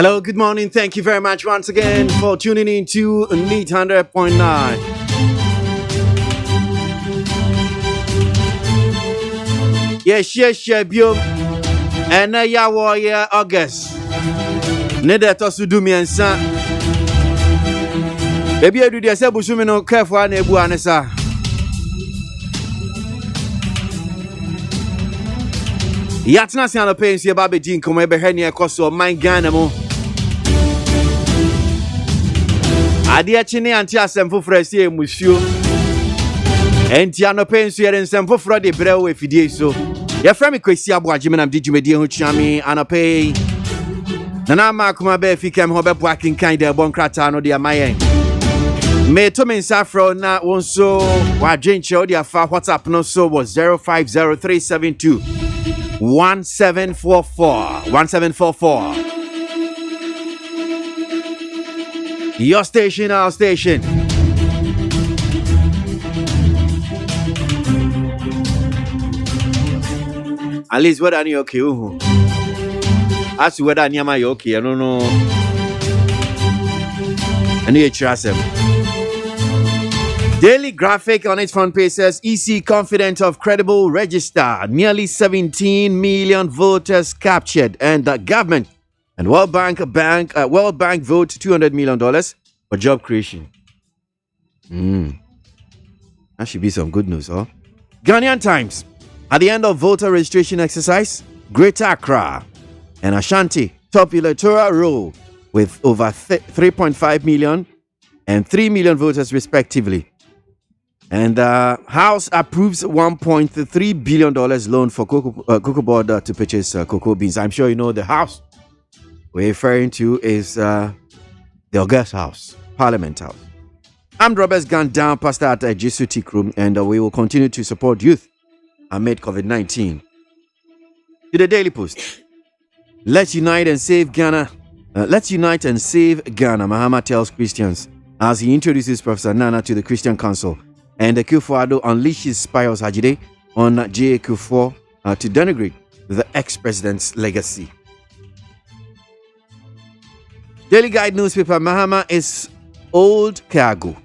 Hello, good morning. Thank you very much once again for tuning in to Neat 100.9. Yes, Biom. And ya warrior August. Neda to do me and son. Baby, I do the Sabusumino careful and Ebuanesa. Yatna Siano Pains, your baby Jean, come over here, Cosso, my Ganamo. Adia Chine and Tiasem for Fresi, Monsieur. And Tiano Pains here in some for Friday, Brew, if you did so. Your friend KWASI ABOAGYE and DJ Media Huchami and a pay. Nana Makumabe, if you came home working kind of Boncratano, dear my Me to me Safro na wonso wa drenche o dia fa WhatsApp no so was 050372 1744. Your station, our station. At least whether you okay. As to whether you okay, I don't know. I need to trust him. Daily graphic on its front page says EC confident of credible register. Nearly 17 million voters captured, and the government and World Bank vote $200 million for job creation. That should be some good news, huh? Ghanaian Times. At the end of voter registration exercise, Greater Accra and Ashanti top electoral roll with over 3.5 million and 3 million voters respectively. And the House approves $1.3 billion loan for Cocoa Board to purchase cocoa beans. I'm sure you know the House we're referring to is the August House, Parliament House. Armed robbers gunned down pastor at a Jesu Tea Room, and we will continue to support youth amid COVID-19. To the Daily Post. Let's unite and save Ghana. Let's unite and save Ghana, Mahama tells Christians as he introduces Professor Nana to the Christian Council. And the Kufuor unleashes Pius Hajide on J. Kufuor to denigrate the ex-president's legacy. Daily Guide newspaper, Mahama is old cargo.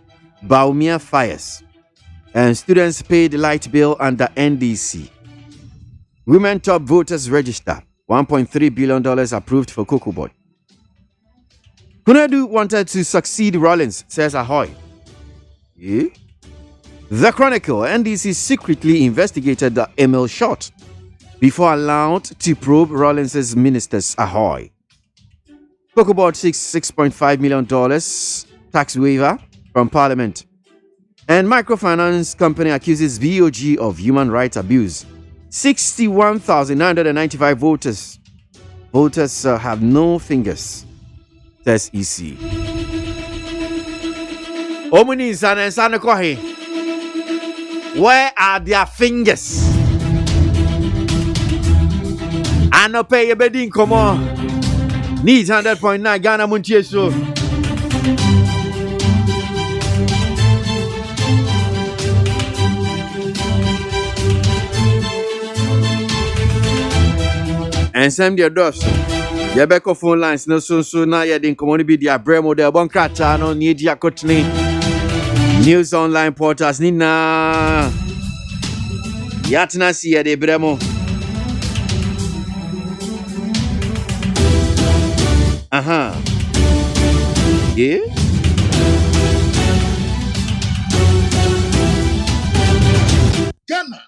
Baumia fires. And students paid light bill under NDC. Women top voters register. $1.3 billion approved for Cocoa Board. Kunedu wanted to succeed Rollins, says Ahoy. Yeah? The Chronicle, NDC secretly investigated the email shot before allowed to probe Rollins' ministers. Ahoy. Cocoa Board seeks $6.5 million tax waiver from Parliament. And microfinance company accuses BOG of human rights abuse. 61,995 voters. Voters have no fingers, says EC. Omuni sana sana kohe. Where are their fingers? I no pay a bedding, come on. Needs 100.9 Ghana MONTIE so. And send your doors. Your back of phone lines no so now you didn't come on be the Bremo de Boncrata no need your cotton. News online portals Nina Yatna siya de Bremo. Yeah. Ghana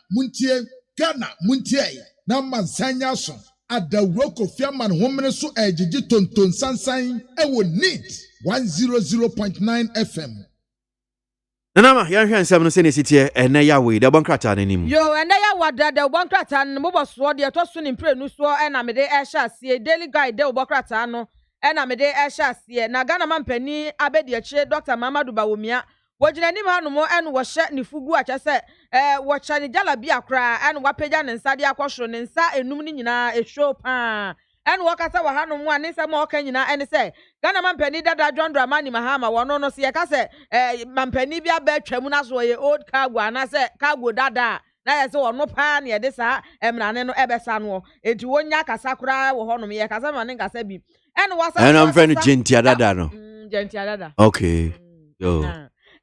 MONTIE na mansanya so adawro kofiaman homene so ejiji tonton sansan ewo NEAT 100.9 FM. Nanama yan nsem no se ne sitie ena ya we de Boncrata nanim. Yo ena ya wada de Boncrata no boboso de to so ne mprenu so ena me de ehya sie Daily Guide de Boncrata no ena me de ehya sie na Ghana mampani abedi akire Dr. Mamadu Bawumia wojina nim hanumo enu wo hye ne fugu acha se wo cha ne jala bi akra enu wapeja ne nsa de akwohoro ne nsa enum ni nyina ehwo pa enu wo kasa wa hanumo ane se ma oka nyina ene se Ghana mampani dada John Dramani Mahama wono no se ye ka se mampani bi aba twam na so ye old cargo ana se cargo dada na ye se wono pa na ye de sa emrane no ebesa no enti wonya kasa kura wo honom ye kasa ma ne kasa bi And was And I'm friend Gentia Dada no. Gentia Dada. Okay. Yo.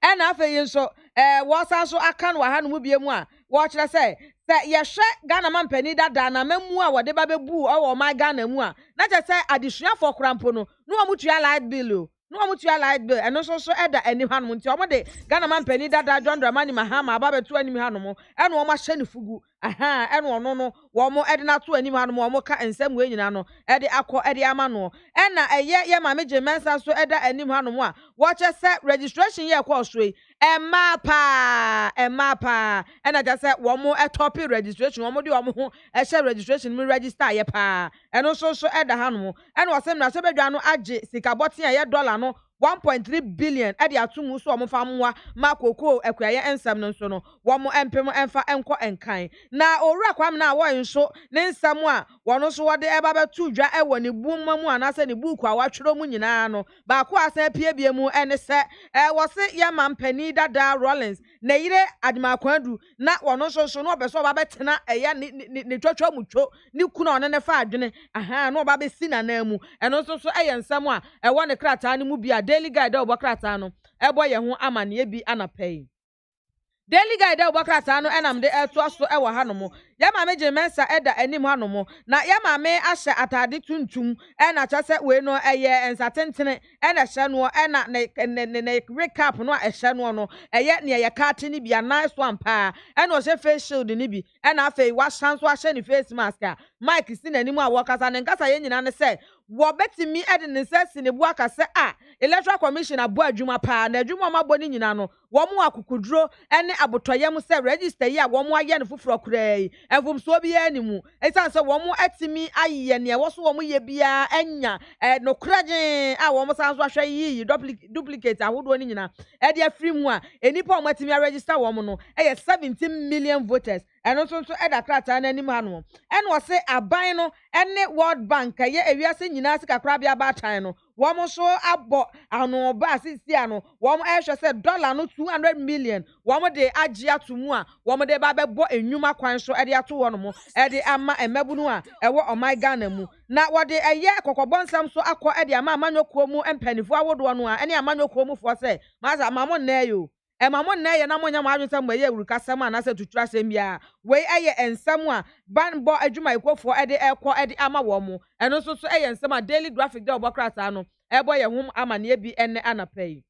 And after you so was also a can wa hanu bi mu a watch na say ye hwe Ghana man pani dada na mamu a wode ba bebu o my Ghana mu a na je say adesua for krampo no amutua light bill no amutua light bill eno so eda ani hanu nti omo de Ghana man pani dada John Dramani Mahama aba betu anim hanu mo eno o ma hye ne fugu eno ono no wo mo ede na to anim hanu mo mo ka ensam we nyina no ede akọ ede ama no ena ye ma meje mensa so eda anim hanu mo a watch say registration ye kwa so emapa ena ja say wo mo etopi registration wo mo de wo mo ho ehye registration mi register ye pa eno so eda hanu mo ena wo sem na se bedwa no age sika botin ye dollar no 1.3 billion edi atumu so omo famwa makoko ekwaye ensam no so no wo mo empem enfa enko enkan na owura kwam na wo nso ne nsam a wono so wode eba betu dwa ewo ne bumma mu anase ne buku a watwero mu nyina no ba ko asan piebie mu ene se wo se ye mampani dada Rollins na yire admakwadu na wono so no obeso ba betena eya ne twatwa mutwo ne kuna one ne fa adwene no ba be si na na mu eno so eye nsam a ewo ne krata ne mu bia Daily Guide obokrata no ebo ye ho amane bi anapay Daily Guide obokrata no enam de eto so ewo hanom ya ma meje mensa eda anim hanom na ya ma me ahye atade tuntum ena chase we no eye ensatentene ena hye no ena ne recap no ehye no eye ne ye karte ni bia nice one pa ena o hye face shield ni bi ena afei wa chanso ahye ni face mask a Mike si nanim a wokasa ne nkasa ye nyina ne se wo betimi ede ne sesi ne bu akase Electoral Commission aboadwuma pa na adwuma ma boni nyina no wo mu akukuduro ene abotoyem se register yi a wo mu aye ne foforo kurai enfum so bi animu esan se wo mu atimi aye ne wo so wo mu ye bia enya no kragen a wo mu sanso ahwe yi duplicate ahodo ni nyina e de afri mu a enipa wo atimi register wo mu no 17 million voters eno so eda krata na anim hanu ene wo se aban no ene World Bank ye ewiase nyina sika kra bia ba tan no wo mo so abo ano ba sisi ano wo mo ehwe se dollar no 200 million wo mo de agi atomu a wo mo de ba bebo enwuma kwan so e de ato wo no mo e de ama emabunu a ewo omai Ghana mu na wo de eye kokobonsam so akọ e de ama amanyoko mu empanifo awodo no a ene amanyoko mu fo se maza amamo na yo emamo na ye na monya ma adwon sam ye wuru kasam a na se tutura sem bia we eye ensam a banbo adwuma ikofo e de ekọ e de ama wo mo eno so eye ensam a Daily Graphic de obokrata no ebo ye hum amane bi ene anapai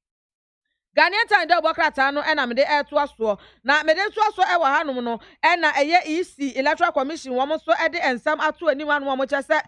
Ghanaian time de obokrata no ena me de eto aso na me de to aso e wa hanom no ena eye EC Electoral Commission wo mo so e de ensam ato ani wa no mo chese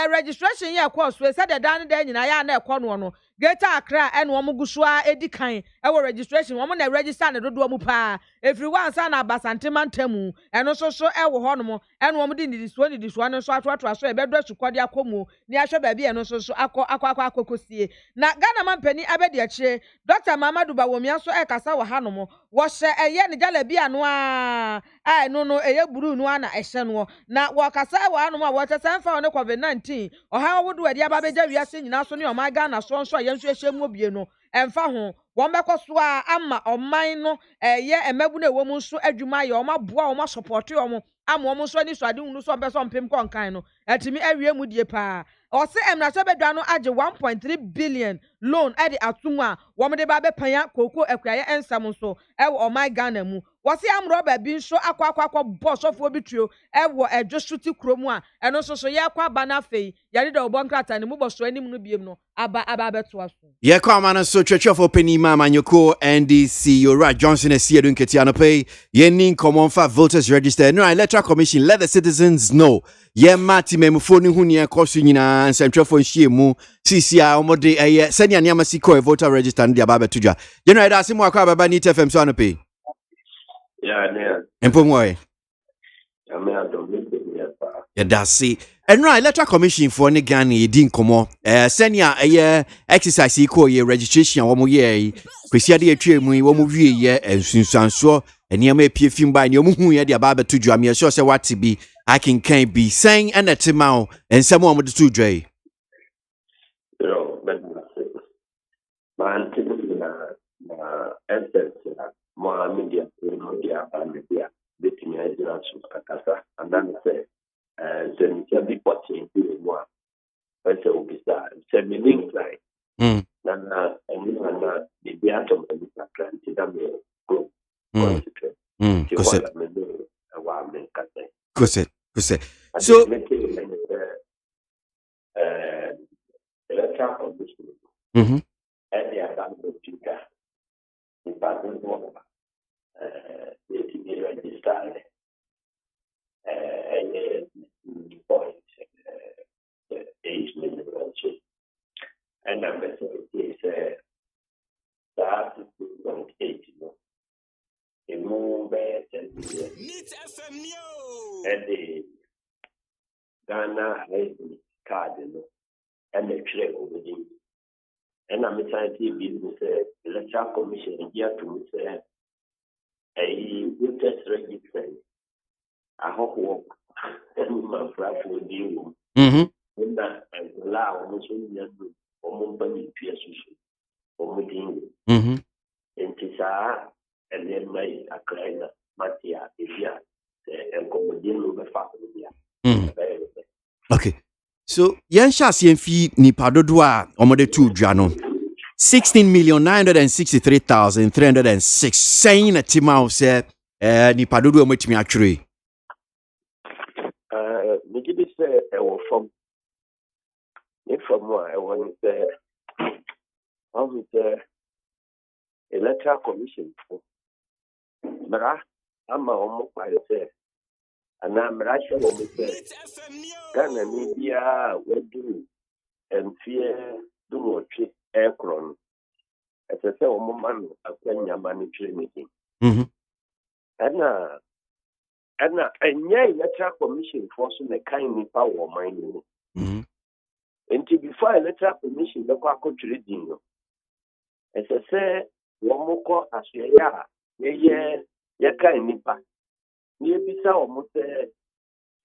registration ye ekọ so se de dan de nyina ya na ekọ no Greater Accra ene wo mo gusua edi kan e wo registration wo mo na register ne dodo mu pa every one sa na basante mantamu eno so e wo honom ene wo mo di ni so no so ato so e be do sukode akomu ni ahwe ba bi eno so akokosie na Ghana man pani abedi akire Dr. Mamadu Bawumia so e kasa wo hanom wo hye eye ne jala bi ano no eye buru no na ehye no na wo kasa wo hanom a wo tese mfa ne COVID-19 oha wo do ade aba beja wiase nyina so ne o ma Ghana so yensu ehye mu obie no emfa ho won bekọ so ama oman no ye emabu na ewo mu so adwuma ye o ma boa o ma support o mo ama o mo so ni so ade unu so beso mpem konkan no atimi awie mu die pa o se emra so bedwa no age 1.3 billion loan e de atumu a wo de ba be panya koko ekwaye ensam so e o my Ghana mu wose am roba bi nso akwa boss of obi tuo e wo edwosuti kromu a eno so ye kwa bana fei yare da obon krata ne mu boso anim no biem no aba beto aso ye kwa mana so twetwe for penny mama nyoko NDC Yora Johnson esiedu nketi anope ye nin common for voters register no Electoral Commission let the citizens know ye mati memfo ni hu ne ekoso nyina nsentwefo nhie mu CCI omode eye senia ne amasi ko voter register no dia ba betudwa general da asimu akwa baba ni TFM so anope yeah yeah empomwe yeah that's see and right Electoral Commission for ne Ghana yedi nkomo senia eye exercise ko ye registration wo mo ye kwesi de atwa mu wo mo wie ye ensunsanso eniam epie fimba ne mo hu ye de ba betudwa me sure say what be I can be saying and at mao and someone with the two dray but man na essence more media media and media between Israel akasa and then say then can be watching more Pese obisa. Se me link line. Na the beatum and the planted them go concentrate. Kose. So, So, electoral commission, mm-hmm. and they are done with Chica. The pattern of the registered point 8 million also. And I'm is 2.8. A move 10 million. And the Ghana card, and the trade over the. And I'm trying to be the electoral commission here to say a witness register. I hope work and my friend will deal with that and allow almost only a company PSU or meeting. And Tisa and then my Akraina, Matia, Ifia, and Commodine over family. Okay. So, yan shasi fi ni padodwa omode tu dwano. 16,963,306 saying a timao say ni padodo ometimi atwere. Maybe say I was from what I want to say. I was electoral commission for Mara. I'm almost by the say, and I'm Russian on the say. Ghana media will do and fear do not treat aircron. As I say, a woman, a Kenya management meeting. And electoral commission forcing a kind of power mining. Until before electoral commission, the Quaco trading. As I say, one more as ye kind nipa. Near Bisa almost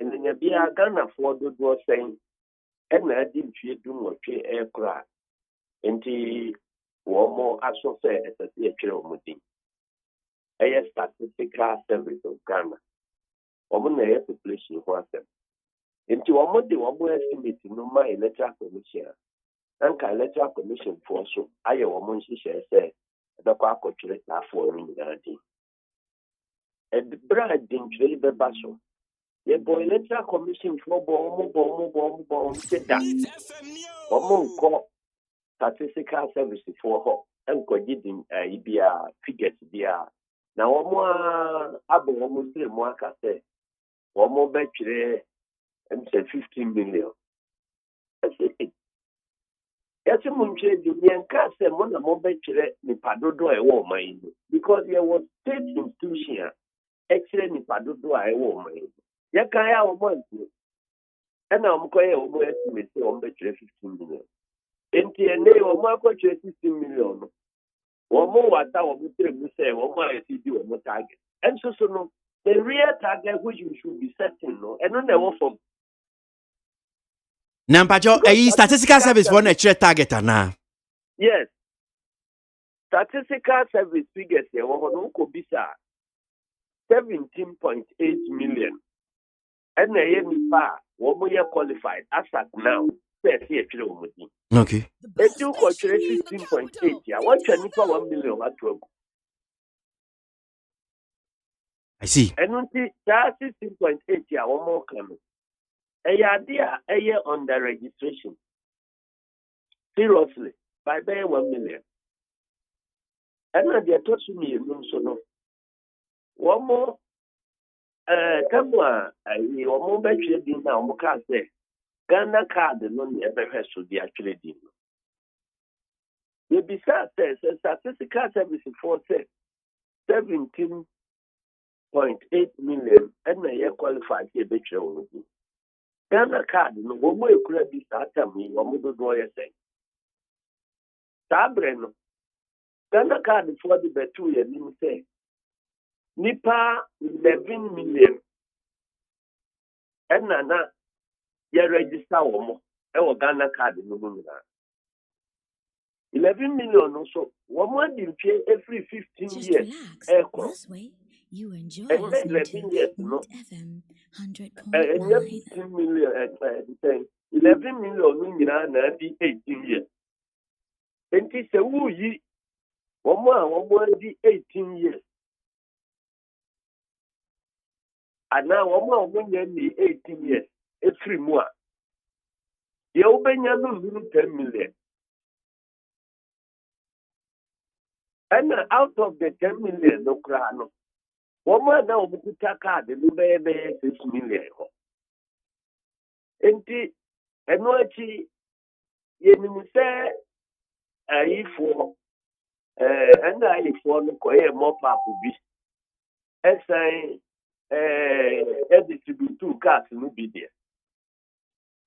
and then be a Ghana for the door saying, and I didn't do what aircraft. Until one more as so say as a theatre meeting. A statistical service of Ghana. Woman, I have to place you for them. Into one more, the one more estimate no my electoral commission. And electoral commission for so I a woman she say the Quaco trade for me. And the bride didn't really be basso. The boy electoral commission for bomb, said that. One call statistical services for her and coding IBR figures there. Now, one more abo Muslim worker say. One more battery and say 15 million. That's it. Yes, a munche the Yanka said one more battery ni padodo I won't mind because there was state institution excellent ni padodo I won't mind. Yakaya or month and I'm going to estimate on battery 15 million. In TNA or Marco 15 million. One more what I will say, one more do one more target. And so no. The real target which you should be setting, no, and on the one for Nampacho, statistical service for a target na. Yes. Statistical service figures here, could be 17.8 million. And the one more qualified as at now, okay. If you got 15.8, yeah, what can you 1 million at 12? I see. And until 16.8, yeah, one more coming. A year on the registration. Seriously, by 1 million. And now they are touching me, so no. One more, come on, one more battery now, Moka say, Ghana card, no, never has to be actually done. The besides says, statistical services for 17.8 million, and a year qualified a battery. Ghana card, no more could be started me, one more do I say. Sabreno, Ghana card for the battery, and you say, Nipa 11 million. And Nana, you register one more, Ghana card in the moon. 11 million also. One more you pay every 15 Just years. relax. This way, you enjoy listening to 11 years, no. Mont FM And 100.9. 15 million, 11 million na di 18 years. Enti se wu yi womo di 18 years. Ana womo nya ni 18 years. Efiri mu a. Ye ubenya no 10 million. And out of the 10 million no kra no. Womo na obukuta card no be 6 million. Enti eno achi ye nim se ayifo and ayifo no koye mop up bi. Esan distribute cars no be there.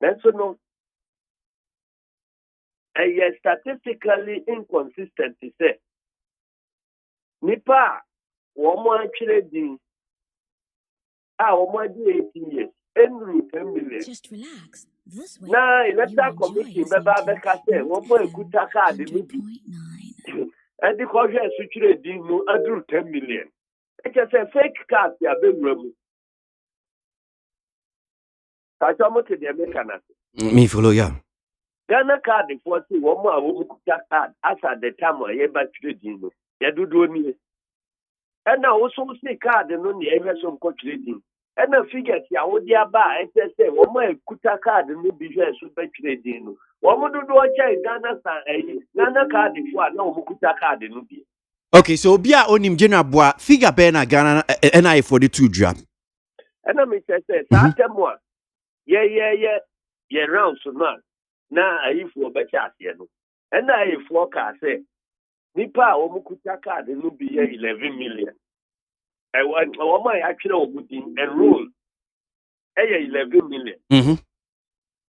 Then so no statistically inconsistent to say nipa womo actually din womo di 18 years enru 10 million. Just relax. This way, Na you electoral enjoy committee listening beba to beka say womo ekuta card no bi. 100.9. And the question is actually din no adru 10 million. It's a fake card ya be wuramu. Kachomo to the American. Me follow ya. Ghana card for see womo a wokuta card as at the time where you ba trading no. Ya dudu ni. And now also see card no ni ehwe so nko trading. And the figures ya wo dia ba e say womo ekuta card no bi hwe so ba trading no. Womo dudu o chai Ghana card for na wokuta card no bi. Okay, so Bia onim general boa figure be na Ghana NI 42 drop. And I say that more. Yeah, round so now. Now if we be chat no. And I if we can say nipa omukuta card no be 11 million. I want my actually obudin enroll 11 million.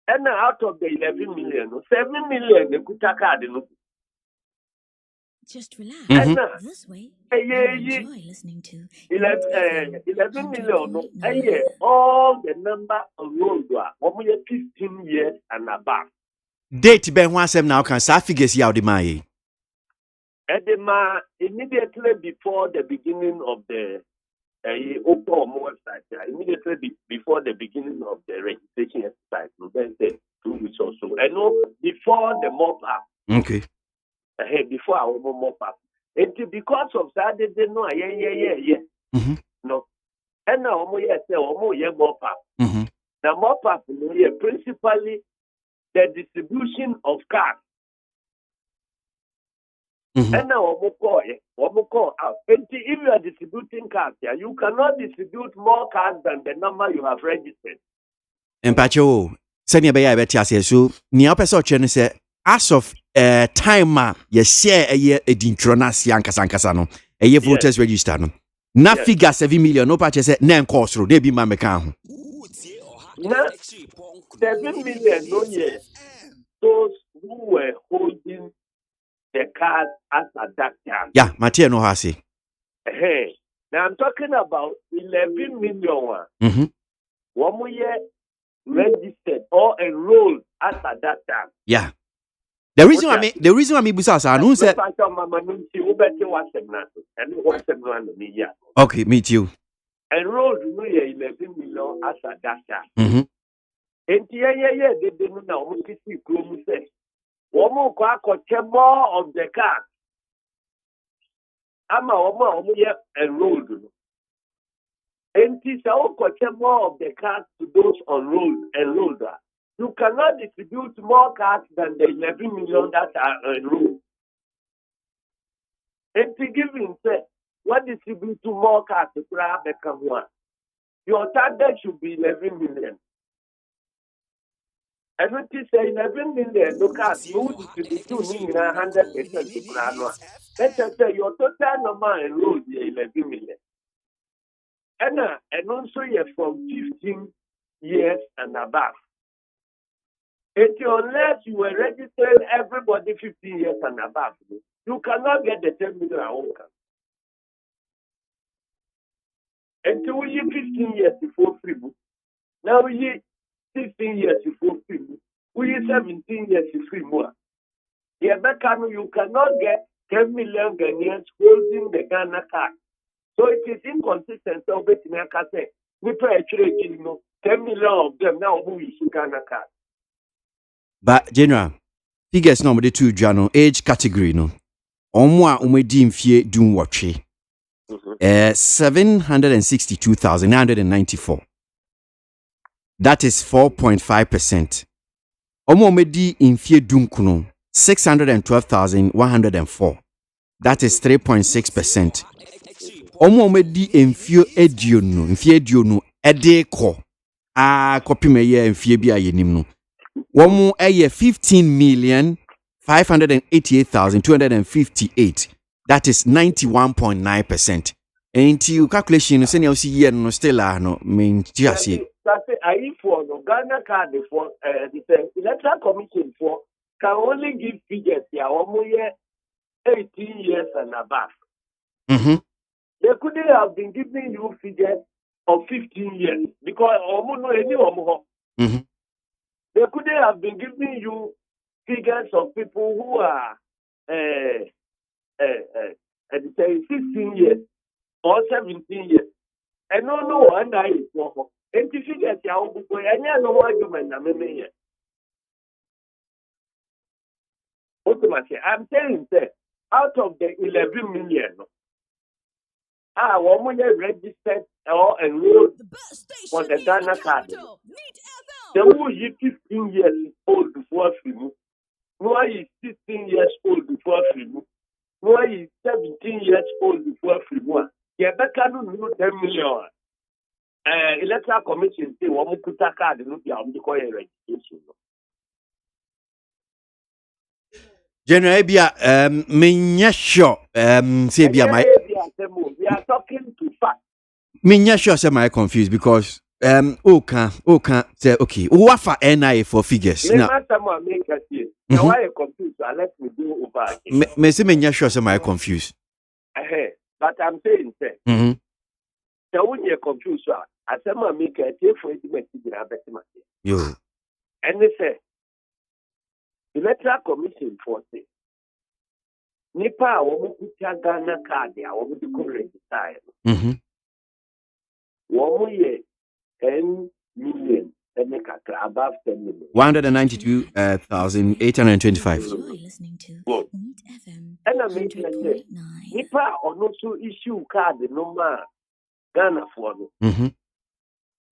And out of the 11 million, 7 million the kuta card no. Just relax. And This way, you enjoy listening to 11 million no. All the number of roads are 15 years and above. Date ben wasem now can sa figures ya the mai. Edema immediately before the beginning of the open website, immediately before the beginning of the registration exercise, then 2 weeks or so. And no, before the mop up. Okay. Before our mop up. And because of that, they didn't know, no. And now, mop up. The mop up, principally the distribution of cars. And now, call out. And if you are distributing cars here, you cannot distribute more cars than the number you have registered. Empacho, send your baby better so near person chen say as of time ye share a year edintronas yankasa no a year voters register no. Na figure 7 million no patch say na cost ro dey be ma meka ho. Na 7 million no year. Those who were holding the cars as at that time. Yeah, Mattia no ha say. Now I'm talking about 11 million. One more year registered or enrolled as at that time. Yeah. The reason why me busa sa no say okay, me too. Enrolled no year 11 million as at that time. And they didn't know what to see Chrome say. One more more of the cars. I'm enrolled. And this more of the cars to those enrolled. You cannot distribute more cars than the 11 million that are enrolled. And to give him say, what distribute to more cars to grab the one? Your target should be 11 million. And when you say 11 million, look at you distribute to 100% to grab one. Let's say your total number enrolled is 11 million. And also you're from 15 years and above. Unless you were registered everybody 15 years and above, you cannot get the 10 million outcome. Until you 15 years before free book. Now you 16 years before free book. We 17 years free more. You cannot get 10 million Ghanaians holding the Ghana card. So it is inconsistent. So we pay 10 million of them now who is Ghana card. But general figures no the two jano age category no. Omo a umedi mfie dun watche. 762,994. That is 4.5%. Omo umedi mfie dun kuno 612,104. That is 3.6%. Omo umedi mfie edionu ede ko a copy me ye mfie bi ayenim no. Womu eye 15,588,258. That is 91.9%. And you calculation say you see here no still no mean just here. That's I for no Ghana card for the electoral commission for can only give figures here 18 years and above. Mm-hmm. They couldn't have been giving you figures of 15 years because Mm-hmm. they couldn't have been giving you figures of people who are 16 years or 17 years. And no, and I is for. And to figure out, no argument, I'm telling you, out of the 11 million, woman registered or enrolled for the Ghana card. The who is 15 years old before free. No, is 16 years old before free. No, is 17 years old before free. Yeah, but can you 10 million? Electoral commission say one put a card no be am because registration. General Bia menya sure say Bia my we are talking to fact. Menya sure say my confused because okay say okay wafa NI for figures now make us here. Now why you confused? Let me do over again. Me say menya sure say my confused. But I'm saying say so when you're confused, I say my make a different Yo. And they say the electoral commission for say Nipa womu kuta Ghana card ya womu diko register. Womu ye 10 million above 10 million. 192,825. And I mean, Nipa also issue card no ma Ghana for no.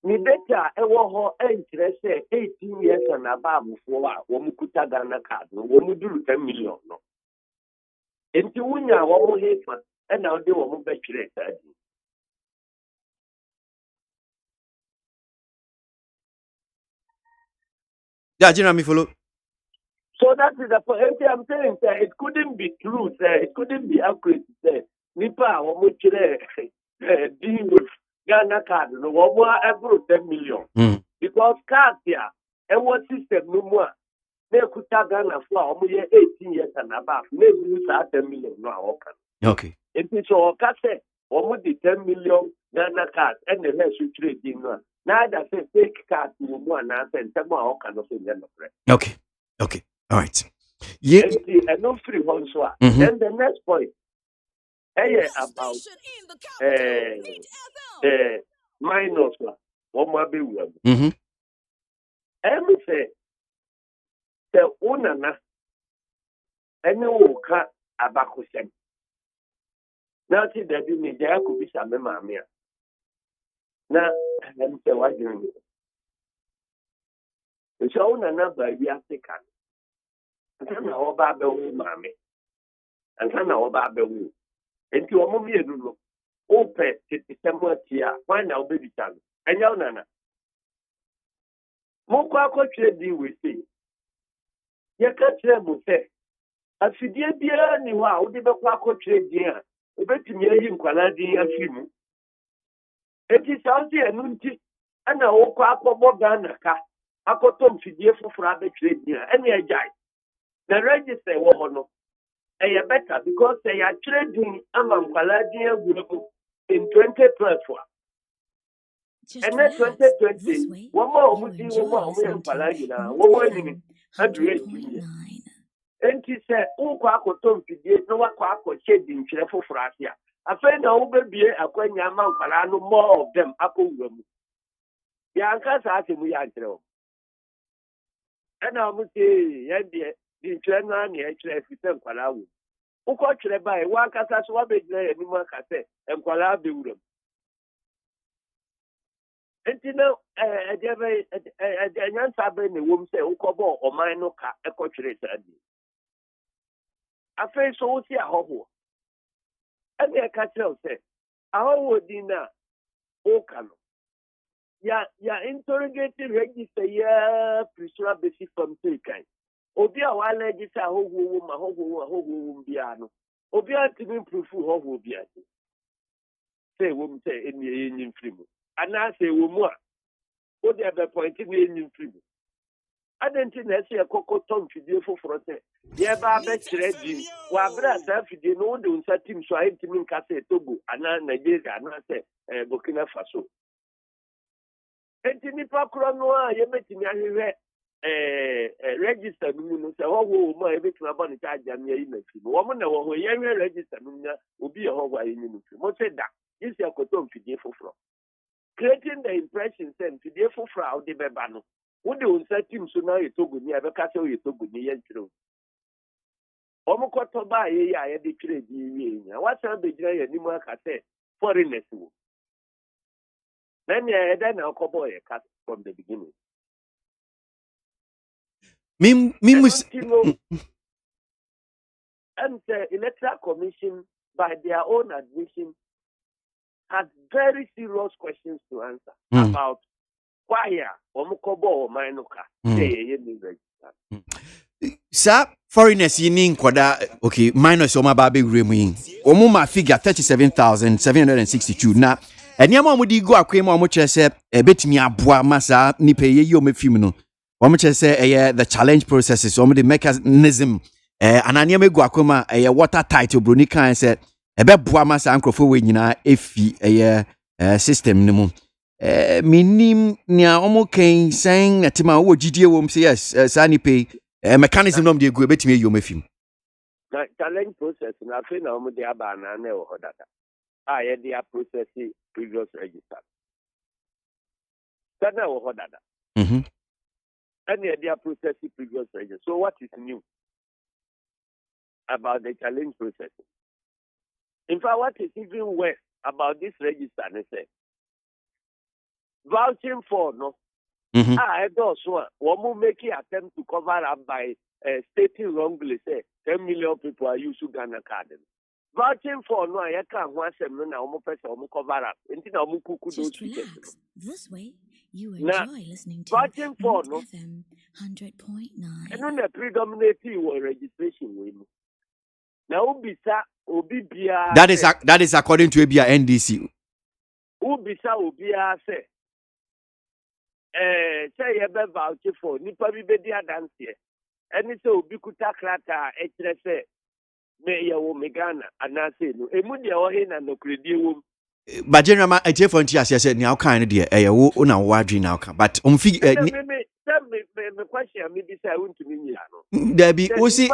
Ni data ewo interest 18 years and above for womu kuta Ghana card no womu do 10 million no. Enti wunya womu hefa and now they womu betchire that. Yeah, General, me follow. So that is the point. I'm saying that it couldn't be true, sir. It couldn't be accurate, sir. Nipa, what deal with Ghana card, no more every 10 million. Because cards here, and what system no more. They could tag Ghana for 18 years and above. Maybe you 10 million now. Okay. It is all cassette, almost 10 million Ghana cards, and the rest you trade in one. Now that's a fake card to one and some more kind of thing. Okay. Okay. All right. Yeah. And no free one so. Then the next point. About minors one more be well. Say the owner na any woka abakusem. Now see that you need there could be some mamma. Now let me say what you mean. It's owner number we are taken. And how about the mammy? And how about the woo? And to a mommy, open December here, find out baby time. And your nana. Moko trade we see. You can't tell me, say, as you dear dear, you are, would never trade dear. You bet me in Qualadi and Fimu. It is out there, Nunti, and I walk up more than a car. I got them to dear for other trade dear, and they are the register woman. They are better because they are trading among Palladian in 2012. And then 2020, one more Palladian, one more in 180. And he said, "Oh, Quacoton, no one quaco shading for Frasia. I find a baby a coin among Palano, more of them, Apple. The uncles asked him, we are And I'm saying, yeah, the children and the HF Palawu. Who got by one cassa swabby and one cassette and Palabu. And you know, a young Sabin, the woman say, Ukobo or Mino a coach. I face so see a hobo. And the catcher said, how would dinner? Okano. Ya interrogating register ya prisonner basic from Tilkai. Obia wa register ho biano. Obia timi proof ho bia. Say wom say any free. And I say womu a. O dey be pointing any free. Adenti na say akoko tom fidie foforo say. Ye ba be kire din. Wa bra sa fidie no de unsa team so ayi timi nka say Togo ana Nigeria ana say Burkina Faso. Enti nipa kro no a ye betimi ahwehwe register no no say ho mo e betimi aba ne charge am ye na fi. Wo mo na wo ho ye hwe register no nya obi ye ho wa ye no fi. Mo say da this ye akoto mfidie foforo. Creating the impression say mfidie foforo a de beba no. Wo de unsa team so na ye Togo ni e be ka say ye Togo ni ye ntiro. Omo koto ba ye ya ye de kire di ye nya. Wa say be gira ye ni mo aka say foreigners wo. Then I'll cover a cut from the beginning. Me And the Electoral Commission, by their own admission, had very serious questions to answer about why Omukobo or Mainoka they registered. Sir, foreigners in kwada okay minus oma babe remu omuma figure 37,762 na eniama omudi go akwema omo kyerese betimi aboa masa nipa yeyi omefim no omo kyerese the challenge processes omo the mechanism ananiama go akwema water tight obroni kan se ebeboa masa ankrofo we nyina efi system ni mu minim nia omo kan sen etima wo gidie wo mse yes sanipe mechanism nom de go betimi yeyi omefim na challenge process na fe na omo de aba na na wo data yeah, they are processing previous register. That's not what that. And they are processing previous register. So what is new about the challenge processing? In fact, what is even worse about this register? They say vouching for no. I also one more making attempt to cover up by stating wrongly say 10 million people are using Ghana card. Vouching for no, I can't want them no now. More person, more cover up. Until now, more kuku don't Just relax. This way, you enjoy listening to vouching for no FM 100.9. And on the predominating registration with me. Now, Obibia. That is according to ABA NDC. Ubisa Obia say, say a voucher for Nipa Bibedia dance here. And it's Obikuta Krata, HSA. Me ya wo megana anase no emudia wo he na no kredi wo but general ma eje for ntia say na kan de wo na wo adwi na kan but umfi me question me bisa won't me nyia no there be osi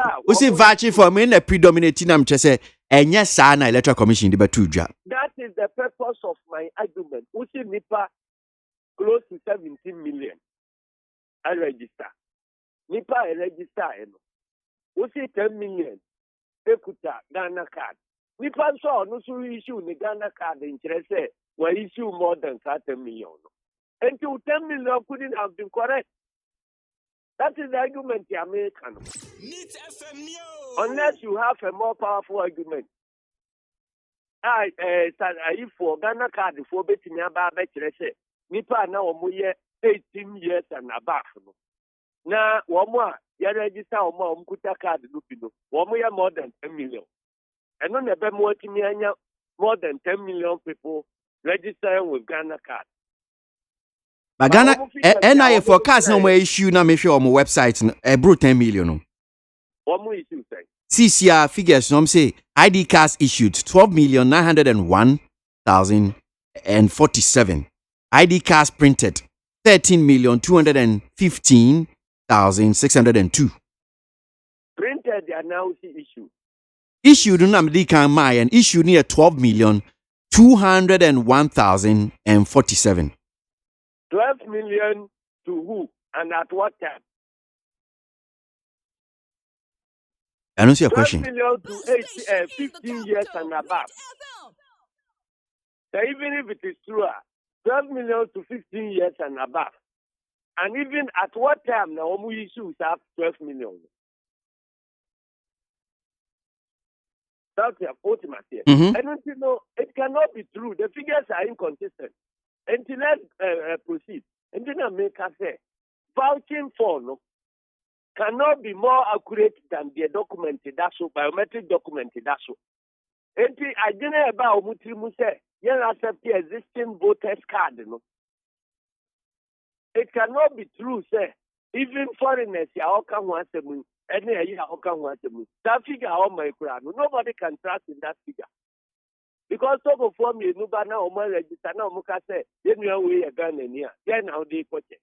vachi for me na predominating am che say enye sa na electoral commission de betu dwa. That is the purpose of my argument. Osi nipa close to 17 million I register nipa I register no osi 10 million Ekuta Ghana card. We pass on no so issue the Ghana card in Chese, where issue more than 30 million. And to 10 million couldn't have been correct. That is the argument the American. Unless you have a more powerful argument. If for Ghana card for betting about Chese, Nipa now 18 years and above. Now, one more. You register or Mkuta card lupino. One more than 10 million. And on the more than 10 million people registering with Ghana card. But Ghana NIA forecast no more issue na me on my website bro 10 million. One more issue say. CCR figures no say ID cards issued 12,901,047. ID cards printed 13,215,602. Printed they are now issue. Issued Namdi can my and issued near 12,201,047. 12 million to who and at what time? I don't see a 12 question. million to 15 years and above. So even if it is true, 12 million to 15 years and above. And even at what time now we issues have 12 million. That's the ultimate here. Mm-hmm. And you know, it cannot be true. The figures are inconsistent. Until let's proceed. And then I make us say, vouching for no cannot be more accurate than the documented so biometric documented so. And I didn't about Mutimu say, you accept the existing voters card. No? It cannot be true, say, even foreigners, ya can want them, any year can want them. That figure on my crown. Nobody can trust in that figure. Because so before me, nobody now my register now Muka say, then you away a gun in here. Then how they coach it.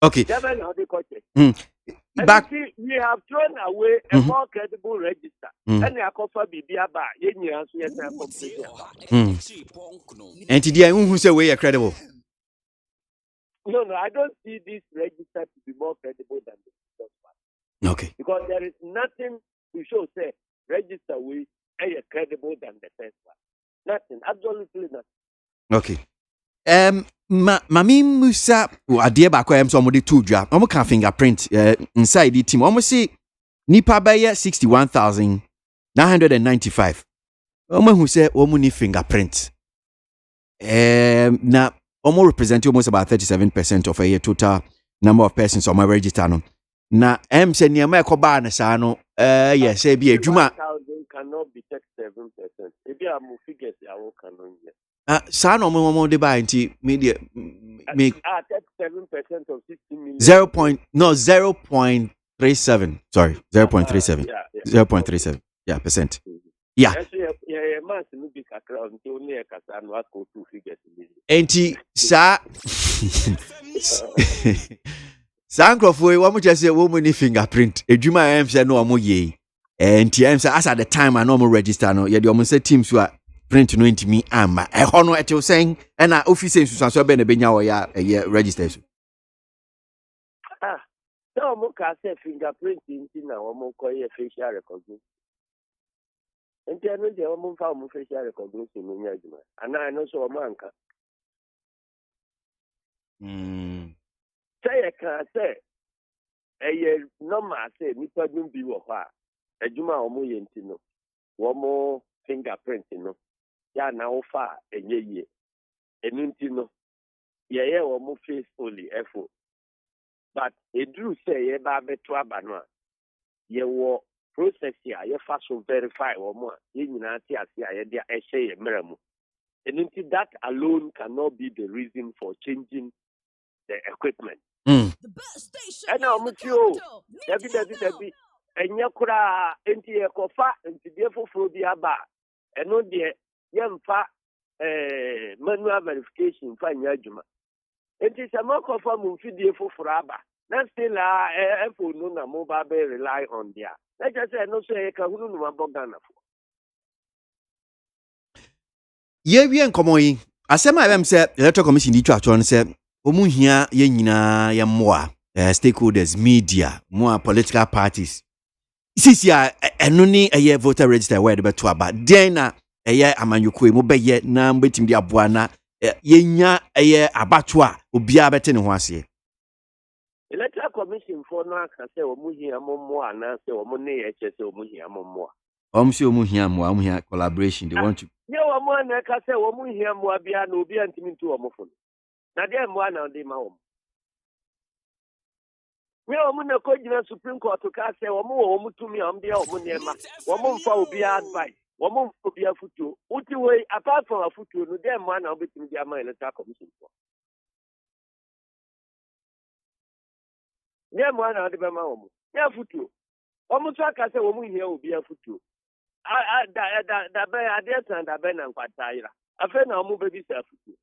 Okay. Then how they coach it. Back. We have thrown away a more credible register. And I offer Bibia Ba, Yeni answer yes, and today who say we are credible. No, I don't see this register to be more credible than the first one. Okay. Because there is nothing to show say register we are credible than the first one. Nothing, absolutely nothing. Okay. Mami Musa ade ba kwa so mo de to dwa. Omo kan fingerprint inside the team. Omo say nipa ba ye 61,995. Omo hu say omo ni fingerprint. Na omo represent almost about 37% of a total number of persons on my register no. Na say niam e ko ba na sa no yes say bi adwuma cannot be 37%. Maybe I'm figures I will canon here. Sa no mo de ba nti media make 37% of 60 million. 0.37. Sorry, 0.37. 0.37. Yeah, percent. Yeah. Enti sa Sankrofo we mo just say wo mo ni fingerprint. Edwuma em say no mo ye. Enti em say as at the time I no mo register no ye de mo say teams who print no intimi ama e ho no eto sen e na office nsusanso be na benya wo ya register so so mo ka say fingerprint inti na wo mo ko ye facial recognition enti eno je wo mo fa mo facial recognition no nya juma ana no so mo anka say ka say ye normal say nipa dum bi wo ho a adwuma wo mo ye nti no wo mo fingerprint no ya na ofa enye enunti no ye wo mo faithfully efo but edru say ye ba beto aba no a ye wo process ya ye fa so verify wo mo ye nyina ti ase a ye dia ehye ye meramu enunti that alone cannot be the reason for changing the equipment The best station and I'm with you Debbie enye kura enti ye kofa enti de foforo bi aba eno de yemfa manual verification fa nya adwuma enti sama kofa mu fidie foforo aba na still efo no na mobile be rely on there let just say no so e ka hunu no mabogana fo ye wie nkomo yi asema em say electoral commission di twa chon say omu hia ye nyina ye moa stakeholders media moa political parties sisi a eno ni eye voter register where de to aba den na eye amanyuko mu beye na mbetim di aboa na yenya eye abato a obia bete ne ho ase electoral commission for no aka say omu hia mommo ana say omu ne ye che say omu hia mommo si omu hia mo omu hia collaboration they want to ye omu ana ka say omu hia mo bia na obi antimi ntu omu fo na de mo ana de ma omu we omu na ko gina supreme court ka say omu tumi am de omu ne ma omu mfa obi advice omu obi afutuo uti we apart from afutuo no de mo ana obetimi dia ma electoral commission for ne mo ana de be ma omu ne afutuo omu so aka say omu hia obi afutuo da be ade san da be na nkwataira afa na omu be bi sa afutuo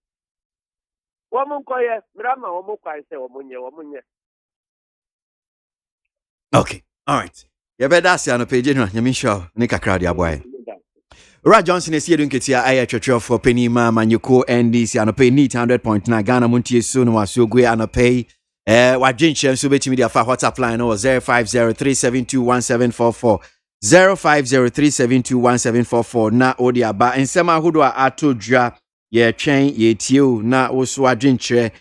omu koye mrama omu kwai say omu nye okay all right you better see on the page no nyame show ne kakra de aboy Ra Johnson is here nketia aye twetwe for penny ma manyuko NDC anope neat 100.9 Ghana Montie so no wasogwe anope Wajinche so betimi dia fa WhatsApp line no 0503721744 0503721744 na odi aba ensema ahodo a atodwa ye twen ye tie na wo so adwenkyerɛ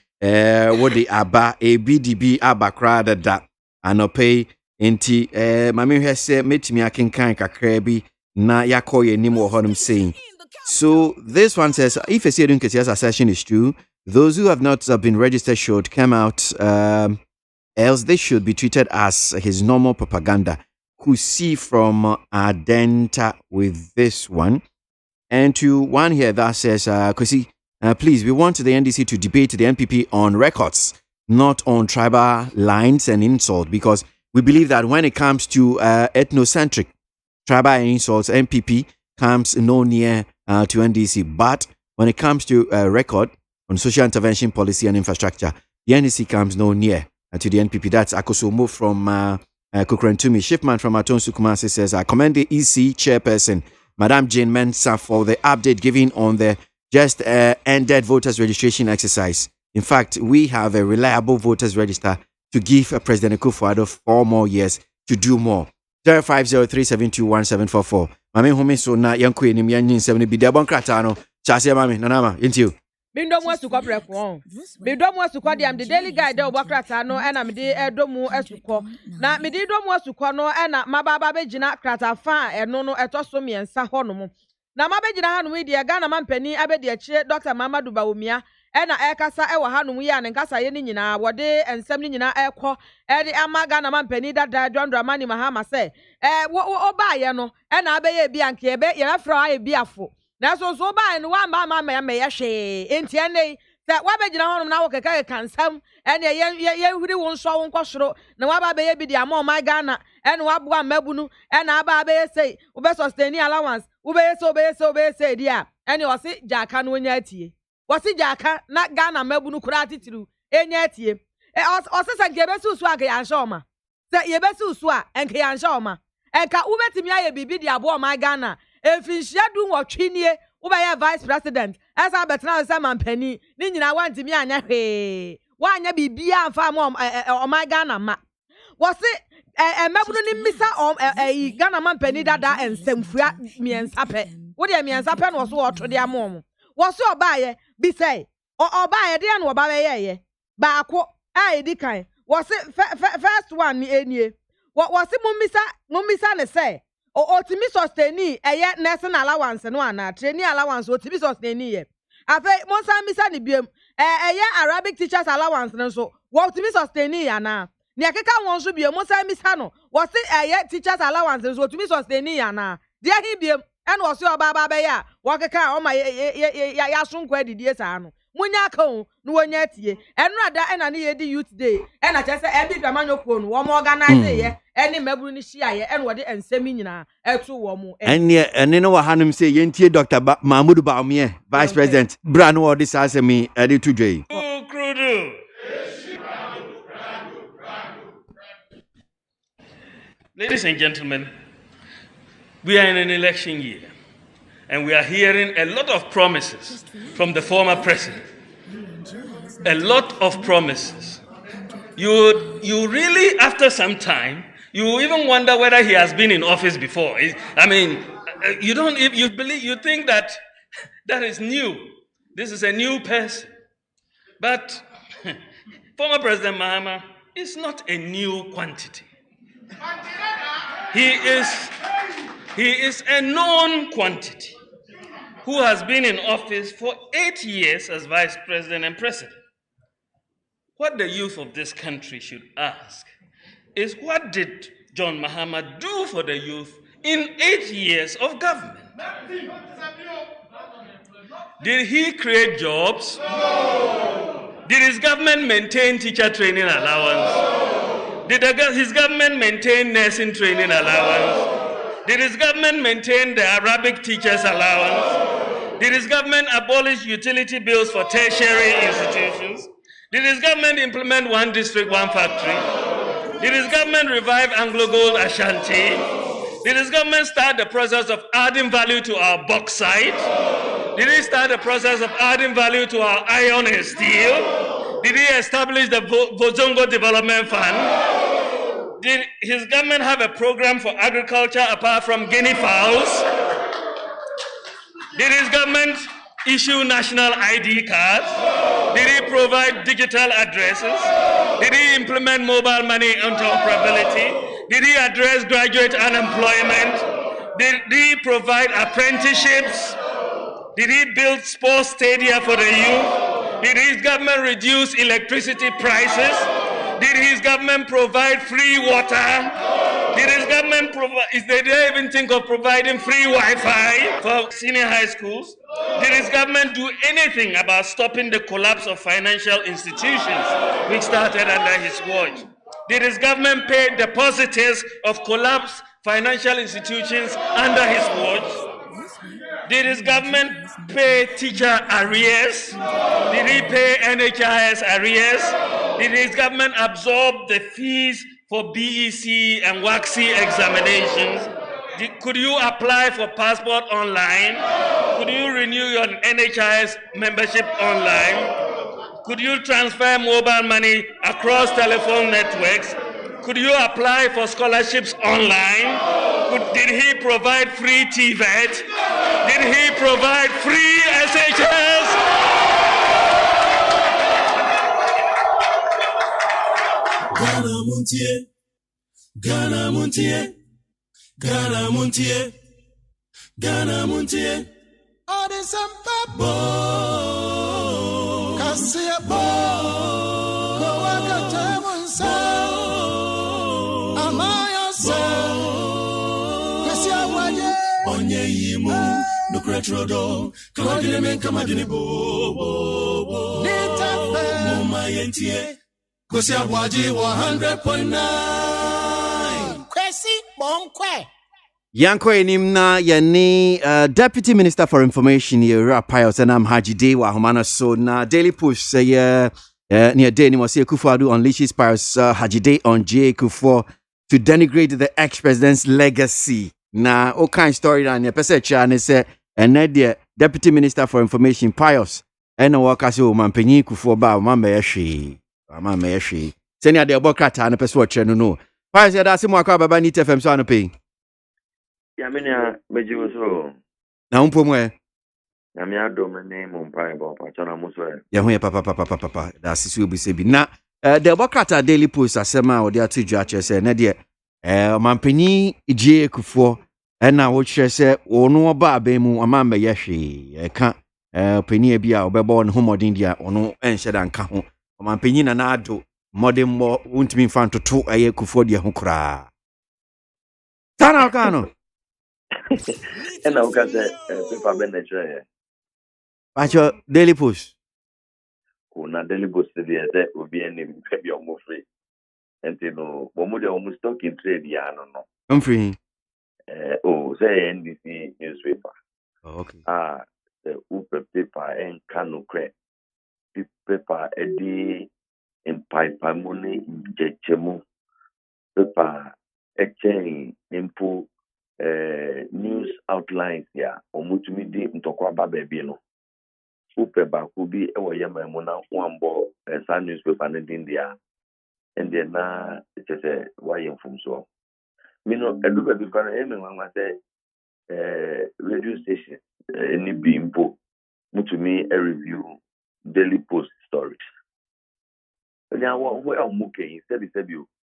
wodi aba BDB abakra da anope enti mame hwɛ sɛ metimi akenkan kakra bi na yakoye nim wo honum saying. So this one says, if a Syrian assertion is true, those who have not been registered should come out, else they should be treated as his normal propaganda. Who see from Adenta with this one. And to one here that says, Kwasi, please, we want the NDC to debate the NPP on records, not on tribal lines and insult, because we believe that when it comes to ethnocentric tribal insults, NPP comes no near to NDC. But when it comes to record on social intervention policy and infrastructure, the NDC comes no near to the NPP. That's Akosomo from Kukrentumi. Shipman from Atonsu Kumasi says, I commend the EC chairperson, Madam Jane Mensah, for the update given on the just ended voters registration exercise. In fact, we have a reliable voters register to give President Akufo-Addo 4 more years to do more. 0503721744. Mame home so na yanko enim yanyin 7 bi de bon krata no. Chase mame nanama intiu. Bindomu asukọ preko. Bindomu asukọ de am the daily guide de obokrata no na me de edomu asukọ. Na me de domu asukọ no na mababa begina krata fa eno no etoso miensa hono. Na mabegina hanu de Ghana mampani abedi akire Dr. Mamadu Bawumia na ekasa ewa hanu yi an nkasa ye ni nyina wode ensem ni nyina ekọ de ama Ghana mampani dada John Dramani Mahama se wo ba ye no na abeye bi anke ye fra aye bi afo na so ba no wa ma me ye hwe enti ene se wa begina hono na wo keka kansam ene ye huri wo nso wo nkosoro na wa ba beye bi di ama o my Ghana ene wa boa mabunu na aba beye sei wo be sustain allowance wo beye say dia ene o se jaka no nya atie wasi jaka na Ghana mabunu kura titiru enya atie o se sanke be su aka ya nshoma se ye be su a enke ya nshoma enka wo betimi aye bibi di abo o my Ghana efinhia du nwotwinie wo be ye vice president esa betena se mampani ni nyina wantimi anya hwe wanya bibi amfa o my Ghana ma wasi mabunu ni misa Ghana mampani dada ensemfua miensa pe wo de miensa pe no so otode amom wasi obaye bi say obaye de na obaye ye ba akwo edi kan wasi first one ni enie wasi mumisa ne say otimi sustain eye national allowance no ana training allowance otimi sustain ye afa monsa misa ne biem eye Arabic teachers allowance no so otimi sustain ya na ne akeka won so biem monsa misa no wasi eye teachers allowance so otimi sustain ya na de hi biem ene wasi oba ba ya wakeka o ma ya sonko adidie sa no munya ka o no wonya atie enrada ena ne yedi youth day ena chese ebi dwamanyoko no wo mo organize ye ene maburu ni hia ye ene wode ensemi nyina etu wo mo ene no wa hanum say yentie Dr. Mahmoud Bawumia vice president bra no wode sa asemi ede to dwei Ladies and gentlemen, we are in an election year, and we are hearing a lot of promises from the former president. A lot of promises. You really, after some time, you even wonder whether he has been in office before. I mean, you think that is new. This is a new person. But former President Mahama is not a new quantity. He is a known quantity who has been in office for 8 years as vice president and president. What the youth of this country should ask is, what did John Mahama do for the youth in 8 years of government? Did he create jobs? No. Did his government maintain teacher training allowance? Did his government maintain nursing training allowance? Did his government maintain the Arabic teachers allowance? Did his government abolish utility bills for tertiary institutions? Did his government implement one district, one factory? Did his government revive Anglo Gold Ashanti? Did his government start the process of adding value to our bauxite? Did he start the process of adding value to our iron and steel? Did he establish the Bozongo Development Fund? Did his government have a program for agriculture apart from guinea fowls? Did his government issue national ID cards? Did he provide digital addresses? Did he implement mobile money interoperability? Did he address graduate unemployment? Did he provide apprenticeships? Did he build sports stadia for the youth? Did his government reduce electricity prices? Did his government provide free water? Did his government did they even think of providing free Wi-Fi for senior high schools? Did his government do anything about stopping the collapse of financial institutions, which started under his watch? Did his government pay depositors of collapsed financial institutions under his watch? Did his government pay teacher arrears? Did he pay NHIS arrears? Did his government absorb the fees for BEC and WACSI examinations? Could you apply for passport online? Could you renew your NHIS membership online? Could you transfer mobile money across telephone networks? Could you apply for scholarships online? Did he provide free TVET? Did he provide free SHS? Ghana Montie, Ghana Montie, Ghana Montie, Ghana Montie. All this and Bo, Cassia Bo, Coaca Tamonsa, Amaya Sa, Cassia Waye, Onye Yimu, no Cretrodo, Kamadine Kamadine Bo, Nita Moma Yentie, Kosia Waji 100.9. Kwesi Bonkwe. Yanko Enimna Yani Deputy Minister for Information Yera Pius and I'm Haji Dewa Humana so na Daily Push say near Deni was Kufuadu unleashes Pius Haji Day on J Kufuor to denigrate the ex-president's legacy. Na okay story na ne pese cha ne say and the Deputy Minister for Information Pius and worker so mampanyi Kufuor ba mama yeshi senior de bokrata na pese watch no Pius ya da se mo akwa baba ni TFM so anope Yamina Mejuso. na umpomwe Yamia domene mumpai bo pachana muswe. ya hu ya papa da sisi obi se bi na the bokrata Daily Post asema odi atudwa che se na de mampanyi ije Kufuor na wo kire se ono oba abemu amamba yehwe ka panyi bia obebo ne homodin dia ono enhye da nka ho mampanyi na ado modern mo untimi mfantoto Kufuor dia ho kura tana kano Ena ukaze pepa beneche. Pacho Daily Post. Kuna Daily Post de obi eni pebi omo free. Enti no bomu de omo stock in trade ya no. I'm free. Say NDC newspaper. Oh, okay. The upe paper en kanu kre. Paper edi en pipe money jechemu. Paper exchange impo news outlines ya omutumi di ntokwa ba baby no upe ba ku bi ewo yema mu na wambo sa newspaper ne din dia ende na tete why mfumso mino eduba bi kana eme nwa say radio station ni bi mpo mutumi review Daily Post stories nya wo amuke sebi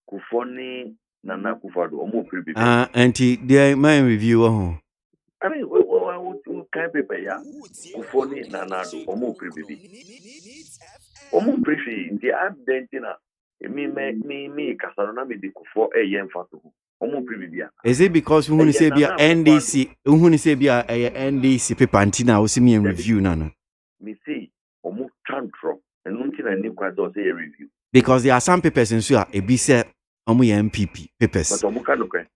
Kufuor ni Nana Kufuor omo pribi Anti there my review I mean we can paper ya Kufuor ni Nana do omo pribi omo pribi the adventina me kasaro na me di Kufuor yemfato omo pribi ya is it because who say be NDC who say be NDC paper antina o see me review nana me see omo tantro enu ntina ni kwa do say review because there are some papers in so e be say omo MPP papers but omo kanokwe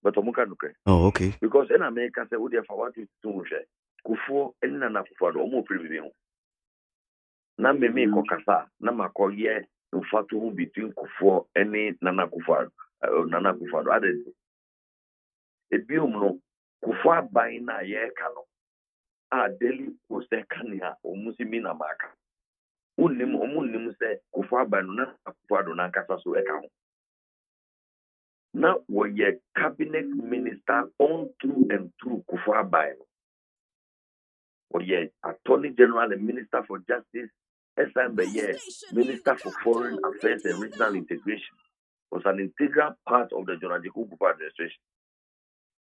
but omo kanokwe oh okay because in America say we dey for what you do Kufuor eni Nana Kufuor omo pribi ho na me ko kasa na makoye mfato hu between Kufuor eni Nana Kufuor added ebiom no Kufuor ban na ye ka no Daily Post kan ya omusimi na maka Unim say Kufuaba no na Kufuado na kasa so eka ho. Na woye cabinet minister on through and through Kufuaba. Woye attorney general and minister for justice, SMBye minister for foreign affairs and regional integration was an integral part of the Jonathan Kufuor administration.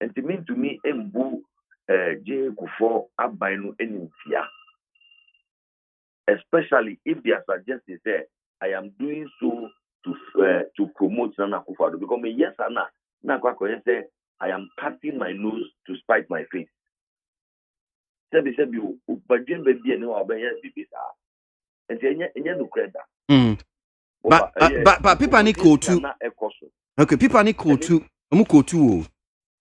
And to me, Mbu J Kufuor Abainu Enintia. Especially if they are suggesting say I am doing so to promote Nana Akufo-Addo, because me yes or na say I am cutting my nose to spite my face. Sebi ubadwen baby ene wa obeye bibi sa. Enti enye no kreda. But people need call too. Okay, people need call too.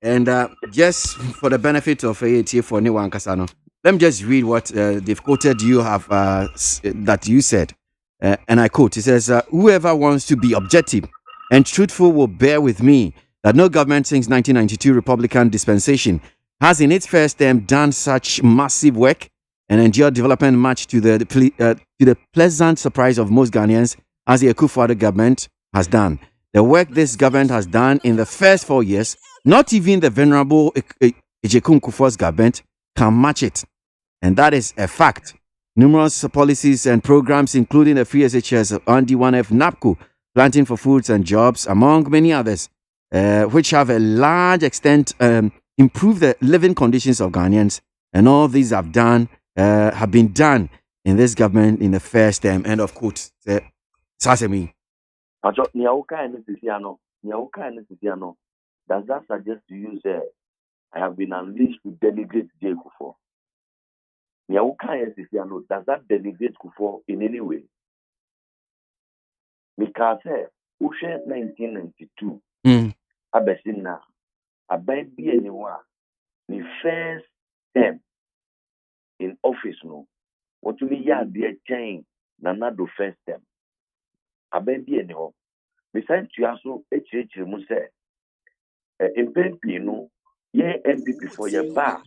And just for the benefit of AATA for anyone Kasano, let me just read what they've quoted you have that you said. And I quote, it says, whoever wants to be objective and truthful will bear with me that no government since 1992 Republican dispensation has in its first term done such massive work and endured development much to the pleasant surprise of most Ghanaians as the Akufo-Addo government has done. The work this government has done in the first 4 years, not even the venerable Ejekun Kufuor's government can match it. And that is a fact. Numerous policies and programs, including the free SHS, Andy 1F, NAPCO, Planting for Foods and Jobs, among many others, which have a large extent improved the living conditions of Ghanaians. And all these have been done in this government in the first term. End of quote. Sasemi. Does that suggest to you that I have been unleashed to delegate J Kufuor? Does that delegate Kufuor in any way? Because Ushe 1992, Abesina, Ababi anyone, the first term in office no, what to me ya dear chain, Nanado first term. Ababi anyone. Besides, you also Muse. In Pempino, ye MPP for your bar,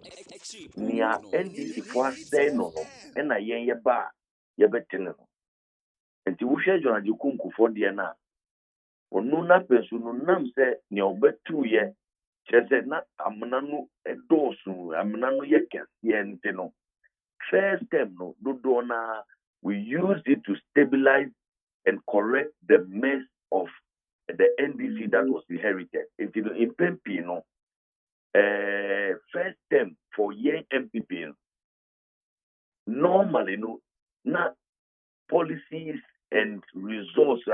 near NDC for say no, and I ye bar, ye better. And to share John Jukunku for Diana. Or no, not person, no, nam say, near bet 2 years. She said, not Amanano, a dosu, Amanano Yakas, Yenteno. First term, no, Dodona, we used it to stabilize and correct the mess of the NDC that was inherited. Until in Pempino, first term for young MPP, normally, no, not policies and resources,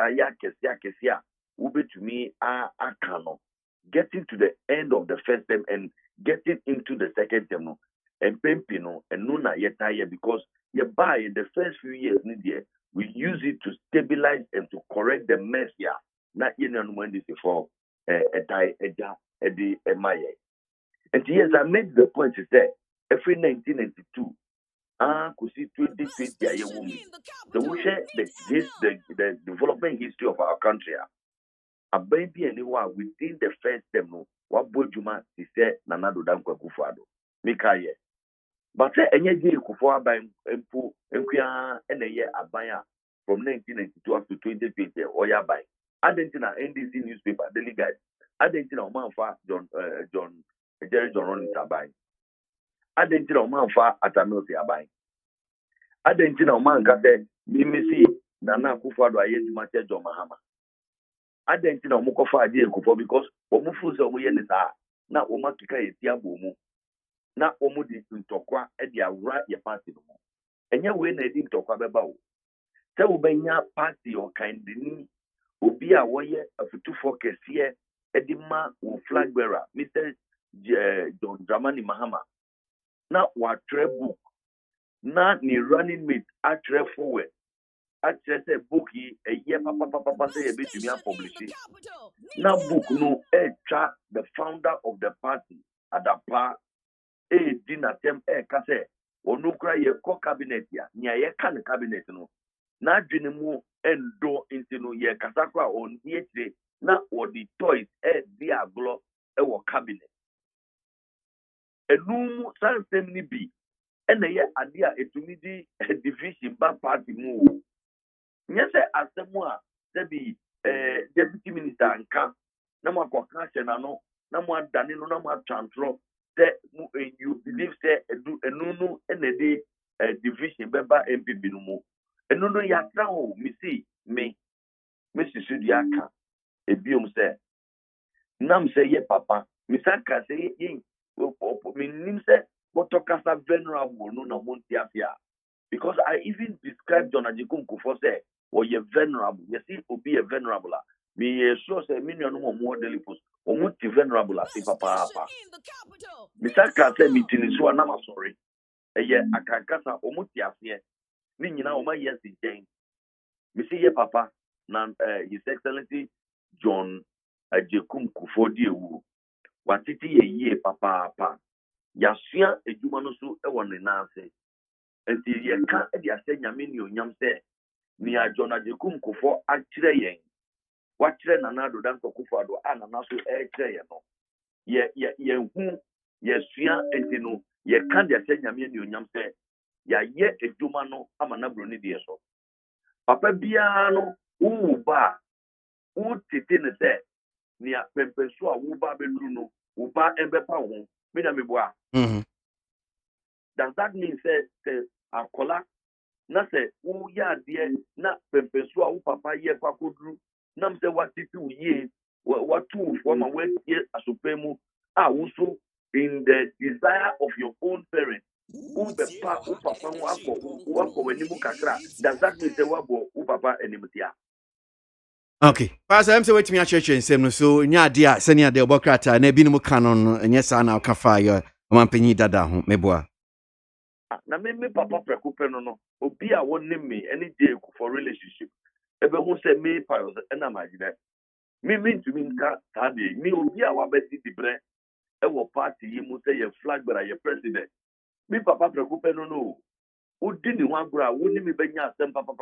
to me, are cannot getting to the end of the first term and getting into the second term, no, and Pempino, and Nuna Yetaya, because you buy in the first few years, we use it to stabilize and to correct the mess here. Not when this is for the MIA. And yes, I made the point to say, every 1992, could see 2020 woman. The we share the development history of our country. A baby anyone within the first term, what Bojuma is said, Nanado Danko Kufado. Mikaye. But say any day Kufuor by Empu, Enquia, and a year Abaya from 1992 up to 2020, or Yabai. Argentina NDC newspaper, Daily Guide. Argentina Omanfa Jerry John Rollins Abai. Argentina Omanfa Atamilti Abai. Argentina Omanka said, Mimisi, Nana Akufo-Addo Ayes Mache John Mahama. Argentina Omukofa Ajay Kufuor because Omufu Zomuyenisa, na Omakika Yetiabumu, na Omudi Ntokwa, Edia Ra Yapati. And ya win a ding Tokwa Bebao. Tell Benya party or kindly. Obi a woye afutufoɔ kɛseɛ ɛde ma wo flag bearer Mr. John Dramani Mahama na watwerɛ book na ne running mate atwerɛ forward atwerɛ sɛ book yi ɛyɛ papa sɛ yɛbɛtumi apublish na book no ɛtwa the founder of the party Adapa ɛdi n'atɛm ɛka sɛ ɔno kora yɛkɔ cabinet ya nea yɛka ne cabinet no na adwene mu endo into no ye kasakwa on here na or the toys di aglo e wo cabinet enum sansem ni bi ena ye ade a etumi di division ba party mu Yes, Asemua, there be deputy minister and camp. No more no, no more Danilo, no more Chantro. You believe say a no and a day division beba MPB no more. And no yatra o me Mrs. Sudiaka a biom say nam say ye papa misaka say ye nim say what tokasa venerable no na montiafia because I even described John Ajikum Kufo say or ye venerable you see be a venerable me sure say million more delipos or multi venerable as papa misaka say meeting is one nama sorry ye akankasa o mutiafia ni nyina o ma yes den me say ye papa na his excellency John Ajikum Kufo diewu watiti ye papa yasua edwuma no so e won ne nanse enti ye ka e dia se nyame ni onyam se ni John Ajikum Kufo akire yen wakire nana do dan Kufo ado anana so e kire yen no ye hu yasua enti no ye ka dia se nyame ni onyam se ya ye edwuma no amana bro ni die so papa bia no wu ba wu tete ne se ni apempeso a wu ba bedru no wu ba embepa wo me na meboa does that mean say akola na say wo ya de na pempeso a wo papa ye kwakodru nam say watiti wo ye watu for ma we ye asopemu a wo so in the desire of your own parents who be pa wo papa wo akọ wanimu kakra does that mean say wo papa enimtia. Okay. Pastor, I'm saying wait me a church and say so nya dia senia de obokrata na bi no canon enye sa na ka fa ya mampanyi dada ho meboa. Na me papa prekupe no obi a wonim me any day for relationship ebe hu say me piles na magide me to me nka tade me obi a wabeti dibre e wo party yi mu say ye flag but ye president me papa prekupe no odi ni ho agora wonim me benya asem papa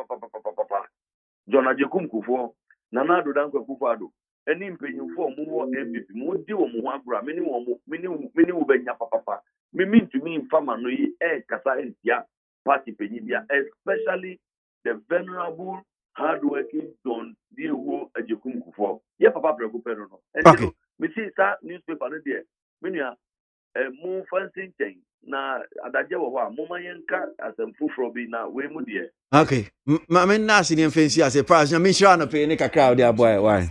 John Ajikum Kufo Nana do dan Kufo ado any mpenyimfo mo wo MVP mo di wo mo ho agora me ni wo benya papa me to me farmer no yi kasa entia party penyibia especially the venerable hardworking John Diwo Ajikum Kufo ye papa prekupe no Okay. me see that newspaper no there me nua mo fancy thing na adaje wo ho a mo mayenka asemfu bi na we mu de. Okay. Me na si ni mfensi as a prize me sure no pay ni kakra de boy why.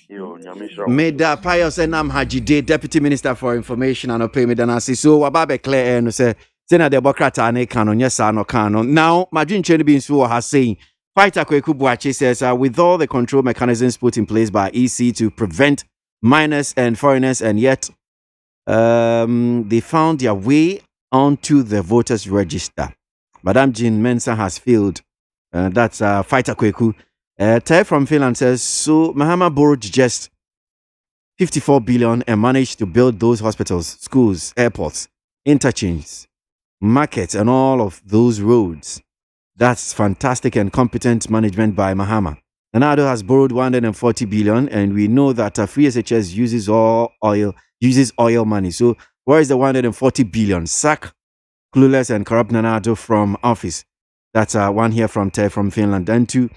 Yo nyame sure. Made Pius Enam Hajide, Deputy Minister for Information and Pay me danasi so wababe clear no say na de bokrata na canon yes no canon. Now Majin Chenibin so has saying Fighter Kweku Buachi says with all the control mechanisms put in place by EC to prevent minors and foreigners and yet they found their way onto the voters register. Madam Jean Mensah has failed. That's Fighter Kweku. Tay from Finland says, so Mahama borrowed just 54 billion and managed to build those hospitals, schools, airports, interchanges, markets, and all of those roads. That's fantastic and competent management by Mahama. Nanado has borrowed 140 billion, and we know that Free SHS uses oil money. So where is the 140 billion? Sack clueless and corrupt Nanado from office. That's one here from Tay from Finland. And two,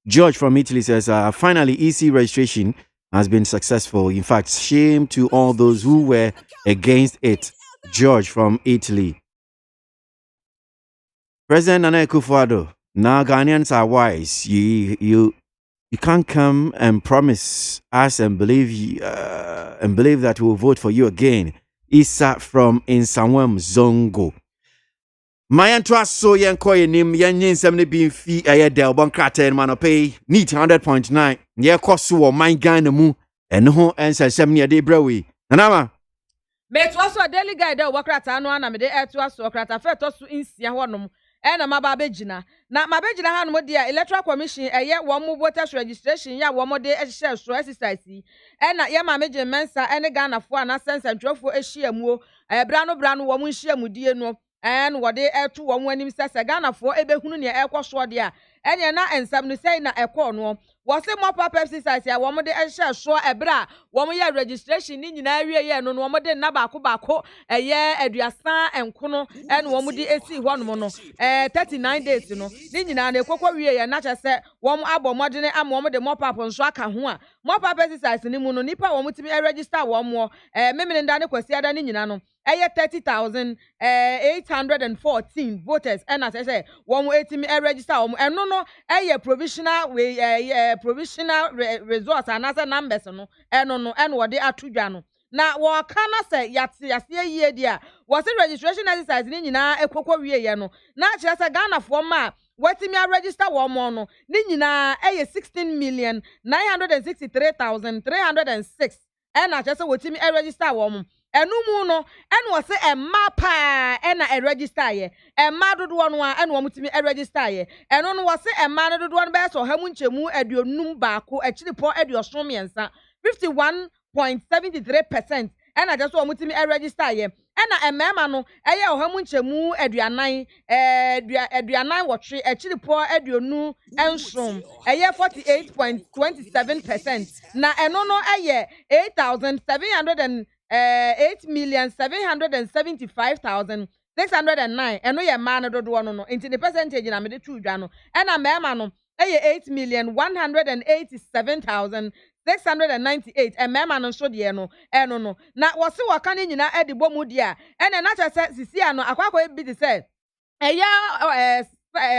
George from Italy says, finally, EC registration has been successful. In fact, shame to all those who were against it. George from Italy. President Nana Akufo-Addo, now Ghanaians are wise. You can't come and promise us and believe that we'll vote for you again. Isa from Insamwem Zongo. Mayan trust so yan koy nim yan yin semne bin fi del bon kraten man pay need 100.9 ye koso wo man Ghana mu eno ho ensesem ne de brawi nanama me to so daily guide de wokrata no ana me de to so wokrata fe to so insia honom na mababegina na mabegina hanom de electoral commission eye wo mu voters registration ya wo mo de ehye so exercise na ye ma meje mensa ene Ghana fo ana sensantwofo ehia mu bra no wo mu nhia mu die no and what they to one when him says a Ghana for ebehunu near equal sword ya, and you're not and some say na equal no, was a more purposes as ya woman de share so ebra woman ya registration ni nyina awie ye no woman de na baako eye aduasa enkono en woman de esi hono no 39 days no ni nyina na ekokwa wie ye na kyese woman abomodene am woman de more purpose nso aka ho a more purposes as ni mu no nipa woman timi register woman memene nda ne kwasi ada ni nyina no 30,814 voters and as I say one etimi register eno no provisional provisional results and as numbers no eno no and what they atudwa no na wo kana say yase yie dia was registration exercise ni nyina ekokwa wie ye no na kire say Ghana for ma watimi register wo mo no ni nyina 16,963,306 and as I say watimi register wo mo enumu no enu wose emma pa ena register ye emma dodo no a enu omutimi register ye enu no wose emma no dodo no be so hamu nchemu aduonum baako akiripɔ aduosom miensa 51.73% ena just omutimi register ye ena emma no eye hamu nchemu aduanan aduanan wotwe akiripɔ aduonu ensom eye 48.27% na enu no eye 8,775,609 eno ye man dodo no into the percentage na me de tudwa no ena mema no eye 8,187,698 mema no so de no eno no na wose waka ne nyina edibo mu de a ena na kyese sisi ano akwakwa bi de say eye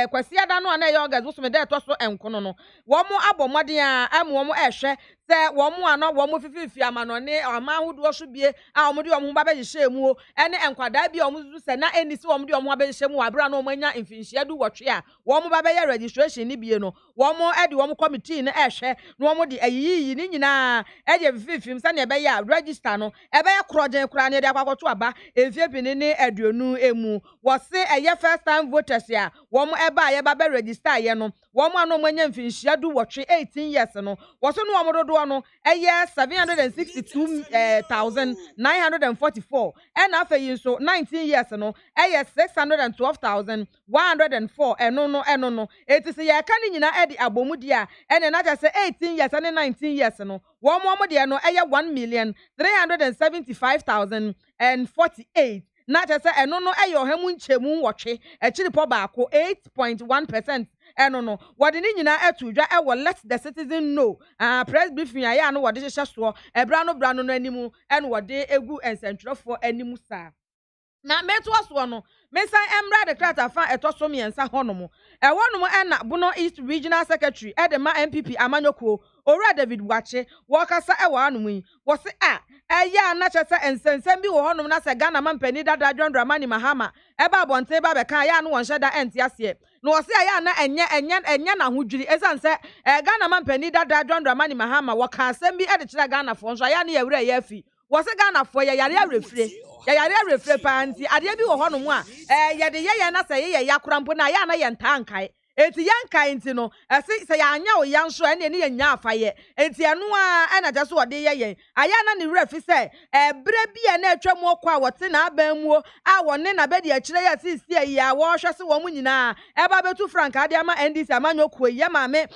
kwasi ada no na ye ogas wo so me de to so enkono no wo mo abomode a am wo mo ehwe se wo mo ano wo mo fififi amano ne ama hudo so bie a wo mo de wo mo ba be hye mu ene enkwada bi wo mo zuzu se na eni se wo mo de wo mo ba hye mu abra no mo anya mfinhia du wotwe a wo mo ba be ye registration ni bie no wo mo edi wo mo committee ne ehwe no wo mo de ayiyi ni nyina eje fififi se na be ya register no ebe ye krojen kra ne de akwakoto aba efiepini ne aduonu emu wo se eye first time voters ya wo mo eba ye ba be register ye no wo mo ano mo anya mfinhia du wotwe 18 years no wo so no wo mo dodo no eye 762,944 and after so 19 years no eye 612,104 eno no etisi ye ka ni nyina edi abomudi a ene na ja say 18 years and 19 years no wo mo de no eye 1,375,048 na ja say eno no eye ohemu nchemu wotwe akiripɔ baako 8.1% eno no wode ni nyina atudwa ewo let the citizen know press briefing aya no wode hye so ebra no animu eno wode egu ensentwerefo animu sa na meto aso no mesan emra de krata fa etoso miensa honomo ewonomo ena Bono East Regional Secretary edema MPP Amanyoko Ora David Wache wokasa ewa anomu yi wo se eya na chese ensensem bi wo honom na se Ghana mampani dada John Dramani Mahama eba bonte ba be kan ya no won hyeda entiase no wo se eya na enye na hodwiri esanse Ghana mampani dada John Dramani Mahama wo ka asem bi ede kire Ghana fo nso ya na ye wura ya fi wo se Ghana fo ya yare arefre panti ade bi wo honom a ye de ye na se ye yakorampo na ya na ye ntankai eti yankai nti no se ya anya o yanso ene ne nya afaye eti eno a na ja so ode ye aya na ne wura fi se bre bia na atwam okwa wote na abamuo a wone na be de akire ya sisi ya wo hwe se wo mu nyina eba betu frank ade ama ndc amanyoko ye ma me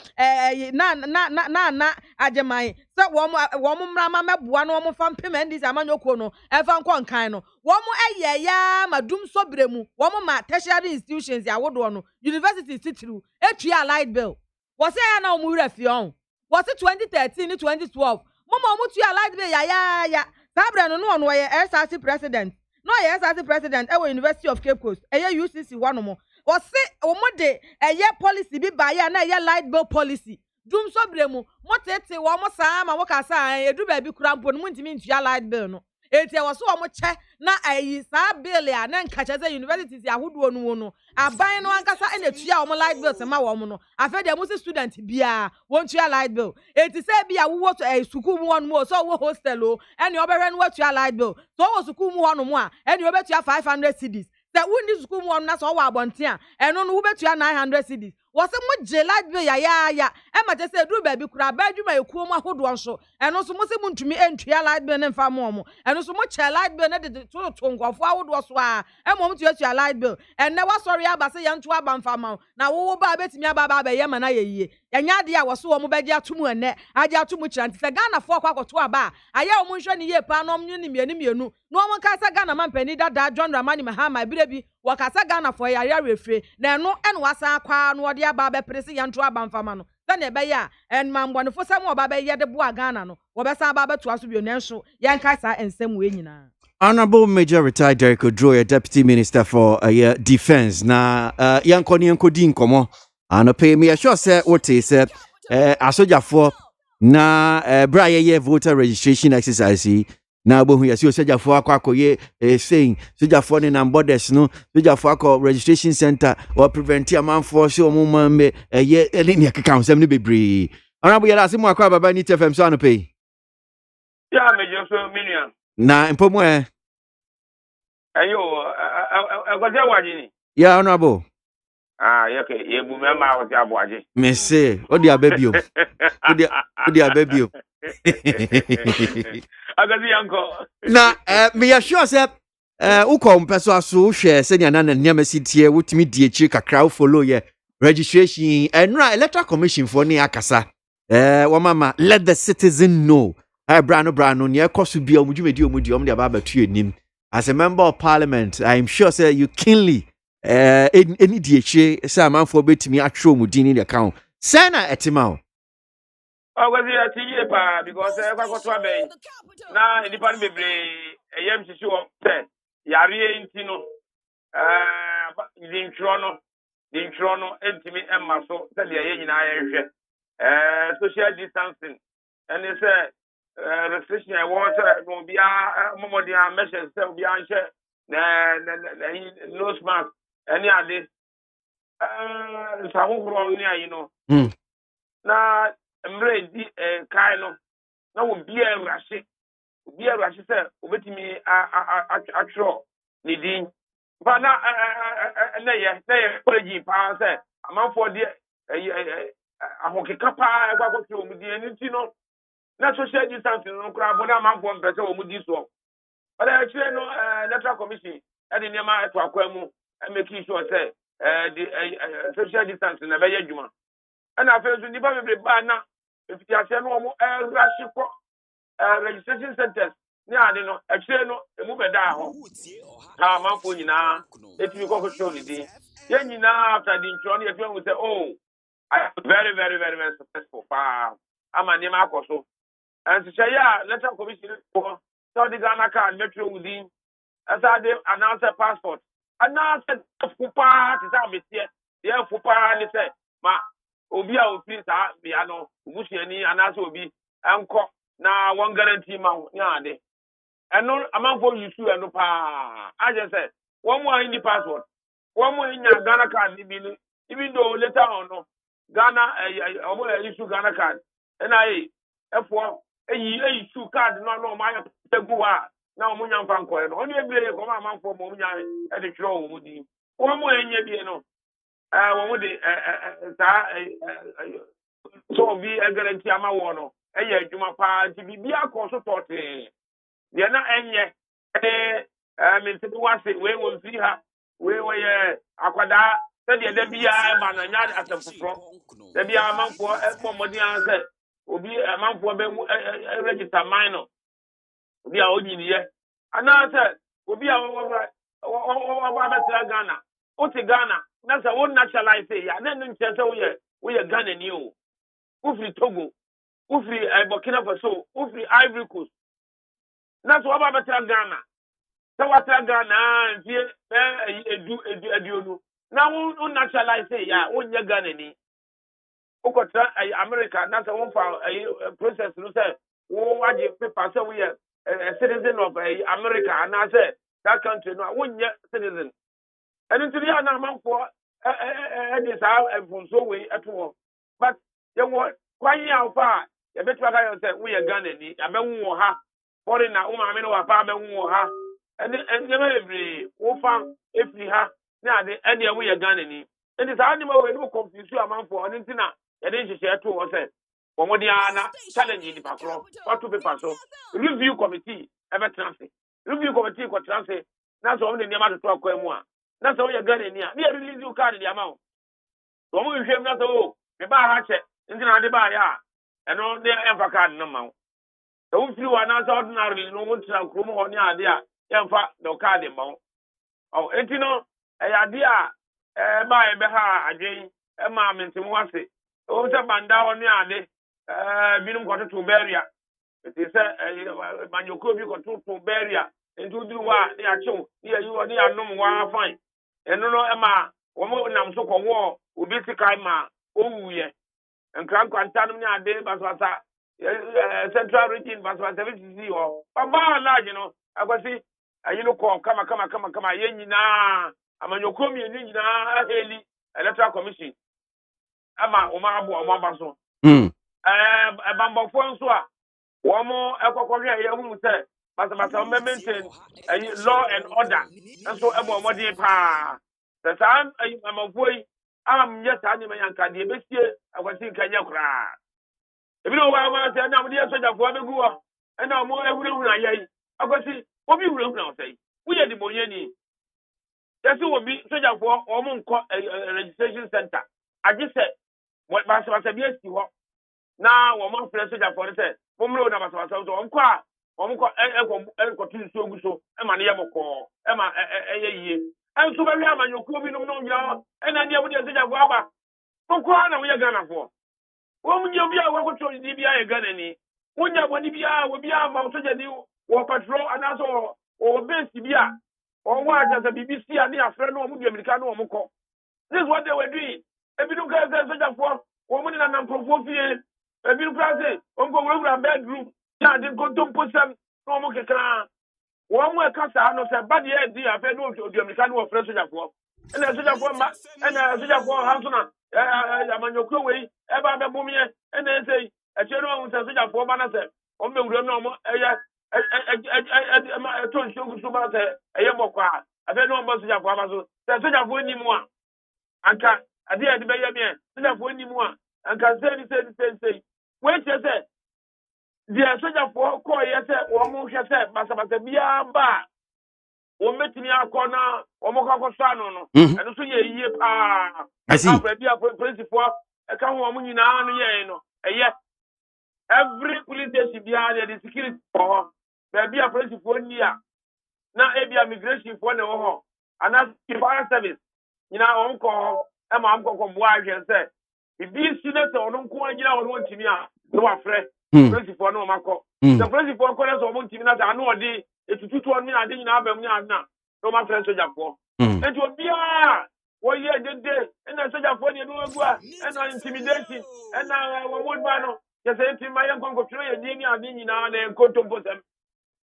na ajeman se wo mu mrama meboa no wo mu fampem ndc amanyoko no efa nkonkan no wo mu eye ya madum sobremu wo mu ma tertiary institutions ya wodo no university titru etua light bill wo se ya na wo mu wura fi on wo se 2013 ni 2012 mo tua light bill ya sabre no no ye SRC president no ye SRC president e University of Cape Coast eye UCC wanomo wo se wo mo de eye policy bi ba ya na eye light bill policy dum sobremu mo tete wo mo saa ma wo ka saa edu ba bi kurampo no mo ntimi ntua light bill no eti wo so wo mo che na ayi saa bill ya na nkacha ze universities ya hodo no no aban no ankasa ena tua wo mo light bill se ma wo mo no afa de mo se student bia won tua light bill eti se bia wo to school mu won mo so wo hostel o eni obehwe no tua light bill so wo school mu won mo a eni obetua 500 cedis se wundi school mu won na so wo abonte a eno no wo betua 900 cedis wo se mo je light bill ya e ma te se du ba bi kura ba adwuma ekuo mo ahodo nso eno so mo se mo ntumi entua light bill ne mfa mo eno so mo che light bill ne de to nkofo ahodo so a e mo tua light bill enne wa sorry aba se ye nto aba mfa ma na wo ba betimi aba ba ye ma na ye enya de a wo so wo mo beje atumu ene aje atumu chiranti se Ghana fo kwa koto aba aye wo mo nhwe ne ye pa no mnyu ne mienu no mo kasa Ghana mampani dada John Ramani Mahama birebi wo kasa Ghana fo ya refre na eno ene wasa kwa no de aba be presi yanto aba mfama no na ebe ya en mambonefo sam oba be ye de bo Ghana no wo be san aba beto aso bi onenso yen kasa ensem we nyina. Honorable Major Retired Derek Odroye, Deputy Minister for Defense. Na yankoni yankodi nkomo. Anope me assure say what is asoja for na bra ye voter registration exercise. Na bohu yasi soja for akoye saying soja for ne nam borders no soja for akọ registration center or prevent man for so mo man me ye elini akeka nsem ne bebre. Honorable yada simu akwa baba ni TFM so anope. Yeah, Major so million. Na mpomo Ayo, ABOAGYE. Yeah, honorable. Okay. You remember what ABOAGYE. Me say, odi abebio. Odi abebio. Agazi yanko. Na me assure say uko mpeso aso hwe se nya na nyama sitie wutimi die chi kakra follow ye registration enra electoral commission for ne akasa. Wo mama let the citizen know. Brano ne ekoso bia omudwumedi omudi de baba tu enim. As a member of parliament, I'm sure say you keenly any DHA say man for betimi atro mudin in the account. Sana etimao. Was it a tea pa because I got to be now in the pan bebre a yam to show up Yari intino the introno entimi and maso tell the yen social distancing and they say restriction I want to be a measures to be answer nose mask any other you know na mre di kai no na wo bia rashi say obetimi atro ni din ba na na ye college pa say amanfo de ahokeka pa egwakotro omudi enti no na social distance no kra bo na amanfo mpese omudi so but actually no electoral commission e de nema eto akwamu make sure say the social distance na be yadwuma and I feel to the banner if you are saying no rush for registration centers. Yeah, they know actually no move down. How man for you now? If you go for show the day, then you now after the intro, if you say, oh, I am very, very, very, very successful. I'm a name so. And to say, yeah, let's have commission for so the Ghana card, metro within as I announce a passport. Announce a fupa to some here. Yeah, fupa and say, ma. Obi a ofin sa bia no busuani anaso obi enko na won guarantee ma nya ade eno amanfo yusu eno pa aje say one more in the passport one more in Ghana card bi no even though later on no Ghana omo issue Ghana card na efo issue card no ma ya tegu a na omo nya mfa nko no oni ebire ko ma amanfo mo nya e de tro wo di one more enye bi no one de so be a guarantee ama wono eye adwuma pa nti bibia ko so tote de na enye me tete wase we won fi ha we akwada se de da bia ba na nya asafufro da bia amanfo pomodi anse obi amanfo be register minor obi a onyiniye ana se obi a wa ba Ghana o ti Ghana na say won naturalize ya na nche say we Ghana ni o ufri Togo ufri Burkina Faso ufri Ivory Coast na so ba betra Ghana say what Ghana ntie eduonu na won naturalize ya won ye Ghana ni ukotra America na say won fa process no say won waje paper say we a citizen of America and say that country no won ye citizen and into the other man for this how so way at all. But you want quite how far you better say we are Ghana ni amewu ha foreigner I mean wa pa amewu ha and every ofa every ha na de and we are Ghana ni and this animal we no confuse you amount for and na you didn't share to us Omodiana challenge the patrol what to paper so review committee ever transit review committee ko transit na so the name to talk mu a na so we Ghana ni a release you card the amount so we hwem na so me ba ha che nti na de ba ya eno de emfa card no ma so wo firi wa na so ordinary no wo tra krom ho ne ade a emfa do card ma o enti no ya de a ba e be ha adwen e ma mentim wase o se banda ho ne ade binum ko to beria enti se manyoko bi ko to beria enti uduru wa ne achew ne ayi ne anom wa fine eno no e ma wo mo nam so ko wo obi sikai ma owuye nkran kwantanum ne ade baswasa central region baswasa VCC o baba large no akwasi ayi no ko kama ye nyina amanyoko mi ni nyina heli electoral commission ama o ma abo o ma baso bambofo nso a wo mo ekokohwe ye hu se basabasa o maintain law and order nso ebo modin pa sa ayi amafo yi yes ani me yanka de besie akwasi nkanya kura ebi no wa ma se na mo de soja fo abegu wo na mo ehuru ayi akwasi obi huru na osai uye di bonye ni yesi obi soja fo o mo nko registration center agise mo basabasa bi esi ho na wo mo fere soja fo se mo mro na basabasa so nko a wo mo ko tu so oguso e ma ne ye moko e ma yie enso be wi amanyoku bi no nya ena dia wo de soja fo aba nko na wo ye Ghana fo wo mu nya bi a wo ko to ni bi a ye Ghana ni wo nya bo ni bi a wo bi a ma soja ni wo patrol anaso o base bi a o wa aja BBC a ni afre no mu di America no mo ko this is what they were doing ebi no ka soja fo wo mu ni na namprofo fie ebi no ka say o ko wura bedroom ya de ko to posam no mo kekra wo mu e ka sa no se ba de e di afre no di America no afre soja fo ena soja fo ma ena soja fo hanso na amanyokro wei e ba be bomie ena sei e che no se soja fo ba na se o me wura no mo eya to nshongu so ba se eye mokwa abe no mo soja fo ba so se soja fo ni mu a anka ade e de be ye me soja fo ni mu a anka sei we che se dia soja fo ko ye se wo mo hwe se basabasa bia ba o metini akona o mo ka ko sano no eno so ye yie pa afra bia principal e ka ho mo nyina no ye no eye every police station bia the security for bia principal ni a na e bia immigration for na wo ho ana fire service nyina o nko e ma amko ko bo ahwe se bi senator ono nko anyina wo ntimi a no wa frɛ principal no makɔ the principal ko na so mo ntimi na sa no odi etututu on mi ade nyina abam ni ana no ma frɛ soja fo enti obi a wo ye dede na soja fo ni no egu a na intimidation na wo mo ba no ye se enti ma ye nkonko tro ye ni ade nyina na enkonto posam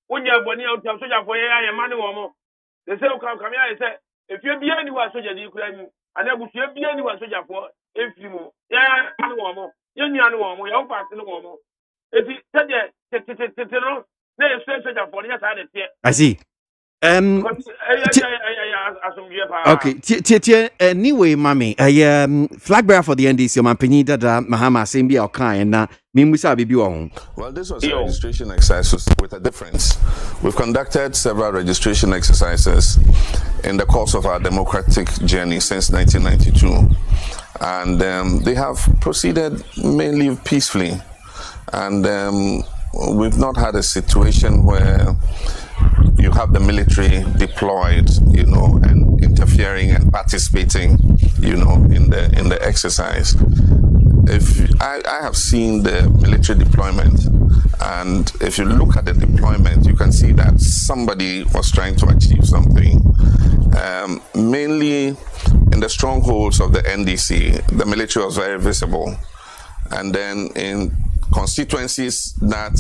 wonya boni a uta soja fo ye ya ma ne wo mo de se o ka kam ya se efie bia ni wa soja di kura ni ana busue bia ni wa soja fo efiri mu ya ne wo mo ye nya ne wo mo ya o pass ne wo mo eti tede tete no na ye soja fo ni sa de tie I see. Okay. Anyway, mommy, flag bearer for the NDC, my penny dada Mahama Simbi or Kai and Mimusa Bibi. Well, this was a registration exercise with a difference. We've conducted several registration exercises in the course of our democratic journey since 1992, and they have proceeded mainly peacefully, and we've not had a situation where you have the military deployed, and interfering and participating, in the exercise. If I have seen the military deployment, and if you look at the deployment, you can see that somebody was trying to achieve something. Mainly in the strongholds of the NDC, the military was very visible, and then in constituencies that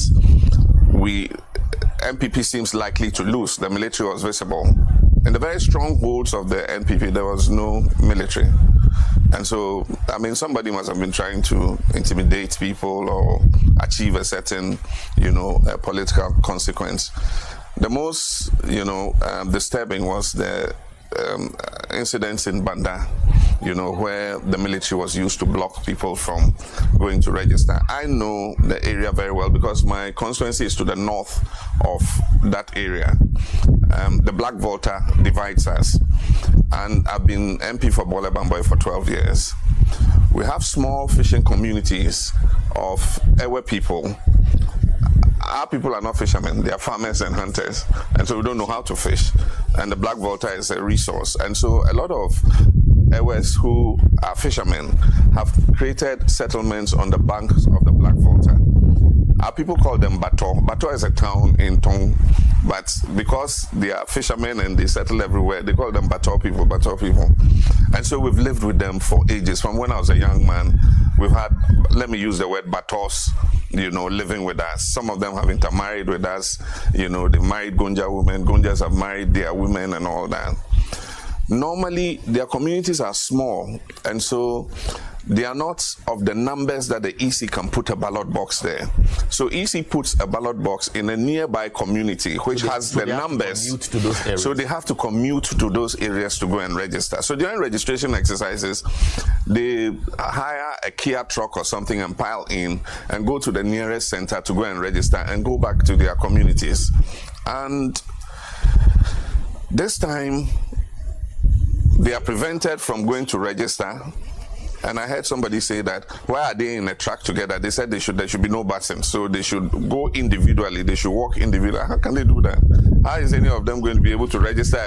MPP seems likely to lose, the military was visible. In the very strongholds of the NPP, there was no military. And so, somebody must have been trying to intimidate people or achieve a certain, political consequence. The most, disturbing was the incidents in Banda, where the military was used to block people from going to register. I know the area very well because my constituency is to the north of that area. The Black Volta divides us, and I've been MP for Bole Bamboy for 12 years. We have small fishing communities of Ewe people. Our people are not fishermen, they are farmers and hunters, and so we don't know how to fish. And the Black Volta is a resource. And so a lot of Ewes who are fishermen have created settlements on the banks of the Black Volta. Our people call them Bato. Bato is a town in Tong, but because they are fishermen and they settle everywhere, they call them Bato people, Bato people. And so we've lived with them for ages. From when I was a young man, we've had, let me use the word Batos, living with us. Some of them have intermarried with us. They married Gonja women. Gonjas have married their women and all that. Normally, their communities are small, and so they are not of the numbers that the EC can put a ballot box there. So EC puts a ballot box in a nearby community which has the numbers. So they have to commute to those areas to go and register. So during registration exercises, they hire a Kia truck or something and pile in and go to the nearest center to go and register and go back to their communities. And this time, they are prevented from going to register. And I heard somebody say that, why are they in a track together? They said there should be no busing, so they should go individually, they should walk individually. How can they do that? How is any of them going to be able to register,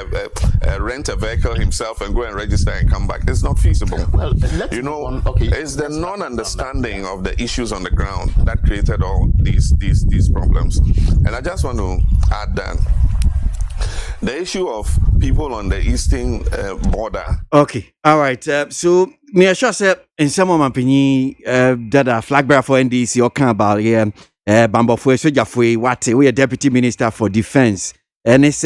rent a vehicle himself and go and register and come back? It's not feasible. Well, it's the non-understanding of the issues on the ground that created all these problems. And I just want to add that the issue of people on the eastern border. Okay, all right. So me assure say in some of my opinion that a flag bearer for NDC or can about Bambo for Soja for what we are Deputy Minister for Defense, and it's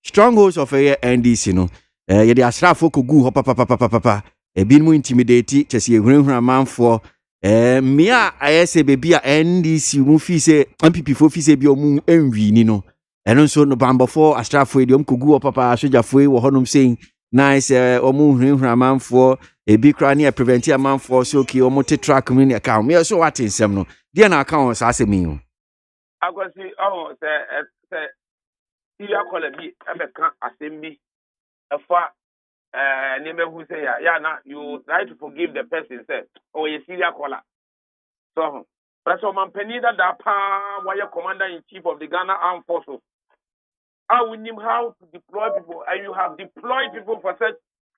strongholds of NDC no. The asrafo kugu papa e bin mu intimidate chesi ehunhun man for me I say baby NDC mu fi say MPP for fi say bi omu enwi ni no. Eno so no Bambo for astrafo e dem kugu papa Soja for wo honom saying nice omu hunhun man for e bi kra ne prevent a man for so okay omu te track me ne account me so what nsem no dia na account sa asemi o akwasi say you call bi ebeka asemi efa name who say ya na you try to forgive the person say oh you serial caller so but man penida da pa why commander in chief of the Ghana Armed Forces. I will know how to deploy people, and you have deployed people for such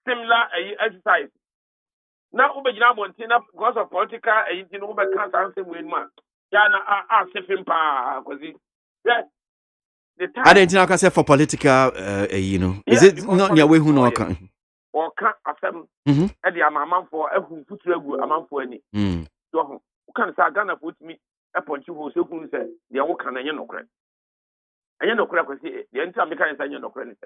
similar exercise. Now, MONTIE because of political, can't win man. I didn't know say for political, Is it not your way who know can? Or can't assem. And the amount for a who put a amount for any. So, who can say Ghana put me upon you who say, the old can no credit. And you know, the entire mechanism you know credit.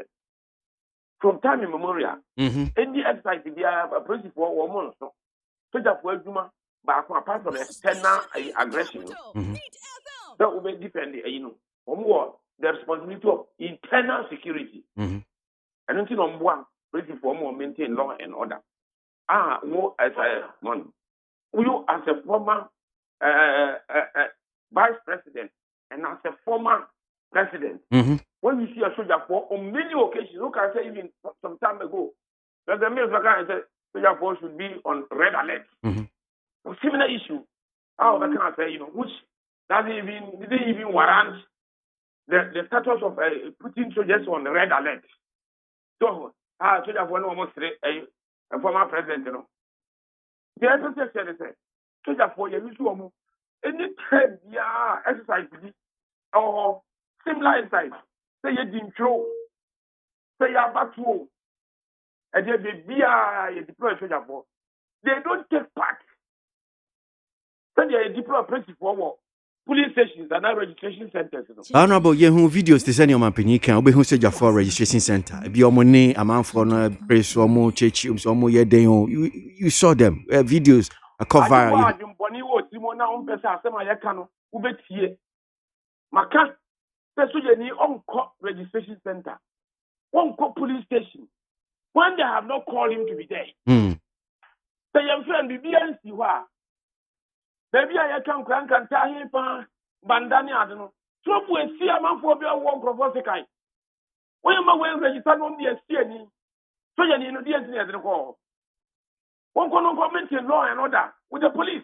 From time immemorial, any exercise be a principle or monster. So that for Juma, but apart from external aggression, that will be depend, on the responsibility of internal security. And until on one, principle more maintain law and order. No, as a man, you as a former vice president and as a former president, when you see a soldier for on many occasions, look I say even some time ago, that the minister said soldier force should be on red alert. A similar issue, how can I say, which didn't even warrant the status of putting soldiers on red alert. So, soldier for almost a former president, The other said, soldier for you to any time, exercise or similar exercise. Say you didn't throw. Say you are back to and they deploy soldier for. They don't take part. Say they deploy principal police stations and registration centers. Honorable, you videos to send your man Penika, obe who said for registration center. Be your money, a man for no press or more church, or more ye day. You saw them videos. A cover. Maka, so you need on registration center, one police station. when they have not called him to be there. So your friend BBNC wa. Baby I can tell him bandani adno. So we see a man for be a walk ofOsikai. When am I when registered on the STN? So you know the engineer at the call. One can comment in law and order with the police.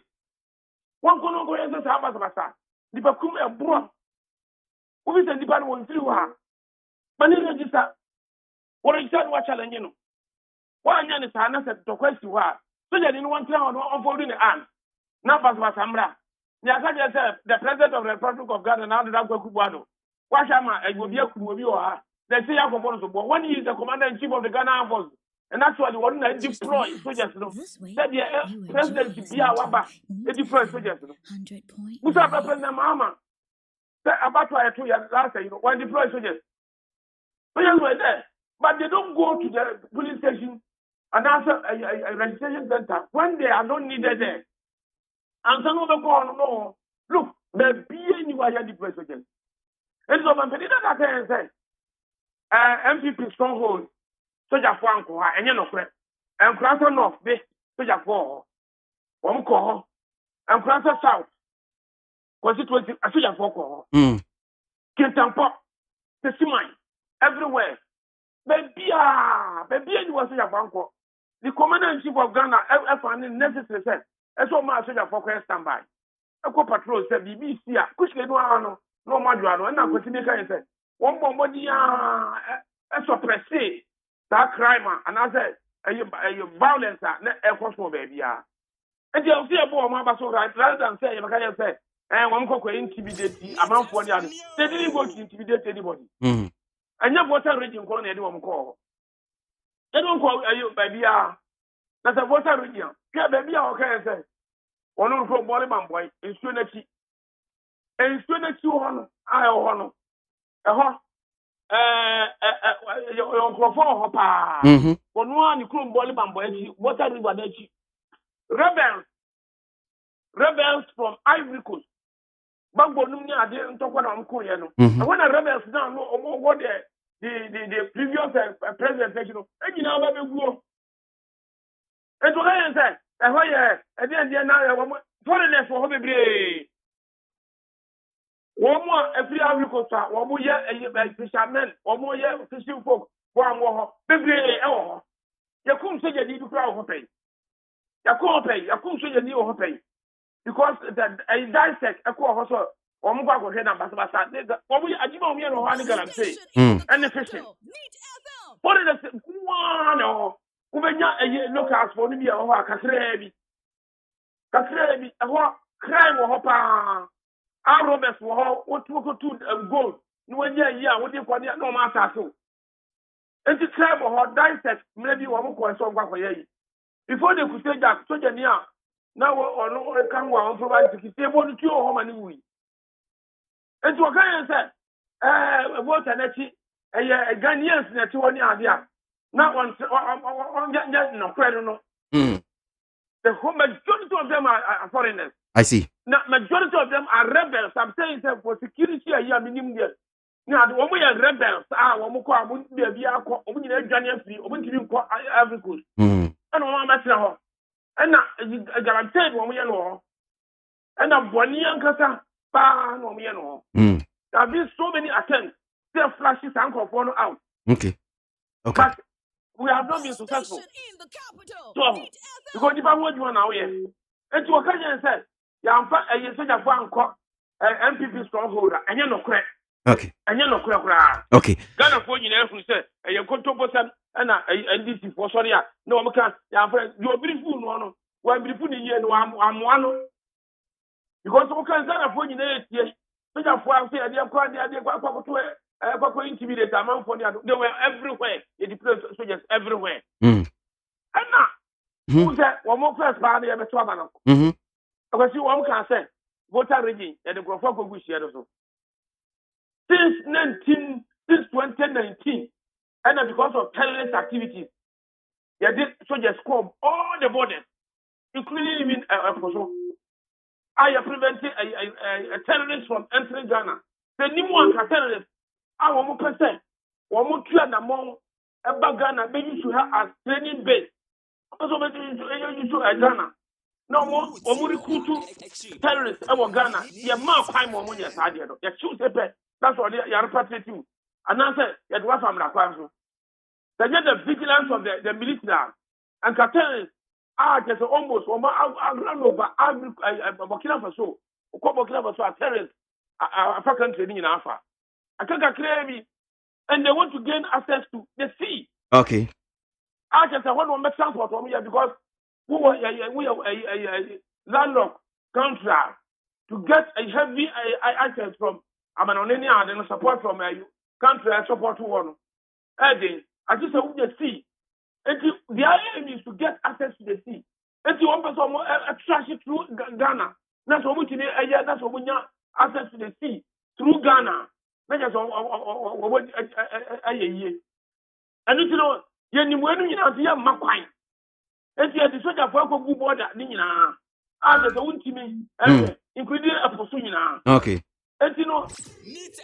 One can go into Sabasa. The Bakum and Bro. Who is the department through her? But in register. What is that? What challenge you know? One is an answer to question you are. So you didn't want to know unfolding the hand. Now, Basambra. The president of the Republic of Ghana now that Kubuado. Washama, it will be a Kubu. They say I'm going to one he is the commander in chief of the Ghana Armed Forces. And actually, one that deploy soldiers. That the president be our deploy soldiers. Musa President Mama. About to last year, one deploy soldiers. Soldiers were there. But they don't go to the police station and answer a registration center when they are not needed there. And some of the call, no, look, the being you are the president. And so, I'm saying that MPP stronghold, Soja Franco, and you know, and Cranton North, Bay, Soja 4, one call, and Cranton South, constituency, a Soja 4 call. Kintampo, the Simai, everywhere. Baby, you was Soja Franco. The commander in chief of Ghana, finding necessary said, as all my Soja 4 standby. A co patrol said, BBC, Kushke no Maduano, and I continue to say, one more body, suppressed that crime, and I said, a violence, a cosmo baby. And you'll see a boy, my basso, rather than say, I can say, and one cock intimidate a man for the other. They didn't go to intimidate anybody. And you voter region calling anyone call. They don't call you baby. That's a voter region. Yeah, baby, okay, say. One of the Bollyman boy is Trinity. And Trinity on, I honor. Your microphone, papa. One you couldn't Bollyman boy, water river. Rebels from Ivory Coast. Bambo Numia didn't talk about Koyano. And when the rebels now know what the previous presentation of any now go. And what I said, and then now foreigners for hobby. One more every Ivory Coast, one more year a fisherman, one more year fishing folk, one more baby. Oh, you couldn't say you need to crowd pay. You couldn't say you need to pay. Because a dissect a core also, or Mubago head and Basabasa, or we are Jimmy and Hanigan say, and the fishing. What is the one or Ubenya locals for me or Casrebi? Casrebi, a crime or hopper. Our Roberts were what to gold. No one year, what do you call it? No matter so. And the crime or dissect, maybe one more song for ye. Before they could say that, so near. Now, or no, I can't go on provide to keep able to cure home and we. And to a guy said, what an etchy, a Ghanaians in a 2 idea. Not one no credit. No. The whole majority of them are foreigners. I see. Now, majority of them are rebels. I'm saying that for security, I am minimum there. Now, the women are rebels. One more won't be a vehicle, only a Ghanaian free, or won't even call Ivory Coast. And one matter. And I guarantee one we know. And a Bonian Casa, Ban, one we know. There have been so many attempts. Their flashes and phone out. Okay. But we have not been successful. So, because if I want you now, yes. And to a guy said, you said a fan called MPP strongholder, and you're not correct. Okay. And you're not correct. Okay. Ghana for you know, said, and you're going to and this is for sorry. No, I can't. You're beautiful, no. Well, beautiful in here, no, I'm one. Because we can't afford you, yes. Such a foul say, they are quite to intimidate a man for the other. They were everywhere. They deployed soldiers everywhere. And now, who said, one more first party ever to Abano? Because you one can say, voter regime, and the Grofoko Bush here also. Since 2019, and because of terrorist activities, they did soldiers scrub all the borders, including even Kosovo. I have prevented a terrorist from entering Ghana. The new one can terrorist. I want more percent. One more clear among Ghana, they used to have as training base. Also, they used to Ghana. No more, or recruit terrorists over Ghana. Your mouth, I'm on your side. You choose a bet. That's what you are repatriating to. And I said, you have from the Kwasu. They get the vigilance of the military and terrorists are just almost over Burkina Faso. Burkina Faso are terrorists, African training in Alpha. I can't claim me. And they want to gain access to the sea. Okay. I just want to make transport from here because we are a landlocked country to get a heavy items from Amanonenia and support from a country and support to one. I just say the sea. And the aim is to get access to the sea. And you want some extraction through Ghana. That's what we need. That's what we need access to the sea through Ghana. That's just and you know, you know, Makwai. And the soldier for a good border, Nina. As a wound to me, including a Posuna. Okay. And you know,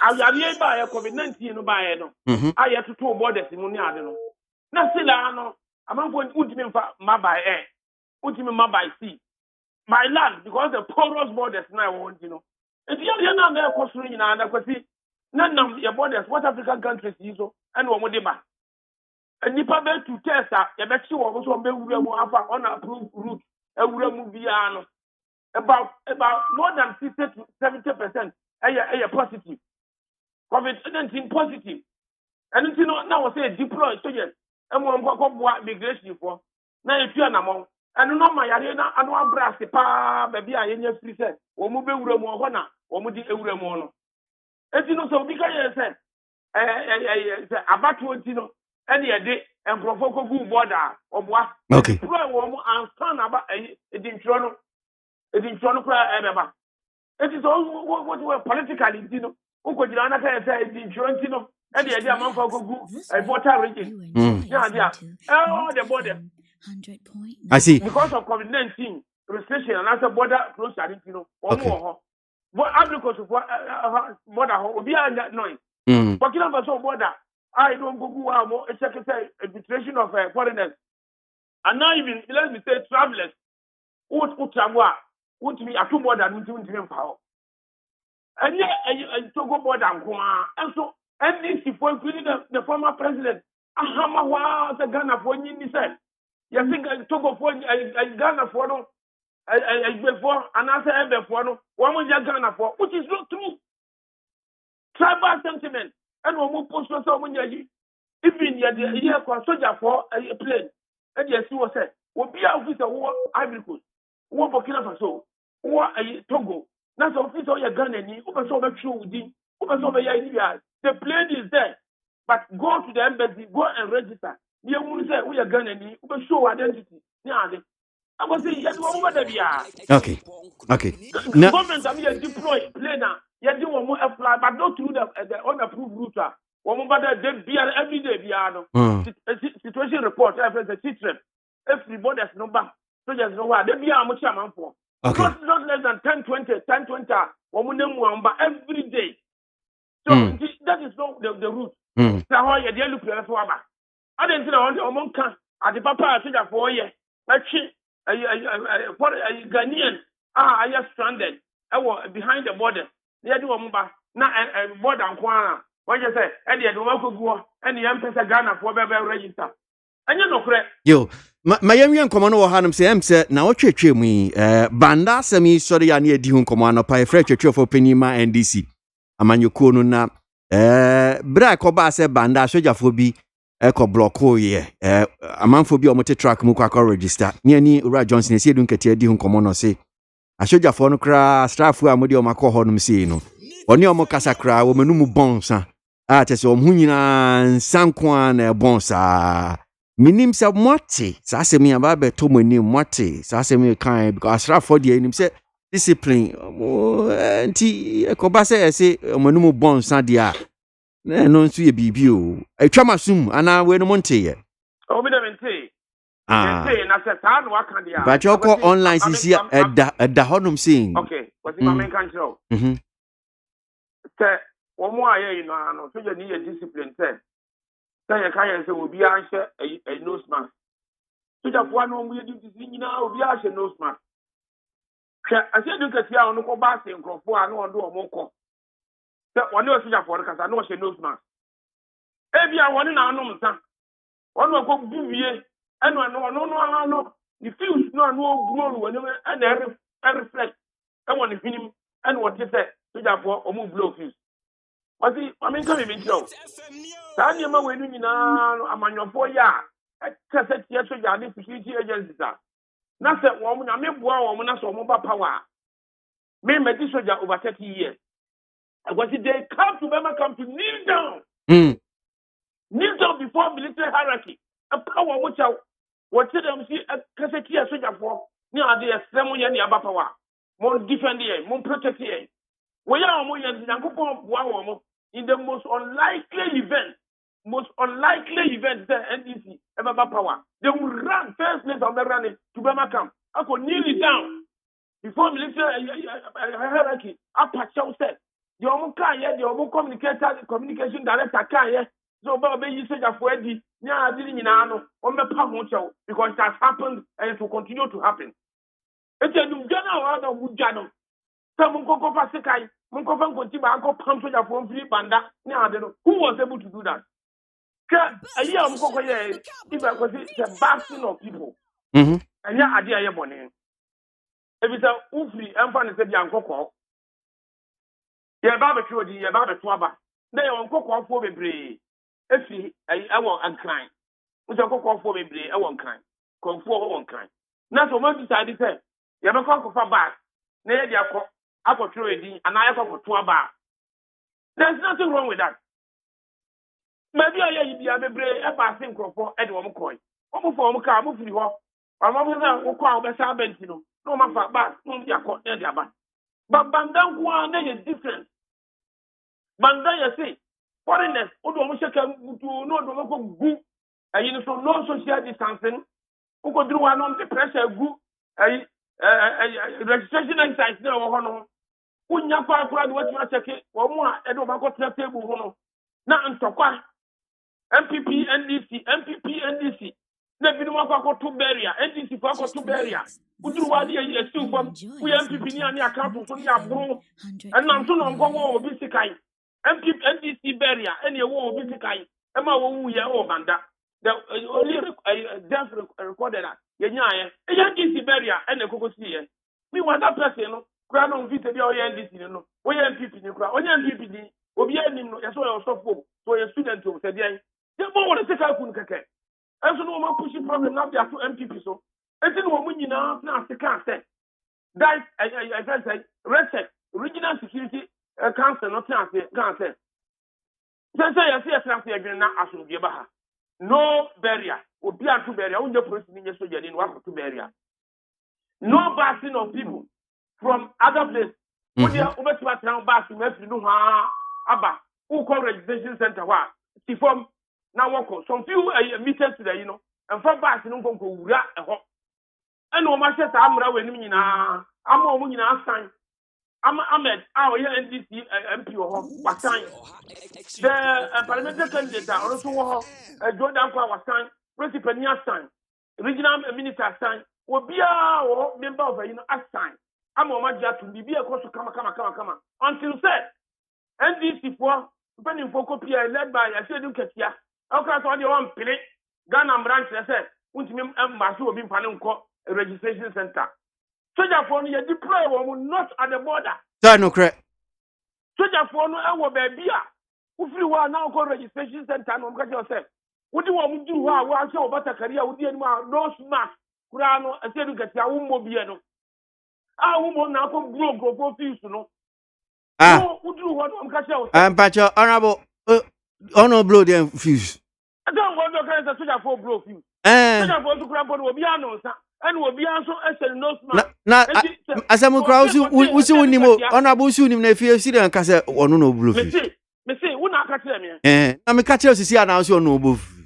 I have by a COVID-19 by I have to two borders in Muniano. Nasilano, I'm going to put him my by air, put him by sea. My land, because the porous borders now want, you know. And the other now they're construing in another see. None of your borders, what African countries is so, and one with them. And if I bet to test that, you bet you also be on approved route, a movie about more than 60 to 70% are positive. COVID-19 positive. And you know, now I say deploy soldiers, and one go migration for. Now if you are among, and no my arena, and one brass, baby, I in your free set, or move a Uremo, or Mudi Uremono. And you know, so because I said, about 20, you know, any day, and provoke good border or what? Okay. And stand about it in Toronto. It in Toronto, ever. It is all what were politically, you know, who could not say in Toronto, and the idea of a voter region. Yeah. Oh, the border. I see. Because of COVID-19 restriction and as a border close, you know, or more. But agriculture border will be that noise. Burkina Faso border, I don't go more a arbitration of foreigners. And now even let me say travelers who travel would be a two border into power. And yet Togo border and so NDC for including the former president. Ahama the Ghana for you said. You think Togo for Ghana for no before and answer before no one was Ghana for, which is not true. Tribal sentiment and one more post so when you even year for soldier for a plane and yes he was said will be a officer war Ivory Coast, war Burkina Faso, war a Togo. That's officer your gun and you over so much with you over so many ideas. The plane is there, but go to the embassy, go and register. You will say we are gun and you over show identity. Yeah, I was saying yes, what would be? Okay. Government have deploy plane. You do one more fly, but not through the unapproved route. One more day every day situation report every the teacher. Everybody's number. So there's no why. They be how much amount for. Okay. Not less than 10-20, one but every day. So that is not the route. So how you deal with your father? I didn't know on can at the papa soldier for a year. Ghanaian I am stranded. I was behind the border. They do now border and Kwana. What you say? And the local go and the Empress Ghana for register. And you know, correct. Yo, my young command or Hanum say, now what you me, Banda semi sorry, I need you command up a fresh church for Penima and DC. Aman you kono na, Bra Koba se Banda, Soja Phobi, Echo Blocko ye, a man for be a motor track Mukaka register. Near Ura Johnson, say, don't get your command or say. I should have phone cry, staff where Modio Mako Honum say no. Or near Mocasacra, woman bonsa. Artist or Munina, Sankwan, bonsa. Minim sa mwati sa se mi ababe to mo ni mwati sa se mi kan because asra for the nim say discipline nti ekoba say say mo no bon sa dia na no nso ye bibi o atwa masum ana we no monte ye o bi da mente na se ta no aka dia but you call online sisi da honum saying okay what the man can show say wo mo aye no ano so je ni ye discipline say say you can't say obi answer a nose mask. So just one on we do this now, obi answer nose mask. I said you can see on the bass in Crawford, I know do a moko. That one knows for because I know she nose mask. Every one in our normal time. One will go booby, and no. The feels no grow whenever and I reflect. I want to him and what you said, so therefore, or move blow fuse. But see, I mean, coming in show. Tanya, when you know, I'm on your 4 years. I said, yes, so you need security agencies. Not that woman, I mean, woman, that's all mobile power. Me, my soldier over 30 years. And what did they come to Bama come to kneel down? Kneel down before military hierarchy. A power which out. What did them see a cassette soldier for? Near the ceremony and the Abba power. More defend here, more protect here. We are more in the most unlikely event that NDC ever power. They will run first place of the running to Bama camp. I could kneel it down before military hierarchy. Up at Chow said. The Omo communication director can so Baba you say that for Eddie, yeah, didn't you know, on the Pamucho, because it has happened and it will continue to happen. It's a new general out of Wujano. Some Munko Pasikai, Munko Fankotiba, Uncle Pampa from Free Banda, who was able to do that? A year of Moko, if I was the bastion of people. And yeah, I dear morning. If it's a Ufri, I'm finding the Yanko. Yeah, barbecue, the barbecue. They are on cocoa for me. If I want and crying. Which I cocoa for me, I won't cry. Come for one cry. Now, so much decided to say, you have a cocoa for back. Nay, they are apple trading, and I have a for a bar. There's nothing wrong with that. Maybe I have a brave, a passing crop for Edward McCoy. Almost for a car, move you off. I'm over there, call the Sabentino. No, my back, no, they are caught there. But Bandan one is different. Bandan, say, foreigners, who don't know the local group, and you know, no social distancing, who could do one on the pressure group, a registration exercise, no, who not quite what you are checking, or more, and over the table, not on top. MPP, NDC. Never know what to barrier, NDC for to barrier. Who do what you still from? We MPP near the account for your and I'm soon on go over Bissikai. NDC barrier, any war of Bissikai. Emma, we are over and that. The only death recorded that. Yanya, a NDC barrier, and a cocosia. We want that person, crown on Vita, your NDC, no. We MPP, MPP, will be ending as well as so for your student to say, you want to take out Kunkake. As no one pushing problem now, there are 2 MPP. So, and then when you now the can't say that I say, RESEC, Regional Security Council, not can't say. So, I see a traffic again now as you give her. No barrier, or be a 2 barrier, only the person in your soldier in 1 or 2 barrier. No passing of people from other places. When you are over to us now, back to Messi, no, Abba, who call registration center, what? From now, some few meters today, and from back in Uncle Rat a hop. And no matter I'm running in I'm all winning our sign. I'm Ahmed, our NDC MP or what time. The parliamentary candidate also Jordan Power sign, Principal Nia sign, Regional Minister sign, will be a member of a sign. I'm on my job to be a course to come. Until said, NDC for depending for copy led by a schedule Katia. Okay, so you want Pili, Ghana branch, I said, which means Embassy will be a registration center. So therefore, you deploy not at the border. No correct. So therefore, no, I will be if you are now called registration center, no, because yourself. What do you want to do? I want to about a career with you, no smash, Kurano, I said, you get your own mobiano. I won't now go fees, no. Ah, what do you want to catch out? But your honorable, honorable, then fuse. I don't want to get a soldier for broke you. Soldier for to grab on will be announced, and will be also as a no smash. As I'm across, we soon him, honorable soon if you see and Cassa or no blue. Me say, when I catch them, I'm a catcher to see an answer no booth.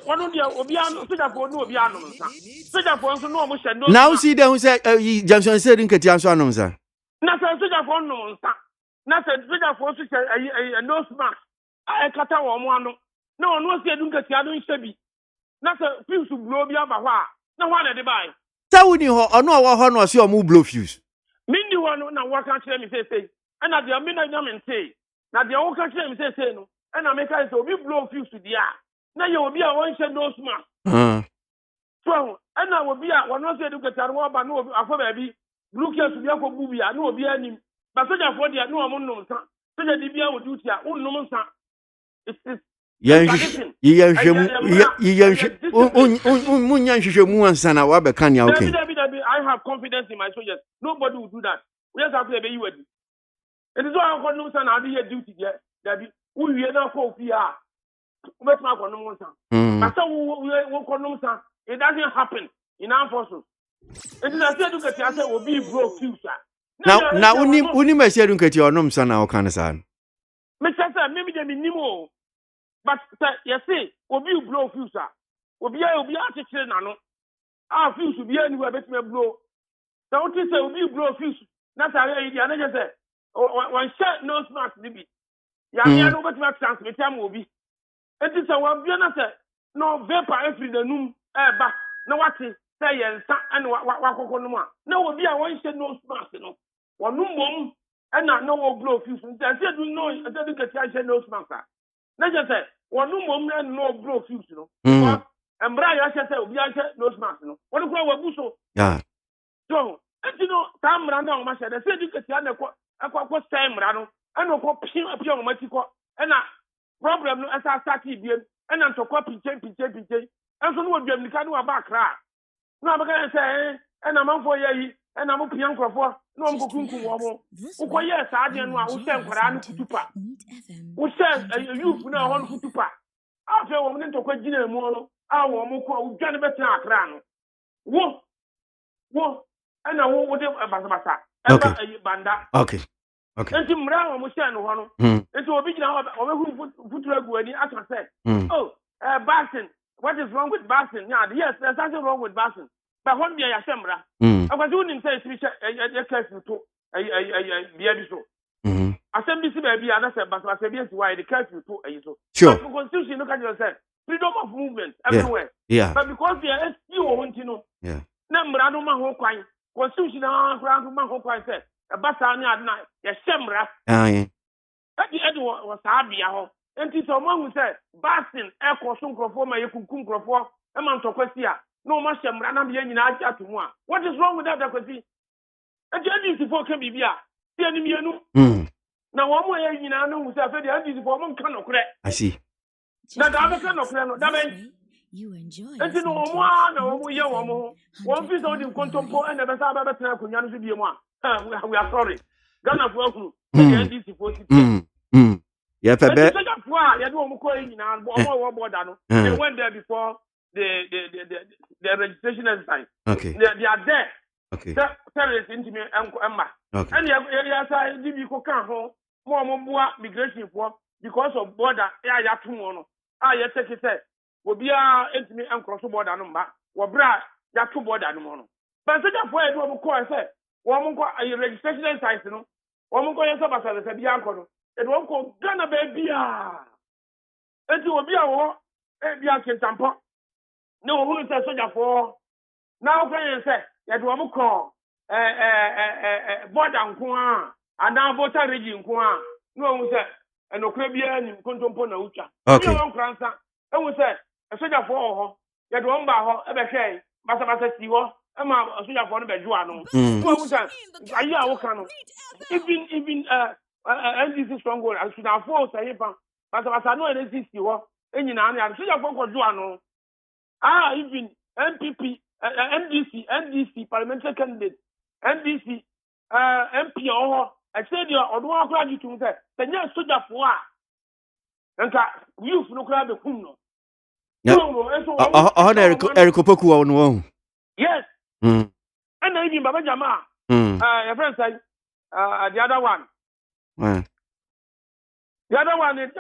One of you will be announced, soldier for no be announced. Soldier for no motion. Now see them say, Johnson said in Katian's announcer. Not a soldier for no, not a soldier for a no smash. I cut out one. No, no, see, I don't get you, Shabby. Not a few to blow me up a while. No one at the buy. Tell me, or no, what was your move blow fuse? Mindy one, no, what can't me say, and at the minute, I say, now the old country say, no, and I make us so we blow fuse to the air. Now you will be a one shed no smart. So, and I will be a one not say to get a war, but no, a baby, blue care to be a movie, I know be any, but such a for the no amount no son, so that the beer will do to your own no son. It's I have confidence in my soldiers. Nobody will do that. We just have to be ready. It is all I know, son. I do your duty there. Who you know for fear? What's my condoms? But some won't condom, son. It doesn't happen in our forces. It is a said to get yourself will be broke future. Now, only my share don't get your name, son, our kind of son. Mr. Maybe they be Nemo. But you see, will be blow future. Will be a chicken. Our fuse will be anywhere but me blow. So what you say will be blow fuse. That's how you say. One shot no smart maybe. Ya no but my transmit will be. It is a one say no vapor every the noon back. No what say and what no will be a one shot no smart no. One no and not no blow fuse. I said we know I said no smart. Let's just say one no blow fuse no. And Brian said, "We are no smart, no. What do you want? Yeah. So, and you know, Tam Randa, my said, I said, you get a time, Rano, and no copy of your Mexico, and a problem as I started, and I'm to copy, and so no, you can do a back crack. No, I'm going to say, and I'm on for ye, and I'm up young for no Kunku. Oh, yes, I didn't know who sent Rano Kutupa. Who sent a youth now on Kutupa. After a woman to quit dinner more. Our Moko, Johnny Better Crown. Whoa, and I won't with a basa. Banda. Okay. And Tim Brown was saying one. And to a big now, who put when he actually said, oh, Bassin, what is wrong with Bassin? Yeah, yes, there's nothing wrong with Bassin. But one day, I I was doing say, a curfew to a Biabiso. I said, this baby, and I said, but I said, yes, why the curfew to a so. Sure. Constitution, look at yourself. Freedom of movement everywhere. Yeah. But because they are still want to know. Yeah. Number I don't know why. Constitution around my whole point said. A basani at night. Yes, Semra. That the end was Abia. And it's someone who said, Bassin, Echo, Sunko for my Kukum for a month of Questia. No much Semra, I'm being in Aja to one. What is wrong with that? A judge before can be here. The enemy, now, one way in our nose, I said, the end is for one kind of crack. I see. Now, the other kind of friend, you enjoy. And you know, one piece of the contemporary and never saw about Kunyan to be one. We are sorry. Ghana, welcome. Yeah, but they went there before the registration exercise. Okay. They are there. Okay. Terrorists into me and Emma. And yes, I give you home more migration for because of border. Yeah, tomorrow. Yes, it said. Will be intimate and cross border number. Or bra, that two border no. But such a way to call say, one a registration exercise, no. One go yourself as a bianco. It won't go Ghana baby. And you will be a war, a bianco tampo. No, who is a soldier for? Now, can you say that one call border and now voter region. No, sir, and no Caribbean contemporary ucha. Okay. And we said, a soldier for that one bar, ever say, Master Steve, and my soldier for the Bejuano. Even NDC strong goal, I should have forced a hip, but I know it is you, and you know, I'm soldier for Juano. Even MPP, NDC, parliamentary candidate, NDC, MP, or I said you are one graduate to say, the young soldier for and youth no crowd the Kuno. Eric Opoku on one. Yes. And even Baba Jama, your friend said, the other one. The other one is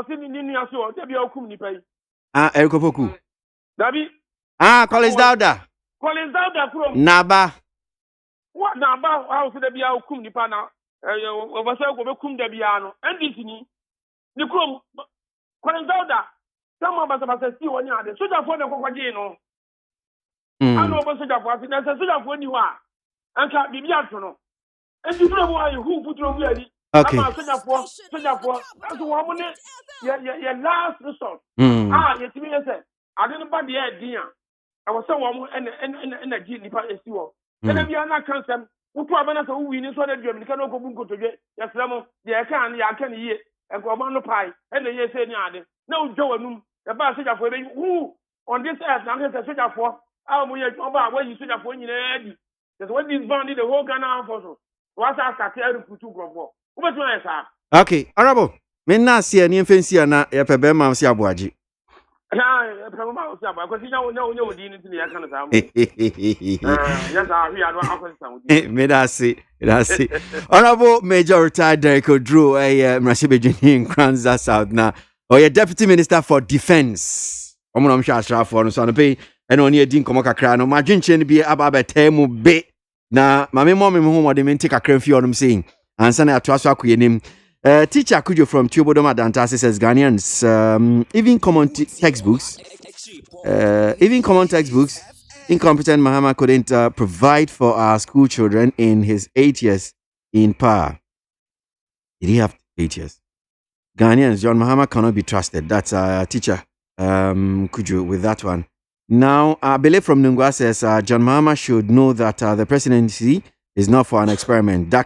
sitting in your show, Debbie Okuni pay. Eric Opoku. Dabi. Collins Dauda. Collins Dauda from Naba. What Naba? How should there be a Okuni pana? Over Kum Debiano, and this. The Chrome, Collins Dauda, Some of us have see one yard. Soldier for the Coquagino. I know about soldier for us. There's a soldier for you are. And can't be no. And you know why who put you ready. Okay. I'm a soldier for. That's the woman. Your last resort. Yes, me say. I didn't buy the idea. I was so warm and a genie part is you. And if you are not consent, who probably so we need so that you can go to get yes, Ramo, the I can hear and go on the pie and the yes, any other. No, Joe, the bus soldier for who on this earth, I'm going to soldier for. I'll be about where you soldier for in the edge. That's what this bond did the whole Ghana for. What's our cartel to go? What's my answer? Okay, Arabo. Men na see any fancy na ya pebe ma si aboagye. Honorable Major retired Derek Odro, Mrashibejini in Kranza South now. Or your Deputy Minister for Defense. Omonom Shasha for no son pay and only a din komoka crano. Margin chen be about temu be. Na mame mom home or the take a crane for them saying. And sana atwaso akuyenim. Teacher Kujo from Tubodoma Dantasi says Ghanaians, even common textbooks, incompetent Mahama couldn't provide for our school children in his 8 years in power. Did he have 8 years? Ghanaians, John Mahama cannot be trusted. That's teacher Kujo with that one. Now, I believe from Nungwa says John Mahama should know that the presidency is not for an experiment that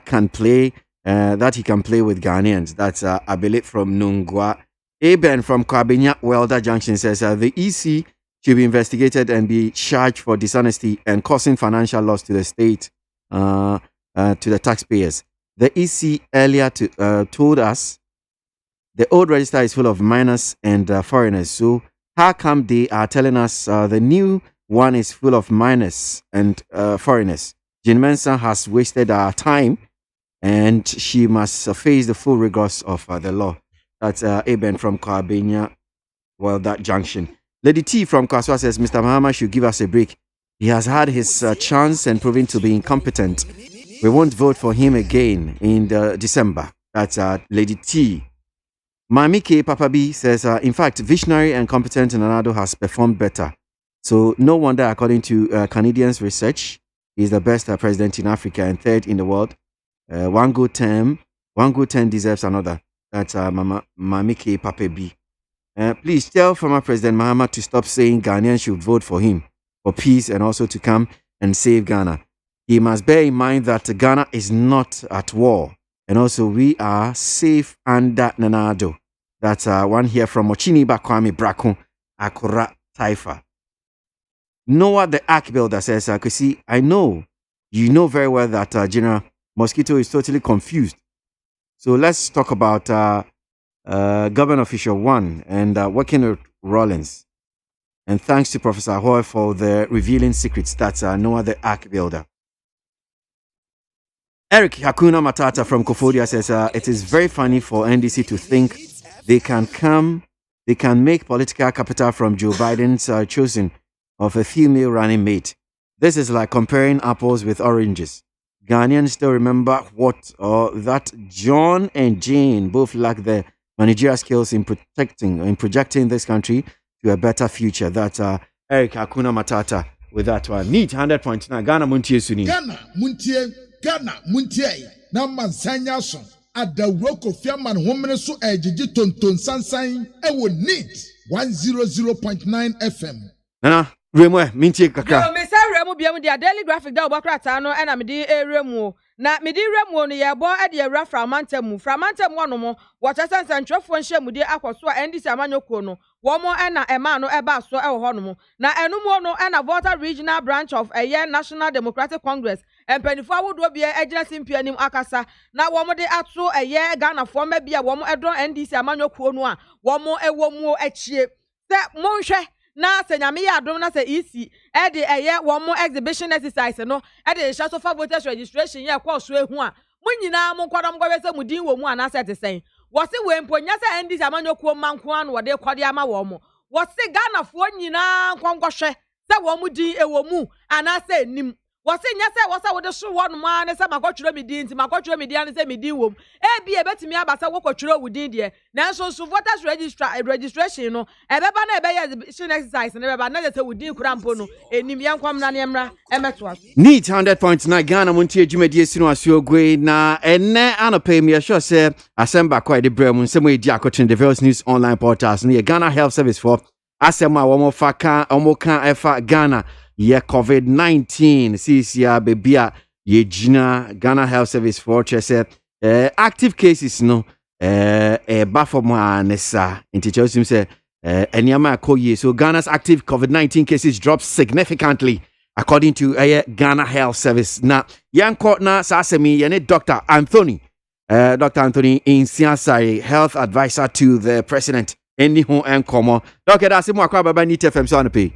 he can play with Ghanaians. That's I believe from Nungwa. Aben from Kwabinya Welder Junction says the EC should be investigated and be charged for dishonesty and causing financial loss to the state, to the taxpayers. The EC earlier told us the old register is full of minors and foreigners. So how come they are telling us the new one is full of minors and foreigners? Jean Mensah has wasted our time and she must face the full rigors of the law. That's Aben from Kwabenya, that junction. Lady T from Kwaswa says Mr. Mahama should give us a break. He has had his chance and proven to be incompetent. We won't vote for him again in December. That's Lady T. Mami K. Papa B says, in fact, visionary and competent Nanado has performed better. So no wonder, according to Canadians' research, he's the best president in Africa and third in the world. One good term deserves another. That's Mami K. Papa B. Please tell former President Mahama to stop saying Ghanaians should vote for him for peace and also to come and save Ghana. He must bear in mind that Ghana is not at war. And also we are safe under Nanado. That's one here from Mochini Bakwami Brako, Akura Taifa. Noah the Ark Builder says, Kusi, I know, you know very well that General Mosquito is totally confused. So let's talk about Government Official 1 and working with Rollins. And thanks to Professor Hoy for the revealing secrets. That's Noah the Ark Builder. Eric Hakuna Matata from Kofodia says, it is very funny for NDC to think they can make political capital from Joe Biden's choosing of a female running mate. This is like comparing apples with oranges. Ghanaians still remember that John and Jane both lack the managerial skills in projecting this country to a better future. That's Eric Hakuna Matata with that one. Neat 100.9 Ghana Muntie Suni. Ghana Muntie na mansanya so adawroko fiaman homene so ejiji tonton sansan ewo neat 100.9 FM. Nana Remwe mintie kakra. Yo me say remu biam dia daily graphic da obakrata no na me di eremu na me di remu no ye bo e de ewra framantam no mo wacha santrofo nhye di akoso a ndisi amanyoko no wo mo na ema no eba so e ho no mo na enumo no na Volta Regional Branch of National Democratic Congress empanifo awodo bia ejina simpianim akasa na wo mo de ato Ghana fo ma bia wo mo edon ndisi amanyoko no a wo mo ewo mu achie se monhwe na senyame ya adom na se EC e de wo mo exhibition exercise no e de sha so for voters registration ye kwa so ehu a munyina mo nkwadam gwa se mudin wo mu ana se te sen wo se we mponya se ndisi amanyoko manko an wo de kwade ama wo mo wo se Ghana fo nyina nkwonkwohwe se wo mu din ewo mu ana se nim was in yes, was with the shoe 1 man, and some I got you me deans, my got you me and say me dean womb. Eh, be a bet me about what you within there. Now, so voters registration, no, and Baba exercise, and never another with Dean Crampono, and Nimian Quamnaniamra, Emetwas. Neat 100.9 Ghana Montie Jumedi Sino Asiogwe na ene anope me sure say asemba kwa de brem nsem e di akotin the Veils News online portals ne Ghana Health Service for asema wo mo faka omo kan efa Ghana ye COVID-19 sisia bebia ye gina Ghana Health Service for say active cases no bafom anesa inti chosim say enyama akoye. So Ghana's active COVID-19 cases dropped significantly according to Ghana Health Service. Now, young court na sasemi yene Dr. Anthony. Dr. Anthony Insiasai, health advisor to the president. Any home and como. Doctor, that's more crab about NIT FM so on pay.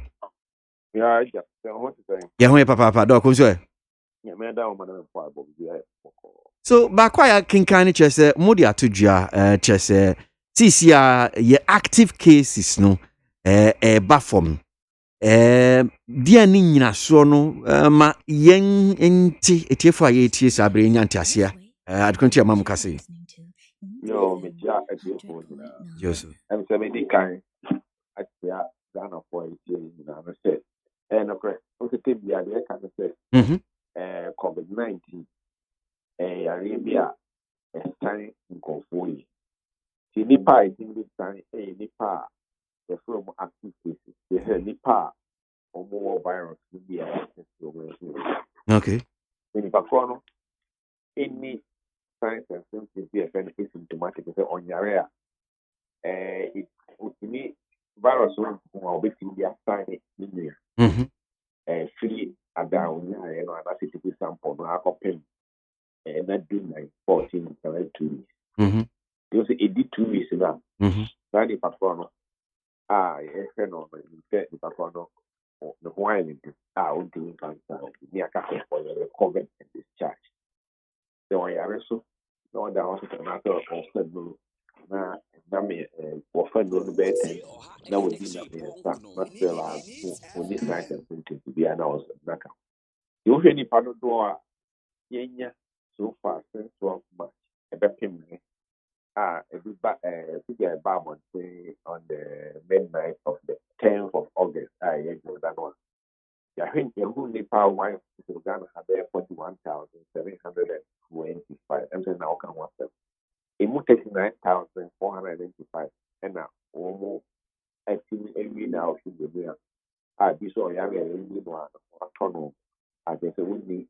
Yeah, just what to say. Yeah, papa, doc, Yeah, man, down man, so, bakwaya kinkani chese mudi atujia chese tisia ye active cases no bafom. Dia ni nyina so no ma yen enti etiefo aye tie sabre nya ntiasia adkonti amam kase yo me ja etiefo nyina yes em se me di kan atia Ghana for etie nyina no se no pre o se te bia de kan se COVID-19 yare bia time nkofo yi ti nipa idin time nipa the from active cases the nipa or more virus will be okay. In Bacono, any signs and symptoms be asymptomatic on your area. It would be virus will be the sign in here. Free a down, and that's it to be sample, no alcohol pen, and that do like 14 2 weeks. You say it did 2 weeks now. Sandy Pacono, no, the Pacono. The wine out doing cancer near cafe for your recovery and discharge. So I also know that hospital matter of federal na me for federal bed that would be not for this night and something to be announced. You any part of door yenya so far since 12 months a bepping every figure about on the midnight of the 10th of August. That one. I think the only power wine to Ghana had there 41,725. I'm saying now can one step. It would take 9,485 and now almost I think every now should be there. This or young and one tunnel. I guess it would be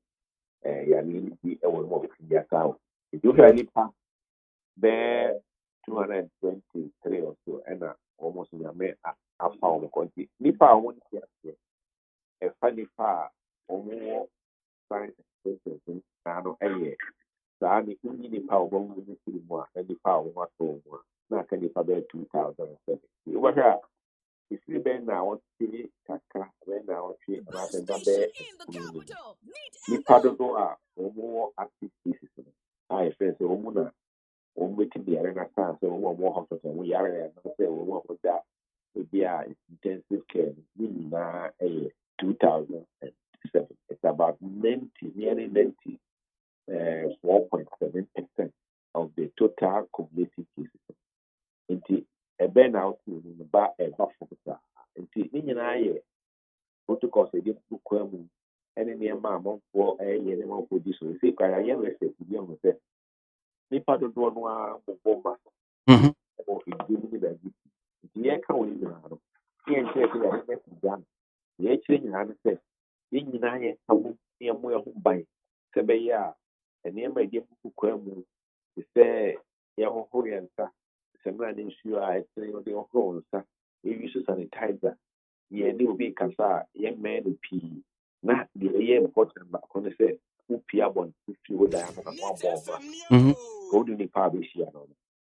be a one more years out. If you have any pass there 223 or so and almost in your man I found the quantity. Nipa won't get a funny far or more science expenses and so the only power one will be more and the power one more. Now can you pay 2007? Over here, if you been now, see Kaka, when now see another number. The paddle door or more active pieces. I say so, Muna, or waiting the arena stance or more hospital. We are and say, we want with that. Would be intensive care, now a 2007. It's about 90, nearly 90, 4.7% of the total community cases. Into a burn out in the back a buffer. Into in protocols a different query, and in the amount for a year for this. We say, I am a young set. Nipa do one bomber or it gives me the year can we know. He and say, I have done. The actually answer. In United, some near more by Sebea, and near my dear Kukwemu, to say, Yahoyansa, Seman issue, I say, the own, sir. You use sanitizer. Ye do be Kasa, young man who pee. Not the year important, but on the set, who Piabon, 50 would I am one bomber. Go to the publish here.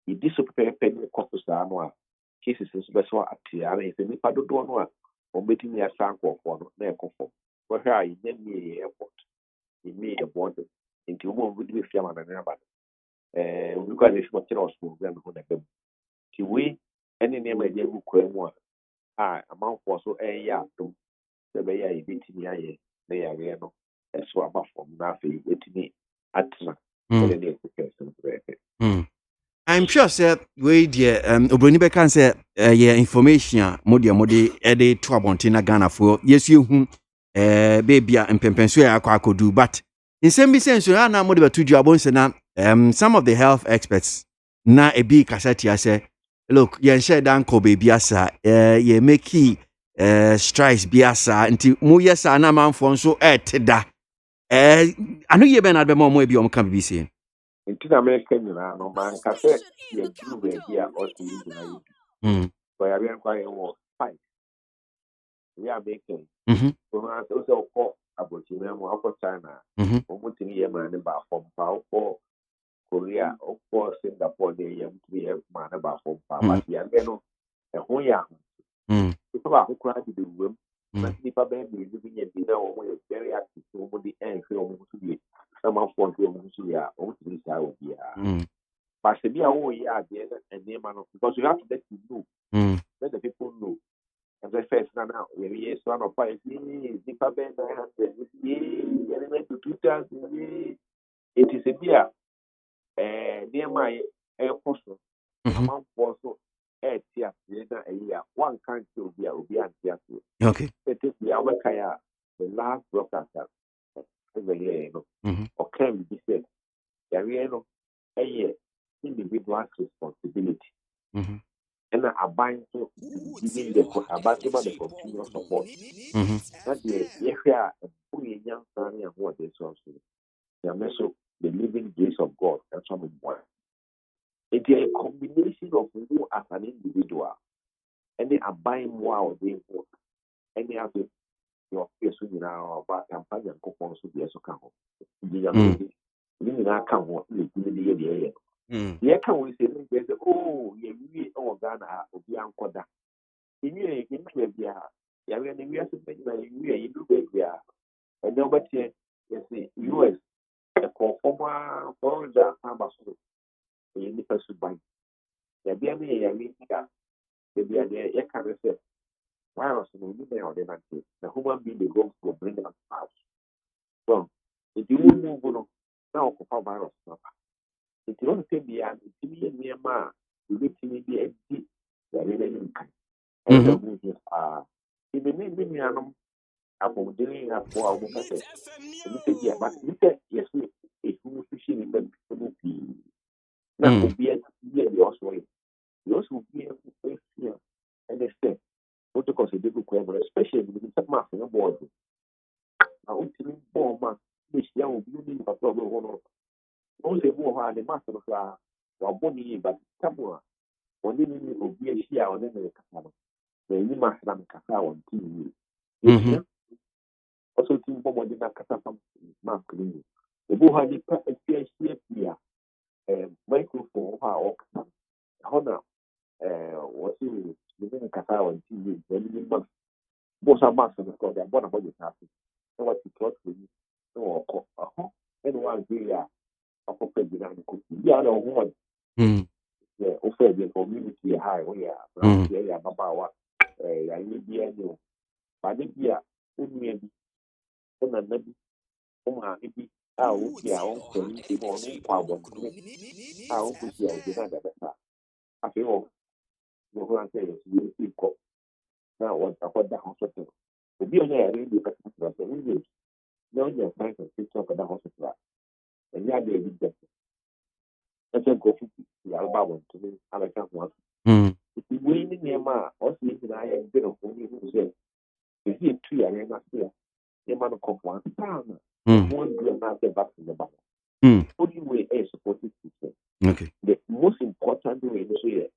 It disappear penny corpus annual cases is special at Tiara, if any part of one or meeting near Sanko for their comfort. For her, I then me airport. He made a bond into one with me, Fiaman and Rabat. We got this material school, then who them. Kiwi, any name I gave you, one. Amount for so a yard to the way I beat me. They are no. ɛso aba fam na afei ɛtumi atena Mm. ɛne ne ɛkeka ɛsɛm brɛɛfɛ. I'm sure sir we dear obroni be kan say yeah information mo de e to abonte na Ghana for yes you hu baby a mpempenso ya akodu but in some be sense na mo de betu du abonse na some of the health experts na e bi kasati say look yen share dan ko baby asa ye make strikes bi asa nti mo yes na manfo nso eteda anu ye be na be mo e bi o kan bi say nti na mɛka nyinaa no manka sɛ yɛduru baabi a ɔse yi nyinaa yɛdu bɔyareɛ nkwa yɛwɔ 5 we are making so na sɛ wosɛ wokɔ abɔkyimɛ mu wokɔ China ɔmotumi yɛ ma ne baafɔ mpa wokɔ Korea wokɔ Singapore de yɛ motumi yɛ ma ne baafɔ mpa but yɛbɛ no ɛho yɛ aho nipa baako koraa de bɛwuram na nipa bɛyɛ mmienu bi nya bi na wɔn yɛ very active so wɔn de ɛnhwɛ wɔn ho so yie na manfoɔ nhwɛ wɔn ho so yie a wɔn tumi saa wɔ biara baasa bi a wɔreyɛ adeɛ na nneɛma no because you have to let you know let the people know ɛsɛ first na yɛyɛ so anɔpa yɛ nipa bɛyɛ 900 yɛne bɛ to 2000 eti sɛ bi a nneɛma a ɛrekɔ so amanfoɔ so ɛɛte aseɛ na ɛyɛ a wanka nkyɛ obi a obi ante aseɛ. Okay. Ɛte bi a wɔbɛka a the last broadcast a ɛbɛyɛ no ɔka bi sɛ yareɛ no ɛyɛ individual responsibility. ɛna aban so giving the aban so ma the continuous support. na deɛ yɛhwɛ a ɛbo yɛ nyansa ne ahoɔden so nso nyame so the living grace of God ɛnso mo mmoa. It is a combination of you as an individual and the aban more or the any other your person about campaign and coupons to be a so come. You now come what you do the air. Here can we say, oh, you or Ghana or the Ancoda. In you, in Trevia, you are in the US, you do baby. And nobody, you see, US, a former foreign ambassador, in the person bank. The BMA, I mean, maybe I can't say virus no you may or not the human being the growth will bring us out. So if you move on now for virus if you don't say the near ma you need to be empty the really and the movement in the name of doing a 4 hour but yes if you fishing in the now will be also you also be able to face and extend protocols a big requirement, especially with the mass on board. Now, ultimately, more mass, which young beauty, but probably one of only more hard the master of our body, but somewhere, when you will be a share on any castle. The Lima Sam Casa on TV. Also, Tim Bobo did not cut some mark. The Boha did a PhD here, microphone, or honor, what you living Casa on TV, when you both are masters because they are born about your happy. So what you taught to you, no, anyone here, a prophet behind the cookie. Yeah, no one. Yeah, offer the community high, we are, yeah, Baba, I need the annual. But if you are, maybe, maybe, maybe, I will be our own community morning, power, I will be here, the other better. I feel, no one says, you equal. Now, what about the hospital? To be on air, really, but no, you're trying to fix up at the hospital. And yeah, they did that. Let's go to the Alabama to me. I can't want. If you win in your ma, or see that I have been of only who said, if you 3 are not here, you might come 1 time. One do not get back to the battle. Only way a supportive system. Okay. The most important way is here.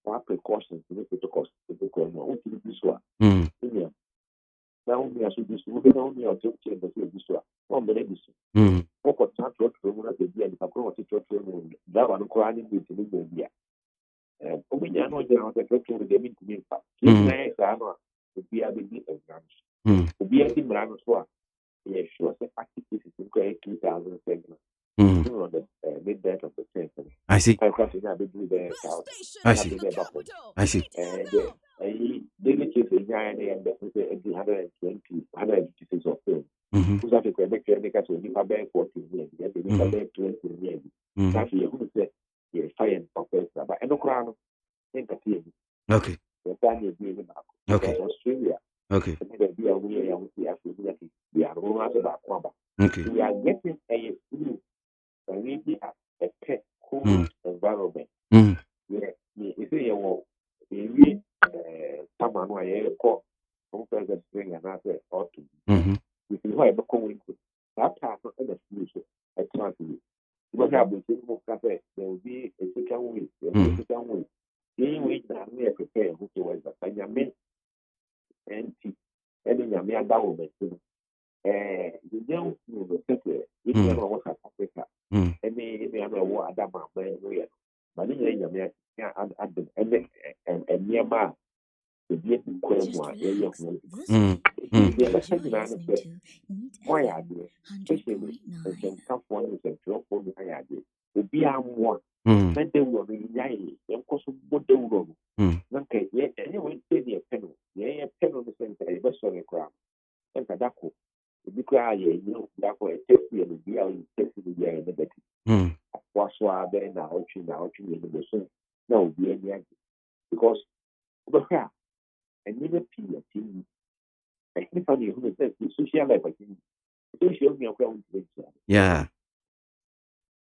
What precautions to make it cost to the corner? What do this one? Now, we are so this, we can only object to this one. One the legacy. What contact what we want to be and the approach to church that one crying with the media. And we are not going to go to the meeting to me. Nice, I know to be a big exams. To be a team run as well. Yes, sure, the activities in 2007. On the midday of the century. I see. I see. I see. Daily case in Ghana and 120, 156 of film. Who's after the next year, they got to Nipa Bank 14 years, the Nipa Bank 20 years. That's the who said, yes, fire purpose, but I don't crown. Think of it. Okay. The time is being back. Okay. Australia. Okay. We are we are going about Kwaba. Okay. We are getting a new and maybe a pet cool environment. You see, you read someone who I call the spring and after autumn. If you have a cold winter, that time in the future, I can't do it. What happens in the cafe, there will be a second week, there will be a second week. The week that we are prepared, who was that I mean, and in your government, you know, if you know what Africa, and maybe I'm a war at that man, but in your and nearby. The beauty queen one, why are they? Especially in California and California, I are they? The beer one, then they will be yay, and cost what they will. Okay, yet anyway, say the pen, yea, a pen on the center, a best on the ground, and Kadako. If you cry, you know, that way, take me and be out in the year and the betty. What's why then now, in the sun, no, be any because, but yeah. And never pee a team. I think funny who says the social life. I think social me a ground. Yeah.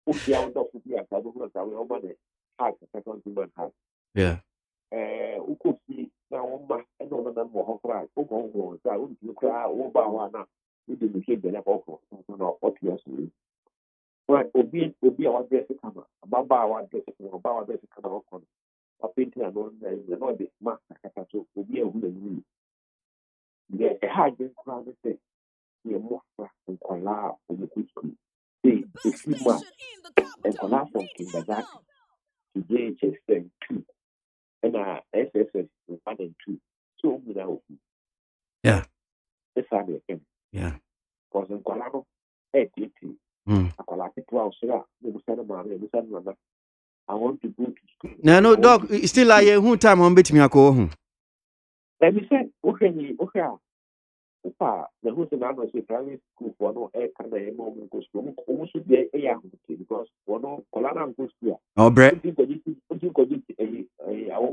Put the out of the I don't know how over the heart, the second human heart. Yeah. Who could see now, I don't know more how cry. Oh, I wouldn't cry over one. We didn't hear the level of what you are. Right, be our dressing camera. About our dressing camera. A painting and all the not the master will be a woman. The hard crowd say, "We are more and allow for the history." See, if you must and allow from kindergarten to JHS 2 and SSS 1 and 2. So, without yeah, it's how they can. Yeah, because in Colorado, 80, a Colorado 12, I want to go to school. No, dog, still I who time on bit me a call. Let me say, okay. The who's the man was a private school for no air can I moment go school. Almost should be a young because for no Colana go school. Oh, Brett. You got our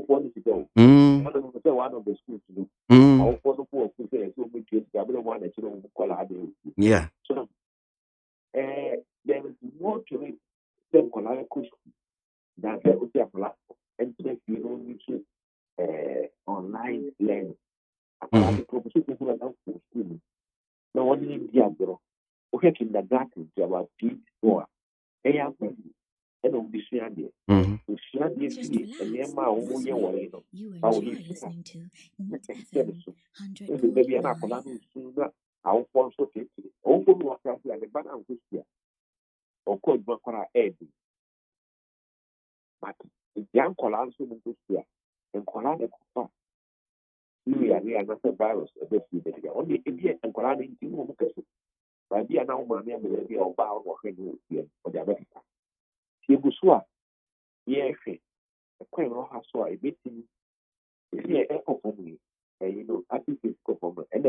phone to go. One of the schools to do. Our phone for so we get the one that you know Colada. Yeah. So there is more to it than Colada school than the Utia platform. And if you don't need to online learning. The proposition is not school. No one in the other. Okay, kindergarten to about 4. And on this year, and Emma, who you are, how you listening to maybe an apple sooner. Our form so take it. Open what comes like a banana this year. Or could work on our head. But the young Colan soon this year and Colan we are not a virus. Only India and Colan in Timor. But they are now money and maybe all bound or the America. Yebusua, yes, a quite no has so a bit in the echo for me. I think it's go for me. And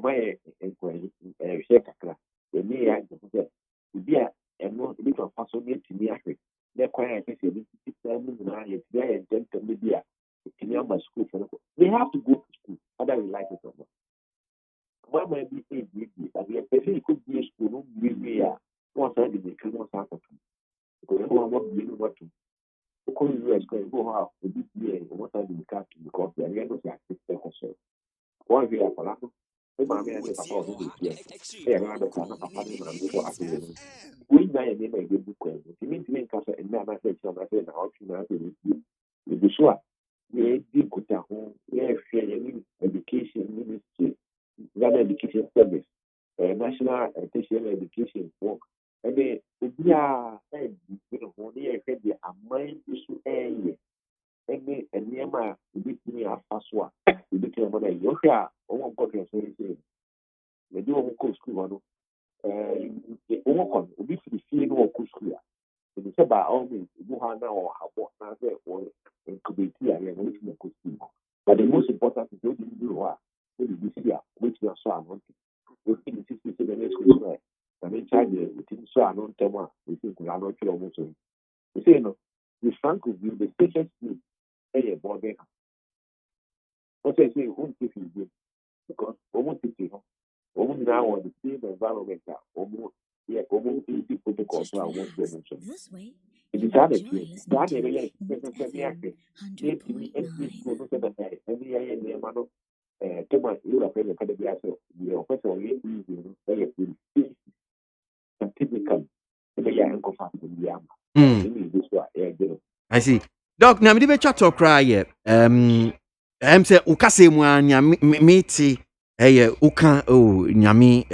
my inquiry, shake a class. The me, I be a more bit of fashion to me. They're quite a bit of media. My school for they have to go to school, whether we like it or not. What might be a but the person could be a school, we are one side of the criminal cycle. Because everyone be what to go out to be here and what I do cut because the end of the active. One way for that, the mammy and the papa who is here. They are around the corner of and before afternoon. We die and make a good book. You mean to make us a never say something out to be sure. We did good at home, we have education ministry, that education service, national education work. And they are the mind issue area. And near my bit me a fast one. You became one of your hair, or got your saying. They do go school. The work will be free no school. It is about all means, you have now or have what now there or incubate here and which you could see. But the most important is what you do, which you are so wanting. We think it is not almost. You say, no, the Frank will be the safest place. Hey, boy, what I say, won't take you because almost now on the same environment, almost, yeah, almost easy protocols. So I won't mention. This way, It you is that enjoy it. listening That to area is Meet FM 100.9. every area near Mano. Thomas, you are paying a be also. Your person, you easy, and typical. The uncle family, yam. This one, I see. Doc, na me be chat to cry ye. Say ukase mu anya meti uka nyame.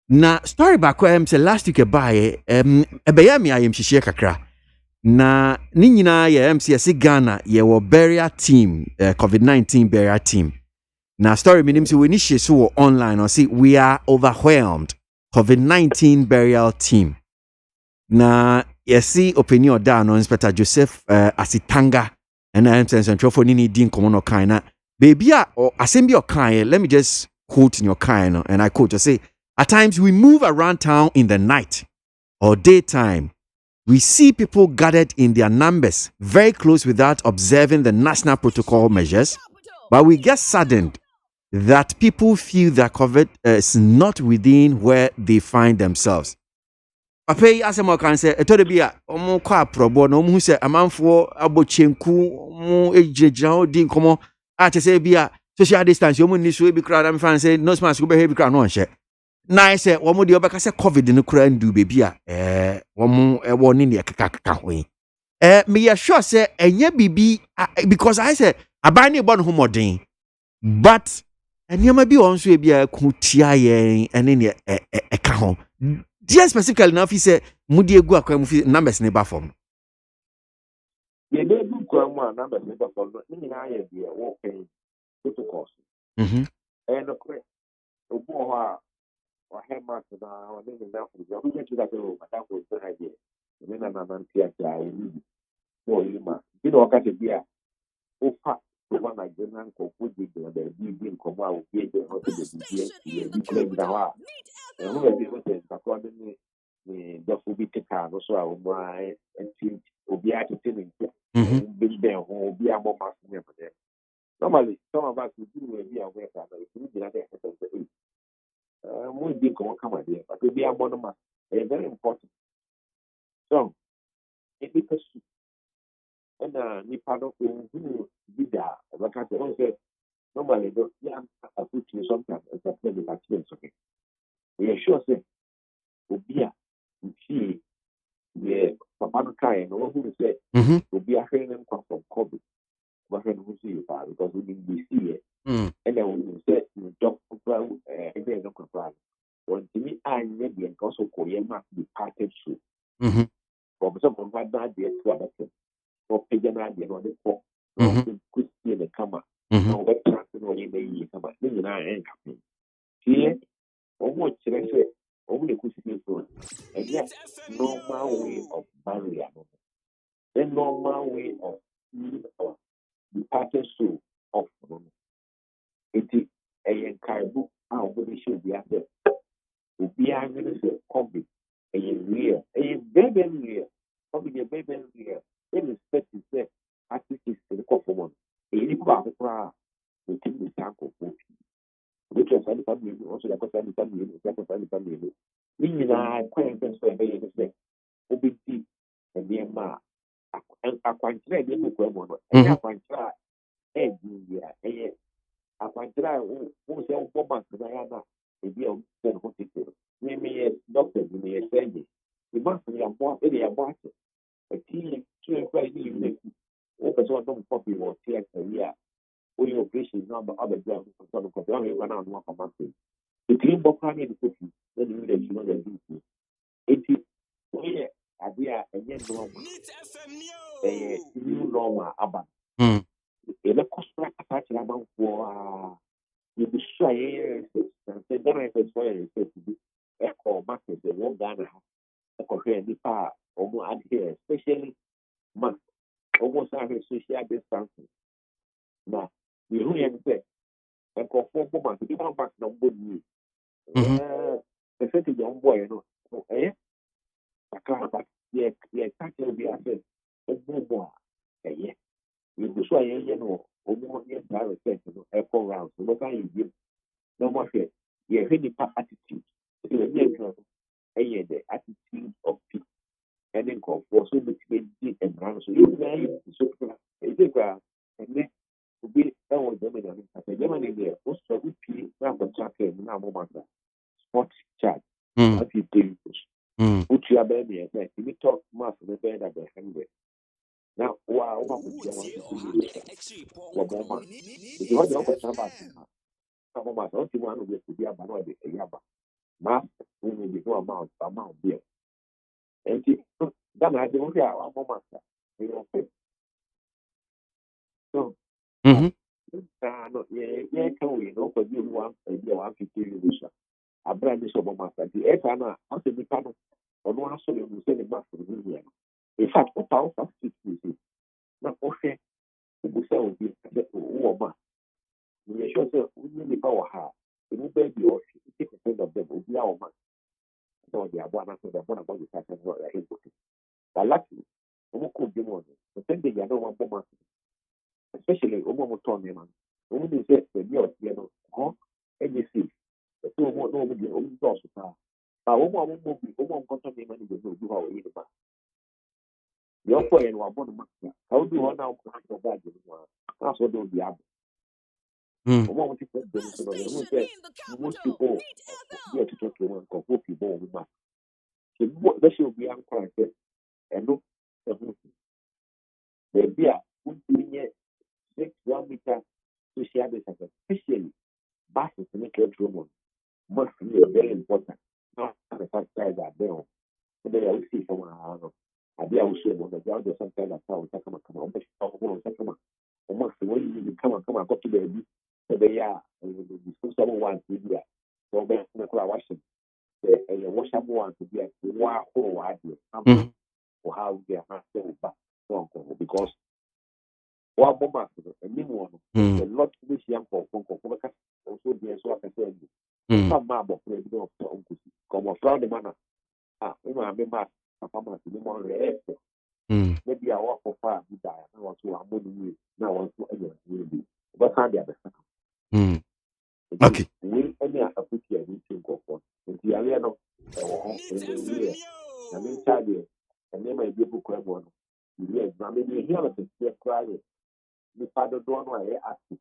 Na story back say last week buy ebeya me ayem hihie kakra. Na ni nyina ye say Ghana ye wo burial team, COVID-19 burial team. Na story meaning say we ni so online or see we are overwhelmed. COVID-19 burial team. Na yesi opinion da no Inspector Joseph Asitanga and I'm saying some for ni din komo no kan na baby or assemble your kind. Let me just quote in your kind and I quote to say at times we move around town in the night or daytime. We see people gathered in their numbers very close without observing the national protocol measures, but we get saddened that people feel that COVID is not within where they find themselves. Papa yi asem kan se eto de bia omo kwa probo na omo se amanfo abochenku omo ejirejira odi nkomo a te se bia social distance omo ni so e bi kra na me fan say no mask go be he bi kra no onhye na say omo de obeka se covid no kra ndu be bia omo ewo ni ne kaka ho me ya sure say enye bibi because I say aban ni bon ho modern but enema bi on so e bia ku tia yen ene ne ka ho. Dear specifically now, if you say Mudi go akwa numbers ne ba form. Yeah, they do come numbers ne ba form. Ni na ye dia wo pay protocols. And okay, obo ha o hema na o ne na fu ya ku get that o mata ko so ha dia. Ni na tia tia ni. So you ma. You know ka te bia o fa o wa na je na ko ku di de bi nkomo a o bi de o te bi bi claim da wa. And who is able to according to the Fubi Ticano, so I will buy and see Obi attitude in Big Ben or be a more master. Normally, some of us would do be aware that if you did not have more big come idea, but to be a monomaster is very important. So, it because and Nipano who did that, like I said, normally, I put you sometimes as a player like okay. We are sure, say, Obia. See, yeah, Papa Kai, no one who said, will be a friend and come from COVID. But when we see you, because we didn't see it. And then when you said, you talk about a day of control. When to me, I maybe and also Korean must be parted through. For some of my bad day to other things. For pagan idea on the four, could see the camera. No, what transfer or you may come back. Then I ain't coming. Here, or what should I say? Only could see and yet, normal way of barrier. The normal way of the pattern so of it is a caribou. How would it should be after? To be angry, COVID, a real, a baby real, probably a baby real. Then respect is there. I think it's the conform. A little bit of the thing is sample. Which is any family, also like a family, like a family. Meaning, I quite for a baby to say, OBT and the ma. And I quite try to do one. And I quite try every year. I quite try who say, oh, Bob, Diana, if you don't want to do. Maybe a doctor, maybe a surgeon. You must be a boy, any about it. A tea, two quite easy. Open so don't copy or tears a year. Or your patient number other drugs, sort of only run out one month. The clean book can be put then you let you know the duty. It is where idea and yet normal. A new normal about. In a cost attach about for you be sure and say, then I said, why I said to be echo market, the one Ghana, echo here, the power, almost adhere, especially month, almost having social distancing. Now, we really say, and conform months, you don't back number you. The city young boy, you know, eh? kakra yɛ ka kyerɛ obi asɛ ɔbɔ a ɛyɛ yɛgu so a yɛnyɛ no ɔmo yɛ saa research no ɛkɔ round so wɔka yɛ biem na ɔmo ahwɛ yɛhwɛ nipa attitude ɛsɛ yɛnyɛ adwuma no ɛyɛ the attitude of people ɛne nkurɔfoɔ so bɛtumi di mmara no so yɛn nyinaa yɛ so kora ɛdɛ kora ɛnɛ obi ɛwɔ germany ano kasa germany deɛ wosɔ wopie na akɔtɔ aka mu na amoma sport charge afi euros wotua bɛyɛ deɛ sɛ ebi tɔ mass no bɛyɛ da bɛyɛ 100 na woma kotua 150 wɔbɔ ma nti wɔde ɔkɔtena baase ma na moma sɛ wote mu ano deɛ obi aba na ɔde ɛyɛ aba ma womu bi no amount biɛ nti Ghana ade wohwɛ a wamoma sa ɛyɛ ɔfɛ so no yɛka wei na ɔkɔ bi omu 150 euros a abra ne sɛ ɔbɔma sa nti ɛka no a asɛ nipa no ɔno asɔre mu sɛ ne ma foro no nyɛ no in fact wofa sisi na wohwɛ wobusa obi sɛ wowɔ ma meyɛ sure sɛ wonyɛ nipa wɔ ha a ɛmu baa bi ɔhwɛ 80% of them obi a wɔ ma na ɔde aboa no asɛ dɛbɔ na bɔde sa sɛ no ɛhɛ nkoto but luckily ɔmo kɔ bi mu ɔno percentage a na ɔmabɔ ma especially ɔmo a motɔ nneɛma no ɔmo nim sɛ baabi a ɔteɛ no hɔ ɛnyɛ safe ɛsɛ ɔmo na ɔmo deɛ ɔmo dɔɔso paa ɔmo a ɔmo bi ɔmo a nkɔtɔ nneɛma no baabi a obi hɔ a ɔyɛ ne ba deɛ ɔkɔ yɛ no wabɔ no ma ka wodi hɔ na ɔmo akɔ baagye no mu a na asɔ de obi abɔ ɔmo a ɔmo te fɛ dɛm nso no ɛho sɛ most people bi ɔtotɔ to mu nkɔfo pii bɔ ɔmo ma bɛhyɛ obi ankora sɛ ɛno ɛho si baabi a wontumi nyɛ 1 meter social distance especially buses ne kɛturo mu must be very important now the fact that there so they are see from abi a wohyɛ mu na gya ɔde sometimes that how ta kama ɔmo ɔmo ta kama ɔmo se wɔn yi kama akɔto baabi sɛ bɛyɛ a disposable ones bi a so ɔbɛyɛ na kora wahyɛ ɛyɛ washable ones bi a wɔahoro w'adeɛ ama ɔhaw bi a na sɛ ɔba wɔnkɔ because wɔabɔ ma so anim wɔ no a lot bɛhyia nkɔɔfo bɛka ɔso deɛ so akasɛ agu fa ma abɔfra bi na ɔfɔ ɔnkosi kɔmmɔfra de ma na womaame ma papa ma se ne ma ɔrɛ ɛfɛ na bi a wɔakɔfa a bi daa na wɔso wɔammɔ no yie na wɔnso anyɛ aseɛ bi wobɛsa de abɛsa wei ne asafotu a ne nti nkɔɔfoɔ nti yareɛ no ɛwɔ hɔ ɛwieɛ na menkyɛ deɛ ɛnneɛma a ɛbi kora mu no yɛyɛ adwuma mede ɛhia no sɛseɛ koraa yɛ nipa dodoɔ no a ɛyɛ active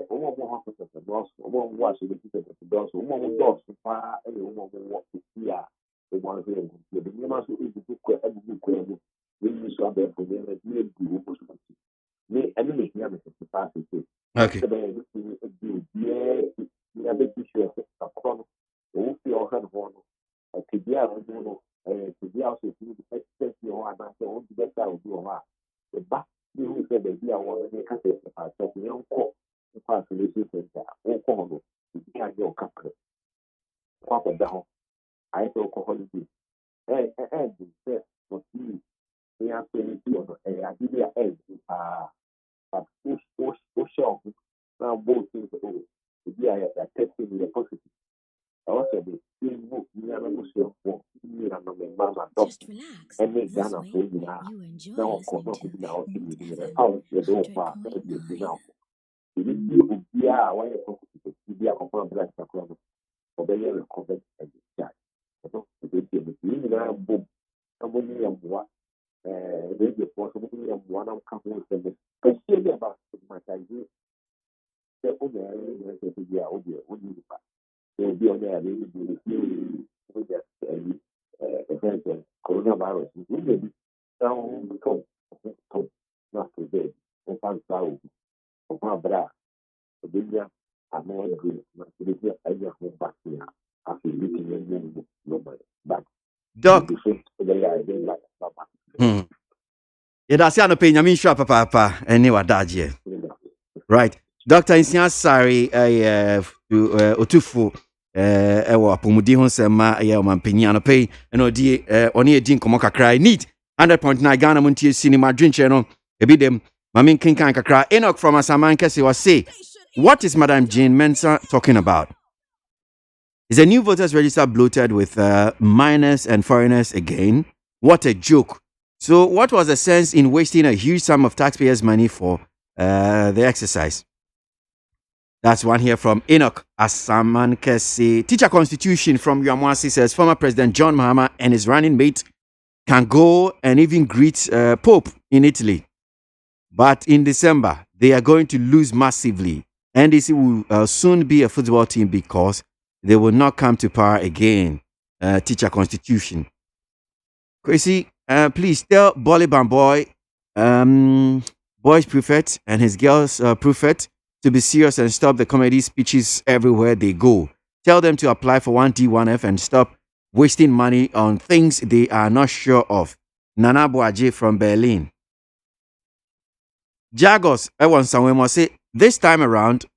ɔmo hɔ sɛ dɔɔso ɔmo wɔ ahyɛ bɛti sɛ dɔɔso ɔmo dɔɔso paa ɛyɛ ɔmo wɔ esi a ɔmo ahwɛ yɛn ho yɛde nneɛma nso egugu kora mu wɔyi so abɛɛfo nneɛma bi egu ɔmo so ati ne ɛne na ehia no sɛ paa sɛ sɛ bɛyɛ ɛbi si ebi obiara ne abɛti hyɛ sɛ kakɔ no ɔmo fi ɔhwɛ no hɔ no ɛtɛbi a ɔmo no ɛtɛbi a ɔsɛ ebi ɛsɛ hɔ anaasɛ ɔmo bɛsa obi wɔ hɔ a ɛba you said that you are one of the countries that are young court, the facility center, or corner, you can't go couple. Papa down, I told holiday. And said, for you, they are saying to you, I did their end, but push off. Now both things are over. We are testing the positive. Also, the team move near the Muslim for me and my mama doctor. And make Ghana for you now. Now, of course, not to be now in the house, the door far, now. You need to be a way of be a confirmed black across for the year of COVID and discharge. I don't think the boom, somebody of what radio possible of one of companies and especially about my idea. The only to be out there, only the fact. They'll be on there, they will be with the coronavirus. We may be down because not today. In fact, of my bra, the bigger, I'm more agree. Not to be I just back here after looking at nobody. But Doc, that's not paying. I mean, sure, papa, anyway, that right. Dr. Insian Sari, Otufu. Ewa apomudi ho sema ya mampanyin anope eno di oni edi nkomo kakra need 100.9 Ghana MONTIE cinema drinche no ebi dem mamin kinkan kakra Enoch from Asaman Kese was say what is Madam Jane Mensah talking about? Is a new voters register bloated with minors and foreigners again? What a joke. So what was the sense in wasting a huge sum of taxpayers' money for the exercise? That's one here from Enoch Asaman Kese. Teacher Constitution from Yamwasi says former President John Mahama and his running mate can go and even greet Pope in Italy. But in December, they are going to lose massively. NDC will soon be a football team because they will not come to power again. Teacher Constitution. KWASI, please tell Boliban Boy, boys prefect and his girls prefect to be serious and stop the comedy speeches everywhere they go. Tell them to apply for 1D1F and stop wasting money on things they are not sure of. Nana ABOAGYE from Berlin. Jagos, I want someone to say, this time around,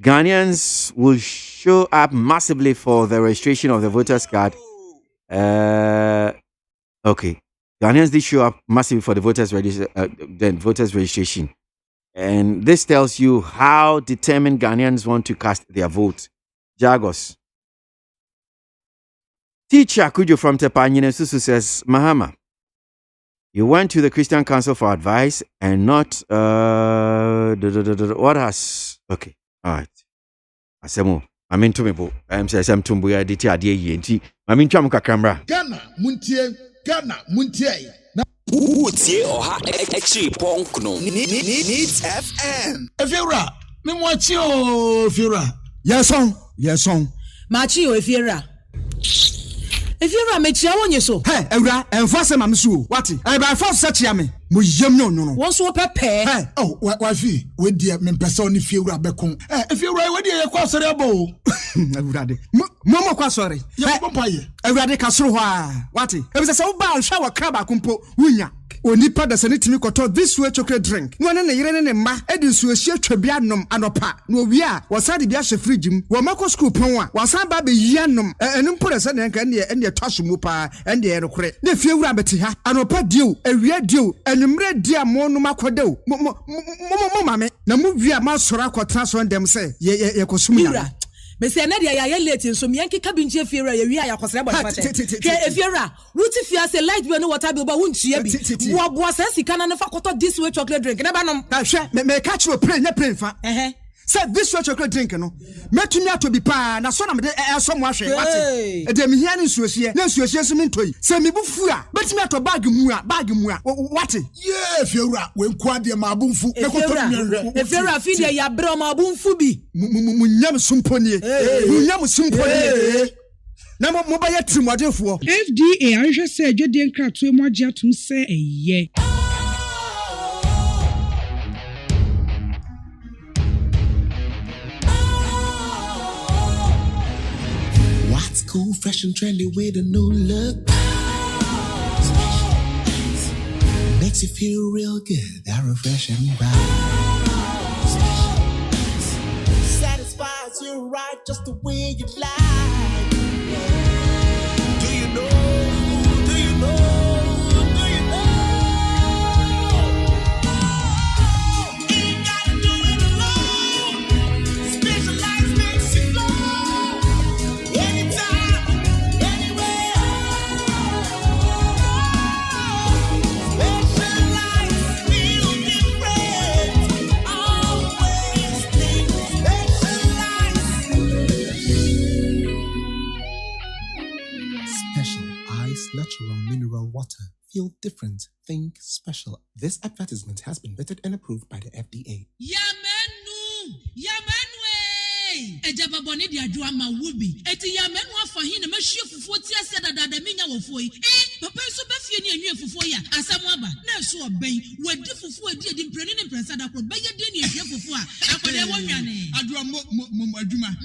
Ghanaians will show up massively for the registration of the voters card. Okay. Ghanaians did show up massively for the voters registration. And this tells you how determined Ghanaians want to cast their vote. Jagos. Teacher Kujo from Tepanyine Susu says, Mahama, you went to the Christian Council for advice and not what has okay. All right. Asemo. I mean to me, I'm saying some tumbuya diti adie yenti. I mean to camera. Ghana Montie. Utie oha extra punk no. Needs FM. Efiora, me watch you, Efiora. Yes song. Machi o Efiora. Efiora me chia wonye so. Hey, Ewura, enforce am so. What? I by force search ya me. Mo yem no. Won so pepe. Hey, oh, wafi, we dey me person ni Efiora bekon. Eh, Efiora we dey kwa sori abo. Ewura de. Mo kwa sori. Ya papa ye. Ewura de ka soro ho a. What? E be say wo ba hwa wa kraba kumpo wunya. Onipa da sane timi koto this way chocolate drink. No ne yire ne ma edi nsuo hie twabia nom anopa. No wi a wasade bia hye fridge mu. Wo makọ school pon a wasan ba be yi anom. Enu mpore se ne nka ne twaso mu pa ende ye rekore. Ne fie wura beti ha. Anopa dio, ewia dio, enumre dia mo no makodew. Mo mame. Na mu wi a ma soro akotra so ndem se ye kosum ya. Me say na dia ya late nso me yanke kabinje Efiora ye wi a yakosere bo fate. Ke Efiora, wuti fia say light bill no water bill ba wuntua bi. Wo bo say sika na fa koto this way chocolate drink. Na ba nom. Na hwe me catch you play nya play fa. Say this way chocolate drink no. Metumi ato bi pa na so na me de so mo ahwe wate. E de me hia ne nsuohie. Na nsuohie so me ntoi. Say me bufu a betumi ato bag mu a wate. Yeah, Efiora, we nkwa de ma abunfu. Me koto mi hwe. Efiora fi de ya bre ma abunfu bi. Munyam sumponie. Munyam sumponie. Na mo ba ya trimodefo. FDA anhwe se adwede nkratoe mo agye atom se eye. What's cool, fresh and trendy with a new look? Makes you feel real good, that refreshing vibe. Satisfies you right just the way you like. Do you know? Ain't gotta do it alone. Specialized makes you flow. Anytime, anywhere. Specialized feel different. Always think Special Ice Natural Mineral Water. Feel different. Think special. This advertisement has been vetted and approved by the FDA. Ejaba boni di adwa ma wubi eti ya menu afa hin na mahwie fufuo ti ase dada menya wofo yi papa so ba fie ni anwie fufuo ya asam aba na so oben wadi fufuo edi mpreni ne mpresa da kro beye de ni ahwie fufuo a akode wonwane adwa mo adwuma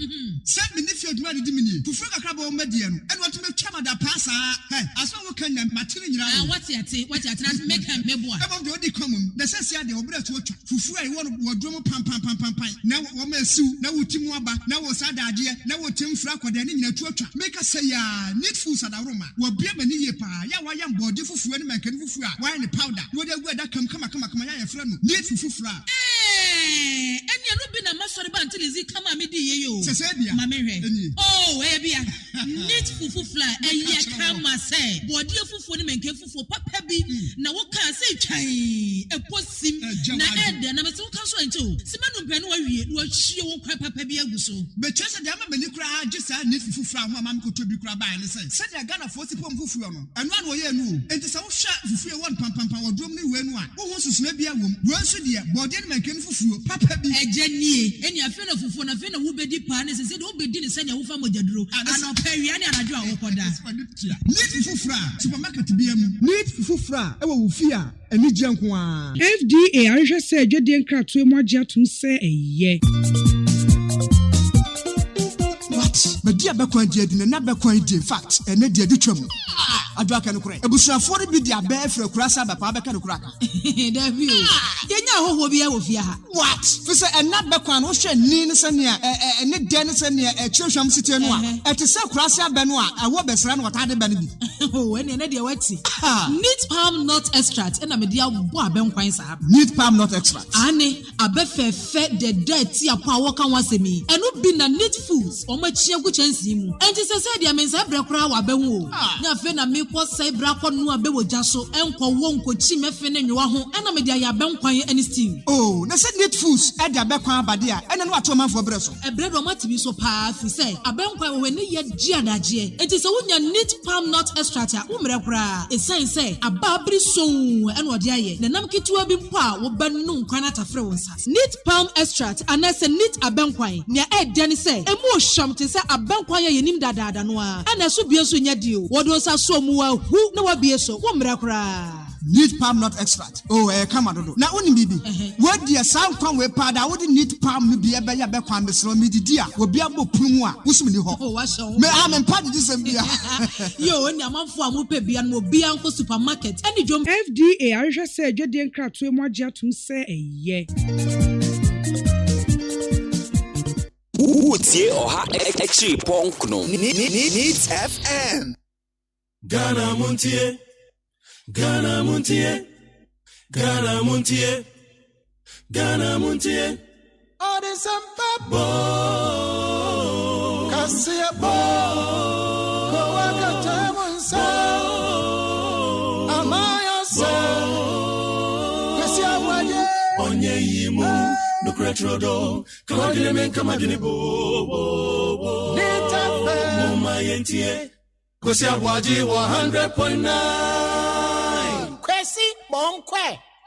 se me ni fie adwuma di mini fufuo kakra ba o medie no eno to metwa mada pasa aso wo kan na matire nyira wati ate na make am meboa eba do di common na sese ade obra to otwa fufuo ai wo wodwo pam na wo ma siu na wotimu aba na wo sadaje na wo timfra kwada ne nyina tuatwa make say ya need food sadaroma wo bia mani ye pa ya wa ya mbode fufuo ne mankani fufuo a wa ne powder wo de gu ada kama ya frɛ no need fufufra Any Rubin and Master until is it come me you. Oh, Abia. Knit fufu fly, and yet come say, boy, dear fufu and careful for Papa B. Now what can I say, Chai? A post sim, and I'm so concerned too. Simon Benway, what she won't cry Papa B. But just a damn many cry, just I need fufu from Mamma could be cry by and say, said I got a 40 pump fufu and one way no. And the sound shot for 1 pump or drum me when one. Who wants to snap your womb? Once a dear, body and make fufu, Papa B. A Jenny, and your friend of Fufu, a friend of Wubedi Panis, and said, oh, be didn't send your Ufa Mojadro, and I'll pay you and I draw for that. Need fufra, supermarket to be need fufra, I will fear, and need junk one. FDA ahwehwɛ sɛ adwadie nkratoe mu agye atom sɛ ɛyɛ. What? But dear Beckway did in another coin, in fact, and a dear Ditchum. I drag and crack. A bush of 40 be their bear for a crassa, but Papa can crack. There you know who will be out of here. What? For and not Beckway, Ocean, Nina Sania, and Nick Dennis and a Chilsham City and one. At the South Crassa Benoit, I will be surrounded what I had been. Oh, and an idea wetty. Neat palm nut extract, and a media boy ben quines up. Neat palm nut extract. Annie, a befe fed the dirty a power can once me, and not been a neat foods or much cheer which and see. And it said, I mean, I break crowd, I benwo. Now, Fena me was say brako no abewo jaso enko wonko chi mefene nwa ho ena media ya benkwan any steam. Oh, na said neat foods e da bekwan abade a ena no atoma for breso. E bread o matibi so pa fi say abenkwan we ne ye gia daje. Enti se wonya neat palm nut extract a wo mre kra. E say ababri so ena ode aye. Na nam kitua bi mpo a wo banu nkwan atafre won sa. Neat palm extract anase neat abenkwan. Ne e de ne say emu ohwam te say abenkwan ye nim dadaada no a. Ana so bie so nya dio. Wodo sa so mu who no wa bie so wo mra kra. Neat palm nut extract. Oh, come on. Now, only bibi. What dear sound come with powder? I wouldn't need palm to be a bear back on the slow midi dear. Will be able to pumwa. Who's me? Oh, what's so? May I am part of this? Yo, and your mom for Mupe be and will be uncle supermarket. And the jump FDA, I just said, Jodian Cratue Moja to say, yeah. Utie oha extra punk no. Needs FM. Ghana Montie. Ghana Montie, Ghana Montie, Ghana Montie. Oh, there's some bo, Cassia bo, Coacatamon so, Amaya so, Cassia Waye, Onye Yimu, no Cretrodo, Kamadine Kamadine bo, Mama Yentie, Cassia ABOAGYE 100.9.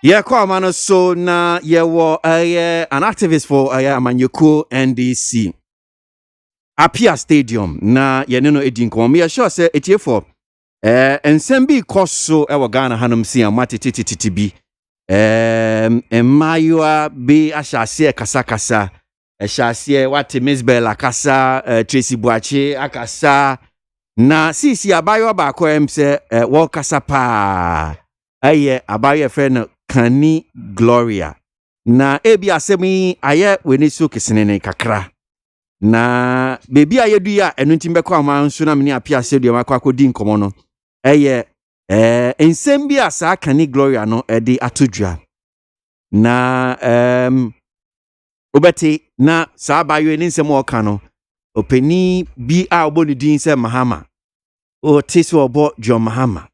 Yeah, Kwamano so na yewo an activist for Amanyoko NDC. Apia Stadium na yeneno edinko. Me sure say etie for ensembi koso ewo Ghana hanum si amati tititibi. Mayua be ashase kasa ashase wate Miss Bella kasa Tracy Buache akasa na sisi abayo ba ko emse wo kasa pa. Aye abaye friend Kani Gloria na ebi asemi aye weni so kesenene kakra na bebi aye dua enu ntimbekọ amanso na meni apia sedu makọ akodi nkomo no eye ensem bi asa Kani Gloria no ede atodua na obeti na sa abaye ni nsem oka no openi bi a oboni din se Mahama o tiso obo John Mahama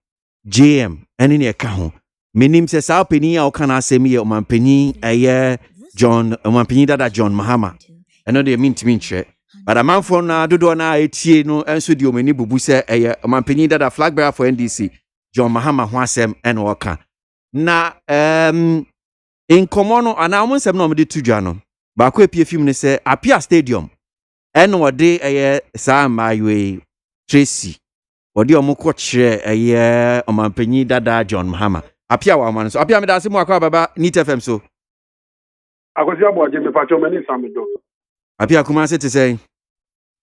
JM eni ne ka ho menim se sa openi a oka na asemi ye omanpeni eye John omanpeni dada John Mahama eno de mintimi nche but amanfo na dodo na etie no enso de omeni bubu se eye omanpeni dada flag bearer for NDC John Mahama ho asem eno oka na in komono ana omonsem na omde tudwa no ba ko epie film ne se Apia Stadium eno wode eye sa mayoe Tracy wodi omukọ kire eye omanpanyi dada John Mahama Apia wa man so Apia me da se mu akwa baba Neat FM so akosi ABOAGYE me pacho mani samido Apia kuma se te say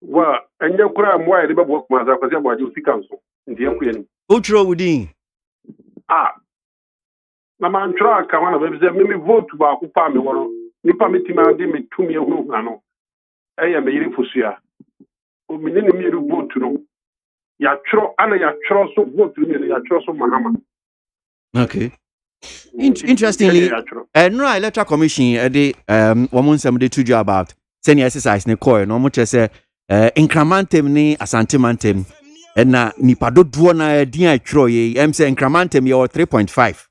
wa enye kura mwa ede bebo kuma za akosi ABOAGYE usika nso ndi enkuye ni outro wudin na man tra ka wana be ze me vote ba ku pa me wono nipa metima de me tumi ehunu ano eye me yiri fosua o menene me yiri vote no ya tro ana ya tro so vote ni ya tro so Mahama okay Interestingly, no Electoral Commission the woman some they told you about senior exercise ne coin no much say incrementem ni asantimantem na nipa dodo na din atwro ye em say incrementem ye 3.5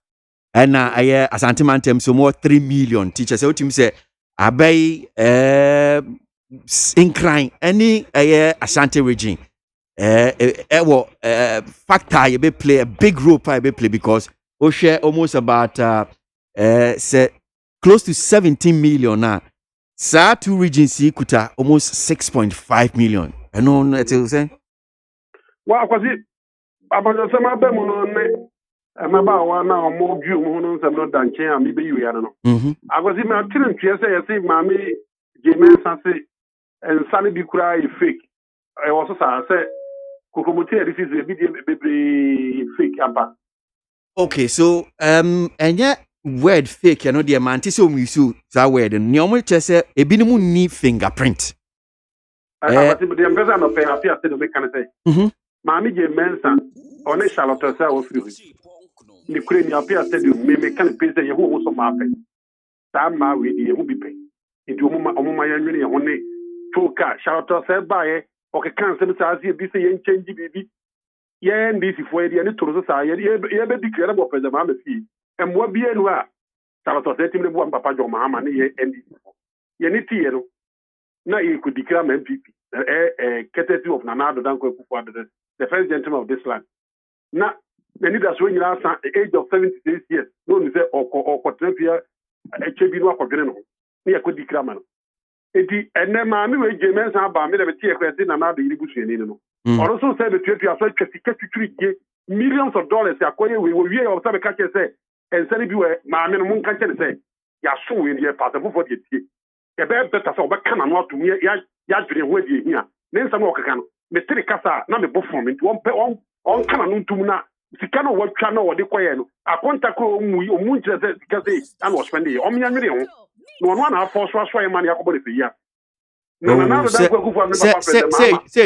na aye asantimantem so more 3 million teachers say otim say abai incline any aye asante region factor you be play a big role be play because we share almost about say close to 17 million now. Sa two regions kuta almost 6.5 million. I know what you say. Well, because it about the summer bemono maba wa na mo dwu mo no nsem no danche a me be yu ya no. I was in my children say mami Jame Sanse and Sunny bi kura e fake. I also say Kokomote this is a bit fake apa. Okay, so and yet word fake you know the man so we so that word and nyomo say e bi no ni fingerprint. But the person no pay appear say no make can say. Mami Jame Sanse on Charlotte say o free. Ni kure ni appear say me can pay say ye ho so ma pay. That ma we dey who be pay. Into omuma ya nwene ye ho ne toka Charlotte say buy okay can say say bi say ye change bibi. Yeah, this is for the total society. Yeah, be declare about President Mahama fee. And what be anywhere. Salato said to me, one Papa John Mahama, and Yeniti, now you could declare MPP, courtesy of Nanado Danko, the first gentleman of this land. Now, the leaders when you are at the age of 76 years, no, you say, or Cotrepia, a Chebino for Greno. Near could declare man. And then Mammy, James, about me, the tear question, and another Iribushi. Also said the Ethiopia said millions of dollars acquired we will hear of some catch say and send you my minimum catch say ya so in the part of for the tea. A better so but can not to me ya dream with you here. Then some work can me three casa na me perform into one can to na sikano what channel or the choir a contact mu because I was spending on me no one half force was why money for year. Say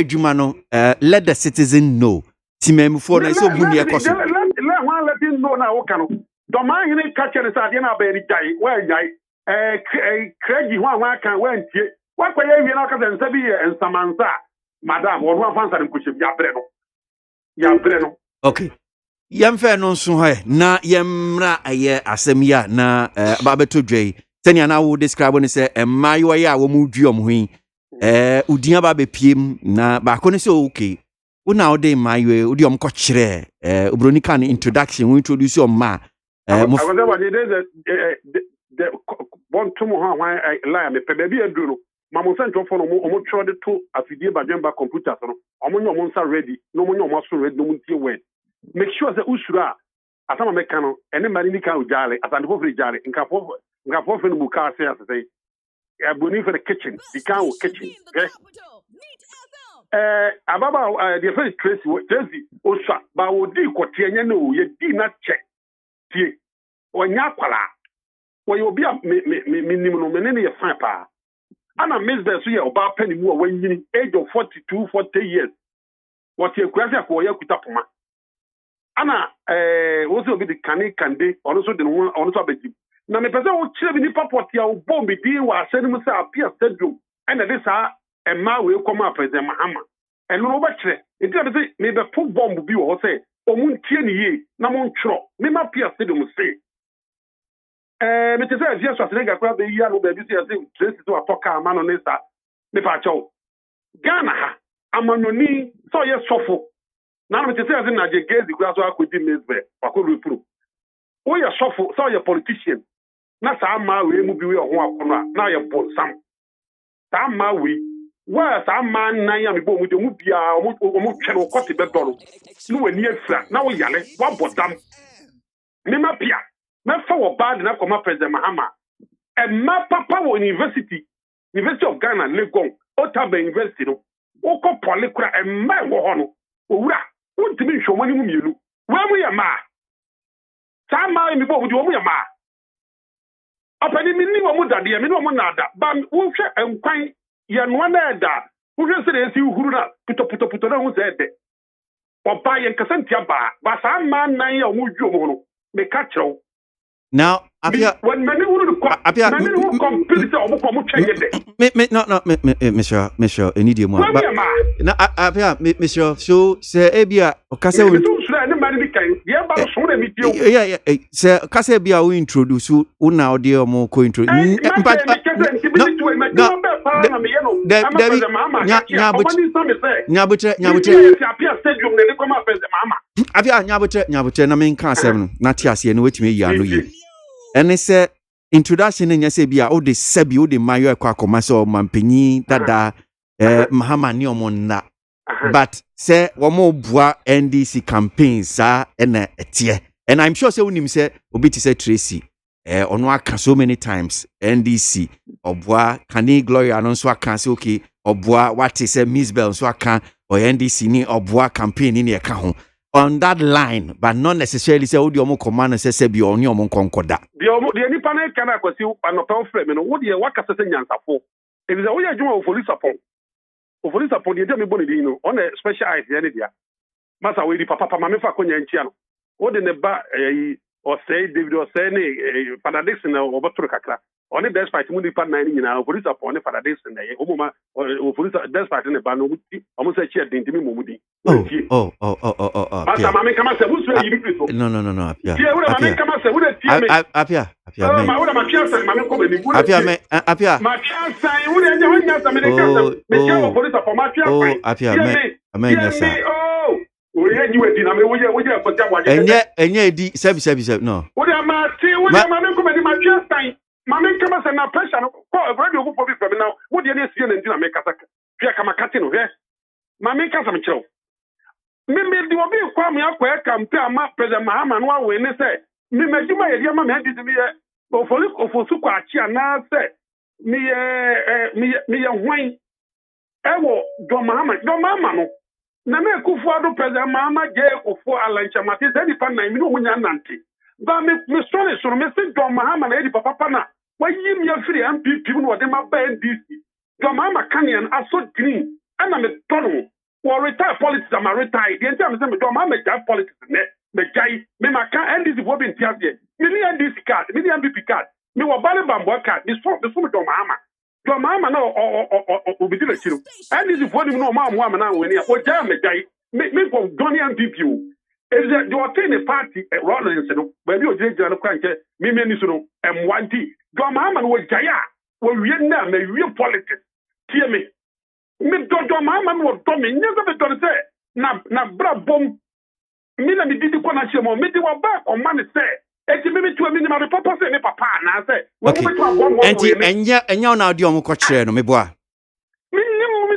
Jumano, let the citizen know. Timem for na so buni ekoso. Let him know now kanu. Do man yin catch the side na be jai. Where jai? Craig one kan wen tie. Wa kwa ye wi na ka se bi en samansa. Madam, wo wan fansa dem kuchim ya bre no. Ya bre no. Okay. Yamfe no so he na yemra aye asem ya na ba beto dwei. Senya na wo describe no say emayo ya wo mu duom hui. Udia ba be piem na ba ko ne say okay. Una ode mayo udi omko kire obroni kan introduction we introduce your ma I was the one to mo ha lie me pe be aduro mamo sento for no mo tro de to afidie badwemba computer so no omo nyo mo nsa ready no mo nyo mo so ready no mo tie word make sure that usura asama meka no ene mari ni kan ujale asande fo free jale nka fo fe no buka say aboni for the kitchen the can kitchen okay ababa the first Tracy osha ba odi kote anya no ye di na che tie onya kwala wo ye obi minim no menene ye fan pa ana misbe so ye oba pani mu wa nyini age of 42 40 years what ye kwase akọ ye kuta poma ana wo so obi di kande also de no also abedi na me pese wo kire bi ni papoti a wo bomb di wa aseni mu sa apia stadium ena de sa emma we come up President Mahama eno no ba kire enti na be me be put bomb bi wo say omuntie ni ye na mo ntro me ma apia stadium say me te say Jesus asenga kwa be ya no be bi say Tracy to atoka ama no nesa me pa chaw Ghana ha amanoni so ye sofo na me te say na je gezi kwa so akodi mesbe akodi pro wo ye sofo so ye politician na sa ma we mu bi we ho akono na ye bonsam sa ma we wa sa ma nan ya me bo mu de mu bia o mu twe no kote be doro no wani afira na wo yale wa bodam me ma pia me fa wo bad na koma President Mahama e ma papa wo University of Ghana Legon Otabe University no wo ko polikura e ma wo ho no owura wo ntimi nhwomo ni mu mielu wa mu ya ma sa ma me bo mu de wo mu ya ma apani minni wo mu dade me no mu nada ba wo hwe enkwan ye no na eda wo hwe se de esi uhuru na puto na hu se ede oba ye nkasantia ba sa ma nan ya mu dwo mu no me ka kyerɛw Now, Apia, when many who compete Monsieur, any day more. Now, Apia, Monsieur, so, Sir Abia, Casa, yeah, Sir Casabia will introduce you now, dear more co-introduce. Nyabutre, na main castle, not yes, and which me yanu. And it's a introduction in Yasabia, oh, the Sebi, oh, the Mayo Quacomaso, Mampini, Dada, Mahama Niomona. But, say, one more bois NDC campaign, sir, and a tear. And I'm sure so him say, Obiti say Tracy, on what so many times, NDC, or bois, Kani Gloria, and so I can say, okay, or bois, what is a Miss Bell, so I can, or NDC, ni or bois campaign in your account. On that line, but not necessarily say, Odiomo command says, Sebi or Niomon Concorda. The only panel can I was you and not frame, and what do you work as a Yansa for? It is a way I do of police upon. Of police upon the Demi Bonidino on a special idea. Massa, we papa, Mamifa Conyanchiano. What in the bar or say, David or say, Paradise or Baturaka. Only despite Moody Pan in our police upon a Paradise and a Omoma or police despite in a ban, almost a chair didn't Moody. Oh. No. Mammy come as a pressure for radio for now. What do you see in America? Fiacamatino, eh? Mammy Casamcho. Maybe the one being quite me up where compare my President Mahaman when they say, Mimma, you may hear my head to be a for look of Suquachi and now say, me a wine. Ewo, Don Mamma. Name Kufuado President Mamma Gay or for Alancha Matis, any pan, I know when you're nanti. But Miss Tony, so Mr. Don Mahama, Eddie Papana, why you are free and people what they might buy DC. Don Mahama Canyon are so green, and I'm a tunnel. Or retire politics, I'm a retired. The entire time, Don Mahama got politics, the guy, me, my car, and this is what been here. Million DC card, million BP card, me were Bali Bambo card, this from Don Mahama. Don Mahama, no, or be the children. And this is what you know, Mamma, woman, now when you're what damn the guy, me from Donny and DPU. Is that you attend a party at Rollins, but you did a crank, Mimianiso, and MONTIE. Don Mahama was Jaya, were real now, may real politics. Hear me. Me Don Mahama was Tommy, never done say. Na bra bomb. Mina me did the connection, me do a back on money say. It's maybe to a minimum papa say, papa, and I say, okay, and ya now, Diomo Cocher, no me bois. Minimum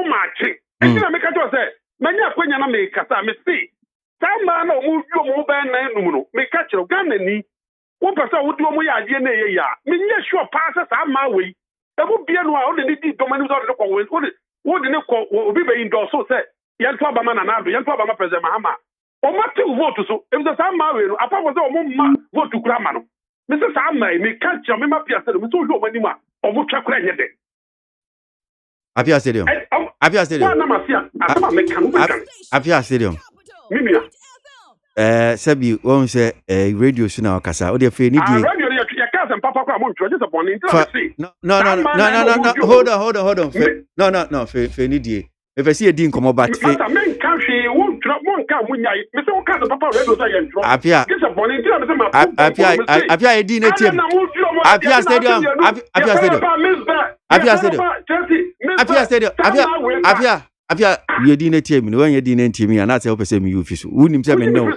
matching. And I make a say. Many of when you make a see. Some man or move your mobile may catch your gun and knee. One person would do my idea. Mean, yes, sure passes out my way. There would be no only dominant of the call. Wouldn't call will be indoors so said. Young Faberman and Abby, young Faberman President Mahama. Or what to vote so if the Sam Mario, apart was all vote to Gramano. Mrs. Sam may catch your member Pierce, we told you when you are or what you're crying. Apia Stadium. Apia Stadium. Sabi, one say radio sooner or Casa, or the Fanny. No. Hold on. No, Fanny D. If I see a dean come about Apia Edina team. Apia Stadium. Apia, you didn't tell me when you didn't tell me, and that's help us. You fish. Wouldn't tell me no.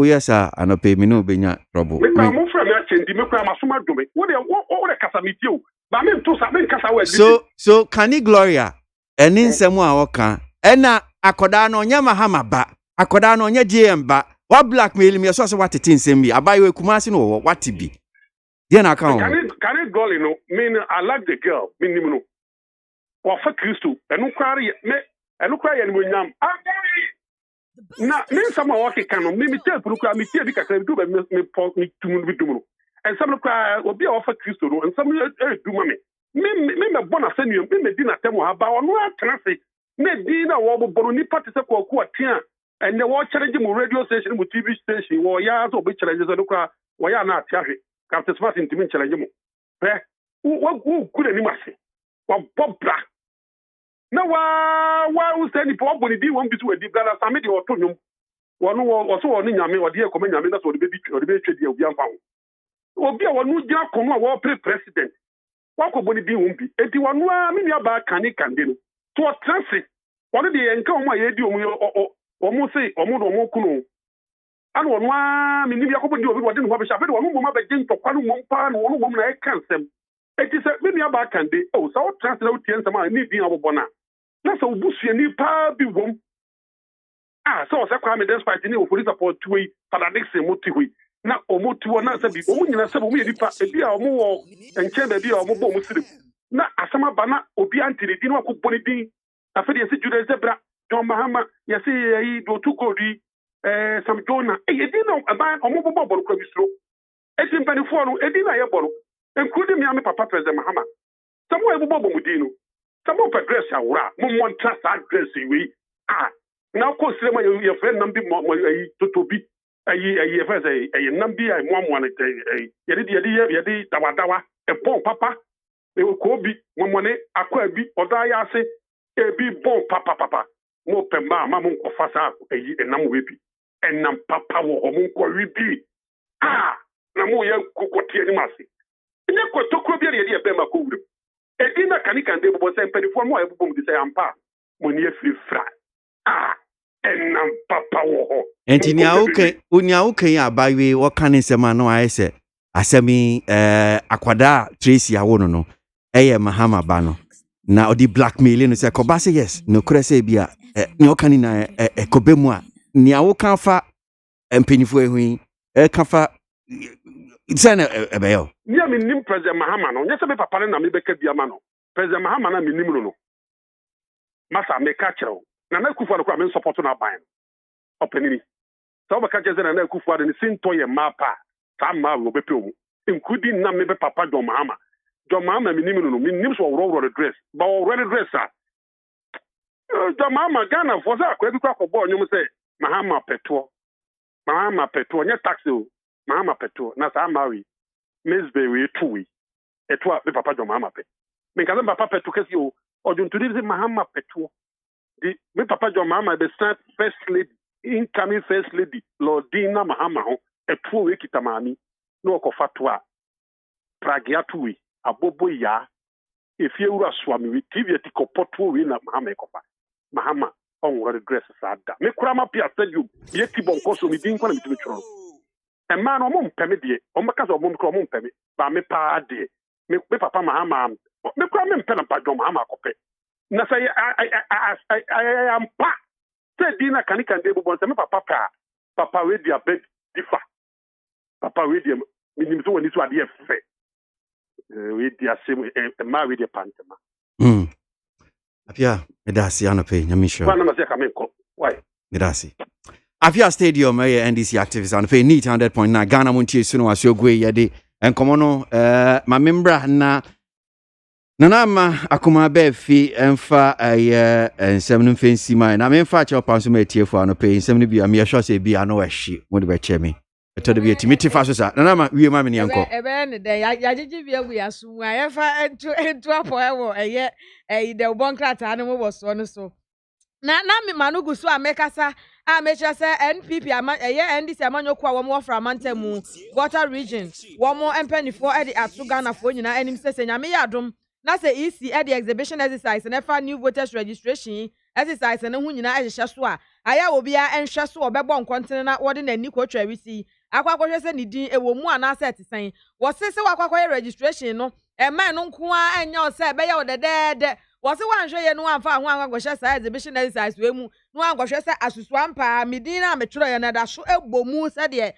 Yes, sir, and I pay me no benya trouble. So, Kani Gloria, and in someone waka, and now Akodano Yamahama ba, Akodano nya GM ba, what blackmail me, so what it is in me, I buy you Kumasino, what to be. Then I can't. Can it go, mean I like the girl, minimum. Or for Christo, and no cry, and no cry, and when I'm now, mean someone walking can maybe tell Puka, me because I do me to and some cry will be offered Christo, and some do money. Me bona send you, me dinner tell about no can I say, me dinner or Boroni party or and the watch challenge mu radio station mu TV station wo ya so be challenge so nokra wo ya na atiahwe Captain Smart intimi challenge mu pe wo kure ni mase wa bobra na wa useni po oboni di won bisu edi gala same de oto nwom wono wo so woni nyame odi e koma nyame na so odi be twedi obi amfa ho obi a wonu gina kono a wo president wa ko boni di won bi edi wonu a me nia ba kane kande no to transi wono de enka o ma ye di o mo se o mo do mo kunu anu wonu a me ni bi akobodi obi wode no ho be sha be wonu mo ma be gin to kwanu mo mpa no wonu mo na e kansem eti se me nia ba kande o so transi na utie nsama ni bi abobona na so obusu ni pa bi wom so se kwa me despite ni o police support we Father Dixon motiwe na omotiwo na se bi o nyina se bo mu yedipa ebi a omo wo enche ba bi a omo bo mu sirim na asama bana obi antiri di na ko boni din afedi ese jude zebra John Mahama yesi yi do to godi Sam Jona edi na aba omo bo bo ko bisro edi mpanifo no edi na ye boro including me papa president Mahama samo e bo mu din no samo progress awura mo montra sa address we na ko sirema ye friend nambi mo totobi ayi e fa say ayi nambi ai mo ne yedi dawadawa e bon papa e ko bi mo ne akwa bi oda ya ase e bi bon papa mo pemba ma mo ko fasa ayi enam we bi enam papa wo mo ko wi bi na mo ye kokotie ni mase ne ko tokro bi ye be ma ko wuri e di na kanika nde bo se mpedifo mo e bo mo di say ampa mo ni e free fra enam papa wo enti nia okay abawe wo kan nsema no ayese asemi akwada Tracy awono no eye Mahama ba no na odi blackmail no se koba say yes no kure say bia ni o kan na ekobemu a nia wo kan fa empenifo ehui kafa itana ebeyo ni am nim president Mahama no nyese be papa na me beka bia ma no president Mahama na me nim no masa me ka kire na Kufuor kwa men support na ban openini so ba ka je na Kufuor ni sinto ye mapa ta ma wo bepe o including na me be papa John Mahama minim so woro dress ba woro dress John Mahama Ghana for say akwa bi kwa bo nyum say Mahama peto nya taxi o Mahama peto na sa mawi mesbe we tuwi etwa be papa John Mahama pe me ka papa peto kesi o ojuntudi say Mahama peto me papa John Mahama be first lady incoming first lady Lordina Mahama ho etuo we kitamani no okofatwa pragiatu we abobo ya efie wura swami we tv etikopoto we na Mahama ekofa Mahama on word dress sada me kura ma pia stadium ye tibon koso mi din kwa na mitimi choro e man o mum peme de o maka so mum ko mum peme ba me pa de me papa Mahama me kura me mpena pa John Mahama akope na say I am pa say dina kanika ndebu bon say me papa we dia bed difa papa we dia minim so woni so ade efe we dia sem ma we dia pantema afia medasi anope nyamisho bana masia kamenko why medasi afia stadium NDC activists anope neat 100.9 Ghana Montie suno asogwe yede enkomo no ma membra na Nanama akuma befi emfa ensem no mfensi mai na memfa cha opanso metiefo ano pe ensem no bia me yehwo se bia no wahye mo de be chemi eto de bia timiti fa so sa nanama wie ma me ne yanko ebe ne de yagigi bia gu yasu wa yefa entu apo ewo de bonkrata no mo so no so na me manugu so amekasa amecha se NPP NDC amanyokwa wo mo fra mantemu Water region wo mo empanifo e de atuga na fo nyina anim sese nyame yadom na say EC at the exhibition exercise na fa new voters registration exercise na hu nyina ehye so a aya obia enhwe so obebo nkontene na wode na ni ko twawisi akwakwohwe se ni din ewo mu ana set sen wo sese wakwakwohwe registration no man no nko a enya o se be ye odedede wo se wanhwe ye no amfa ho akwakwohwe sa exhibition exercise we mu no akwakwohwe se asusu ampa medin na metwero ye na da so ebomu se de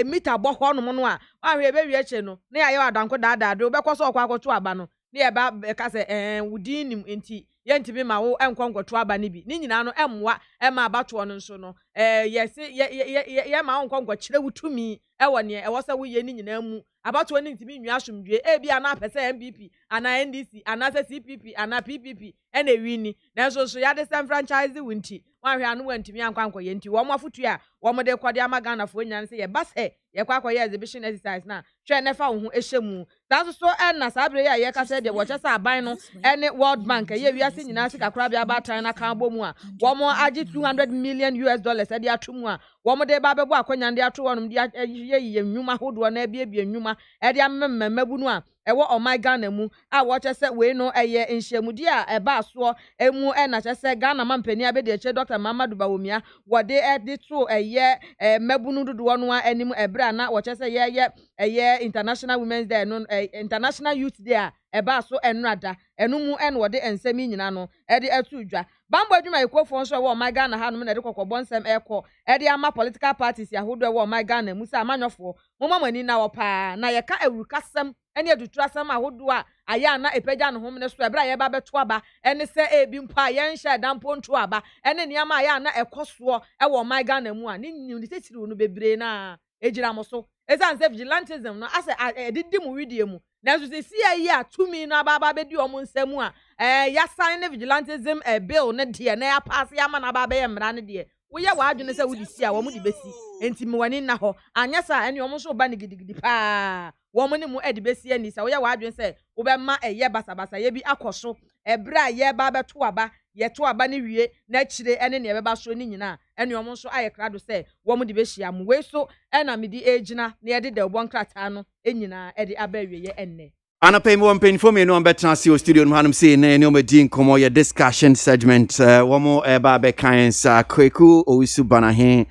meter bokho no no a wanhwe be wie no na ya ye adanko daadade obekọ so kwakwoto aba no ni eba ka se wudi nim enti ye ntimi ma wo enkonkwoto aba ni bi ni nyina no emwa ma abato no nso no yes ye ma onko kyerɛ wutumi ɛwɔ ne ɛwɔ sɛ woyɛ ni nyina mu abato ni ntimi nwa asomdwe bi ana pɛsɛ MPP ana NDC ana CPP ana PPP ɛna wini na nso so ya de sem franchise wunti wanhwe anu wantimi ankwankɔ yɛ nti wo mo afutu a wo mo de kɔde amagana fo nyan sɛ ye basɛ ye kwa akɔyɛ exhibition exercise na hwɛ ne fa wo ho ɛhyɛ mu sanso so ɛna sabre ya ye ka sɛ de wo kyɛ sɛ aban no ɛne World Bank ye wiase nyina sika kora bia batan na kan bɔ mu a wo mo agi $200 million ɛde ato mu a wo mo de ba bɛbɔ akonya de ato wɔnom de ye nnwuma hodo na ebiebie nnwuma ɛde amemmɛbu no a ɛwɔ ɔman Ghana mu a wɔkyɛ sɛ wei no ɛyɛ nhyiamudi a ɛba asoɔ emu ɛna kyɛ sɛ Ghana mampani abɛde akyɛ Dr. Mamadu Bawumia wɔde ɛde to ɛyɛ mmɛbunu dodoɔ no anim ɛbrɛ na wɔkyɛ sɛ ɛyɛ International Women's Day no International Youth Day a ɛba so ɛnrada ɛno mu ɛna wɔde nsɛm nyina no ɛde ɛto dwa bambo adwuma ekofo nso ɛwɔ ɔman Ghana ha no na ɛde kɔkɔbɔ nsɛm ɛkɔ ɛde ama political parties ahodoɔ ɛwɔ ɔman Ghana mu sɛ amanyɔfoɔ moma mani na wɔ paa na yɛka awurukasɛm ɛne aduturasɛm ahodoɔ a ayɛ ana epagya no hom ne so ɛbrɛ a yɛba bɛto aba ɛne sɛ ebi mpo a yɛnhyɛ dampo nto aba ɛne nneɛma ayɛ ana ɛkɔ soɔ ɛwɔ ɔman Ghana mu a ne nyim ne titiriw no bebree na egyina mo so ɛsan sɛ vigilantism no asɛ ɛdidi mu widie mu nanso sɛ si ayi a tumi no aba bɛdi ɔmo nsɛm a yasan ne vigilantism bill ne deɛ na yɛapaase ama na aba bɛyɛ mmara ne deɛ woyɛ w'adwene sɛ wodi si a wɔn de besi enti me wani na hɔ anya sa ɛne ɔmo nso ba ne gidigidi paa wɔn ne mu ɛde besi ani sa woyɛ w'adwene sɛ wobɛma ɛyɛ basabasa yɛ bi akɔ so ɛbrɛ a yɛ ba bɛto aba yɛto aba ne wie na kyire ɛne ne ɛbɛba so ne nyina ɛne ɔmo nso ayɛ krado sɛ wɔn de bɛhyia mu wei so ɛna mede egyina na yɛde da ɔbɔ nkrataa no nyina ɛde aba wie yɛ ɛnnɛ Anapay mo mpanyinfo me no ambɛtena se o studio no hanum se na ne o madi nkomo ye discussion segment womo eba be kan sa Kweku Owusu Banahe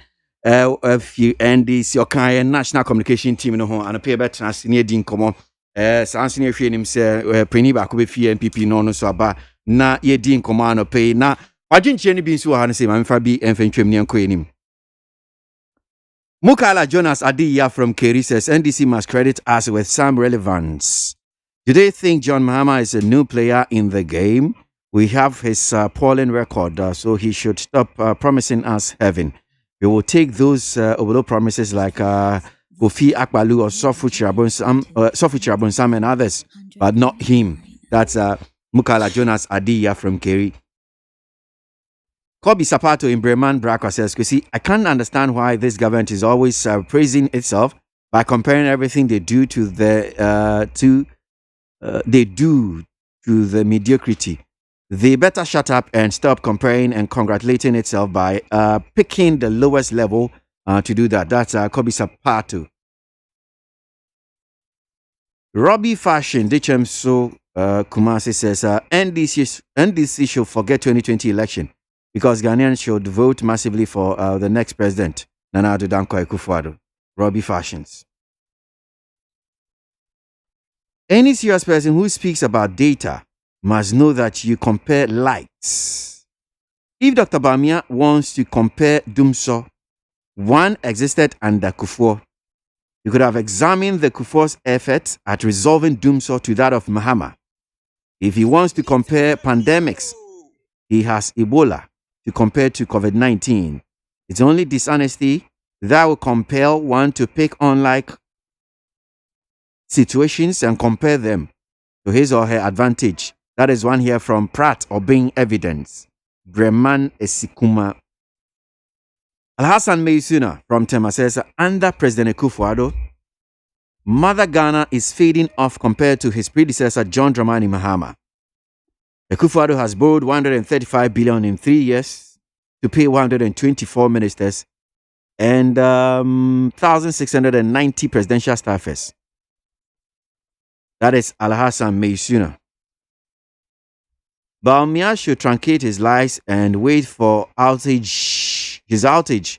few NDC okan national communication team no ho anapay bɛtena se ne adi nkomo sanse ne hwe nim se pani ba ko be fie MPP no no so aba na ye di nkomo anapay na adwenkyɛ ne bi nso ha no se ma mfa bi mfantwam ne enko enim Mukala Jonas Adiya from Keri says NDC must credit us with some relevance. Do they think John Mahama is a new player in the game? We have his polling record, so he should stop promising us heaven. We will take those overload promises like Kofi Akbalu or Sofu Chirabonsam and others, but not him. That's Mukala Jonas Adiya from Keri. Kobi Sapato in Breman Bracco says, see, I can't understand why this government is always praising itself by comparing everything they do to the mediocrity. They better shut up and stop comparing and congratulating itself by picking the lowest level to do that. That's Kobi Sapato. Robbie Fashion, Dichemso Kumasi says, NDC should forget 2020 election because Ghanaians should vote massively for the next president, Nana Addo Dankwa Akufo-Addo. Robbie Fashions. Any serious person who speaks about data must know that you compare likes. If Dr. Bamia wants to compare Dumso, one existed under Kufuor. You could have examined the Kufuor's efforts at resolving Dumso to that of Mahama. If he wants to compare pandemics, he has Ebola to compare to COVID-19. It's only dishonesty that will compel one to pick unlike situations and compare them to his or her advantage. That is one here from Pratt Obeying Evidence. Breman Esikuma. Alhassan Meisuna from Tema says, under President Akufo-Addo, Mother Ghana is fading off compared to his predecessor John Dramani Mahama. Akufo-Addo has borrowed $135 billion in 3 years to pay 124 ministers and 1,690 presidential staffers. That is Alhassan Meisuna. Bawumia should truncate his lies and wait for his outage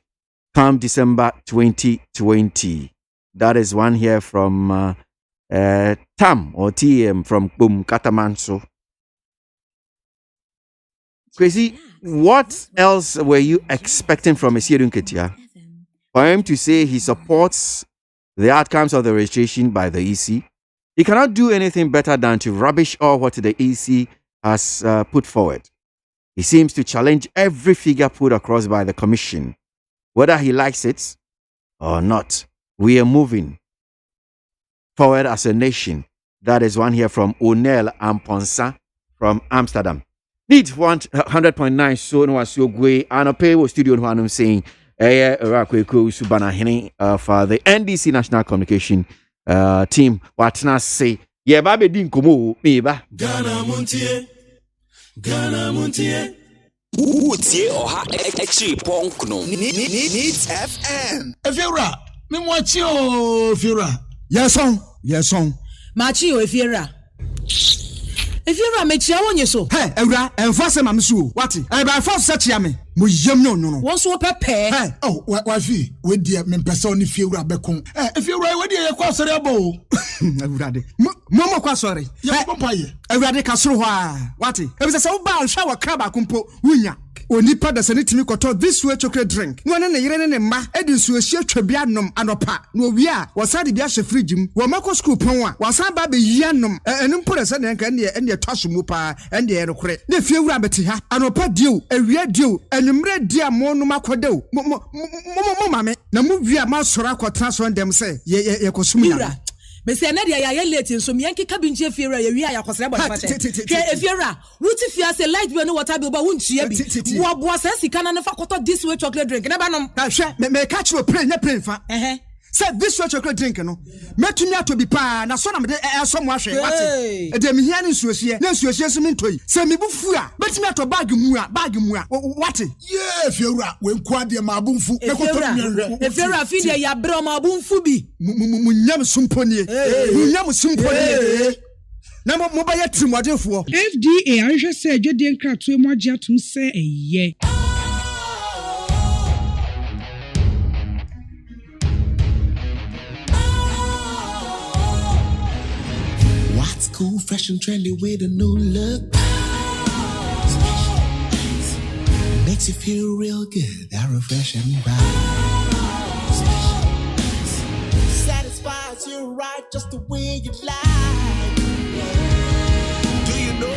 come December 2020. That is one here from Tam or TM from Boom Katamanso. Crazy, what else were you expecting from Esiedun Ketia? For him to say he supports the outcomes of the registration by the EC? He cannot do anything better than to rubbish all what the EC has put forward. He seems to challenge every figure put across by the commission, whether he likes it or not. We are moving forward as a nation. That is one here from Onel Amponsa from Amsterdam. Need 100.9 so no as you go and pay with studio no I'm saying Subana Hene for the NDC National Communication team. What na say? Yeah, baby din komo me ba. Ghana Montie. Utie oha extra punk no. Needs FM. Efiura, me mwachi o Efiura. Yes on. Machi o Efiura. Efiura me chia wonye so. Hey, Eura, enfase ma msu. Wati? E ba force se chia me. Mo yem no. Won so pepe. Hey, oh, wafi, we dia me pese oni Efiura bekon. Eh, Efiura we dia ye kwa sori abo. Ewurade. Mo kwa sori. Ye pompa ye. Ewurade ka soro ho a. Wati? E bi se wo ba hwa wa kra ba kumpo wunya. Onipa da sane timi koto this way chocolate drink. No ne yire ne mma edi nsuo hia twabia nom anopa. No wi a wasade bia hye fridge mu. Wo mako school pon a wasan ba be yia nom. Enu mpore se ne nka ne twaso mu pa ende ye rekore. Ne fie wura beti ha. Anopa dio, ewia dio, enumre dia mo no makodeo. Mo mame. Na mu wi a ma sora akotra so ndem se ye kosum ya. Bese na dia ya late nso me yanki kabinche Efiura ye wi ya kwasere body fate. Ke Efiura, wuti fia se light we no water bi oba wuntua bi. Wo boa se sika na ne fa koto this way chocolate drink. Na ba nom. Ka hwe me catch you play fa. Say this way chocolate drink no. Metumi ato bi pa na so na me de so mo ahwe wate. E de me hia ne nsuohie. Na nsuohie so me ntoi. Se me bufu a, betumi ato bag mu a wate. Yeah, Efiura, we nkwa de ma abunfu. Me koto mi. Efiura fi de ya bre ma abunfu bi. Munyam sumponie. Munyam sumponie. Na mo ba ya trimodefo. FDA ahwehwe se adwede nkratoe mo agye atum se eye. What's cool, fresh and trendy with a new look? Makes you feel real good, that refreshing vibe. Satisfies you right just the way you like. Do you know?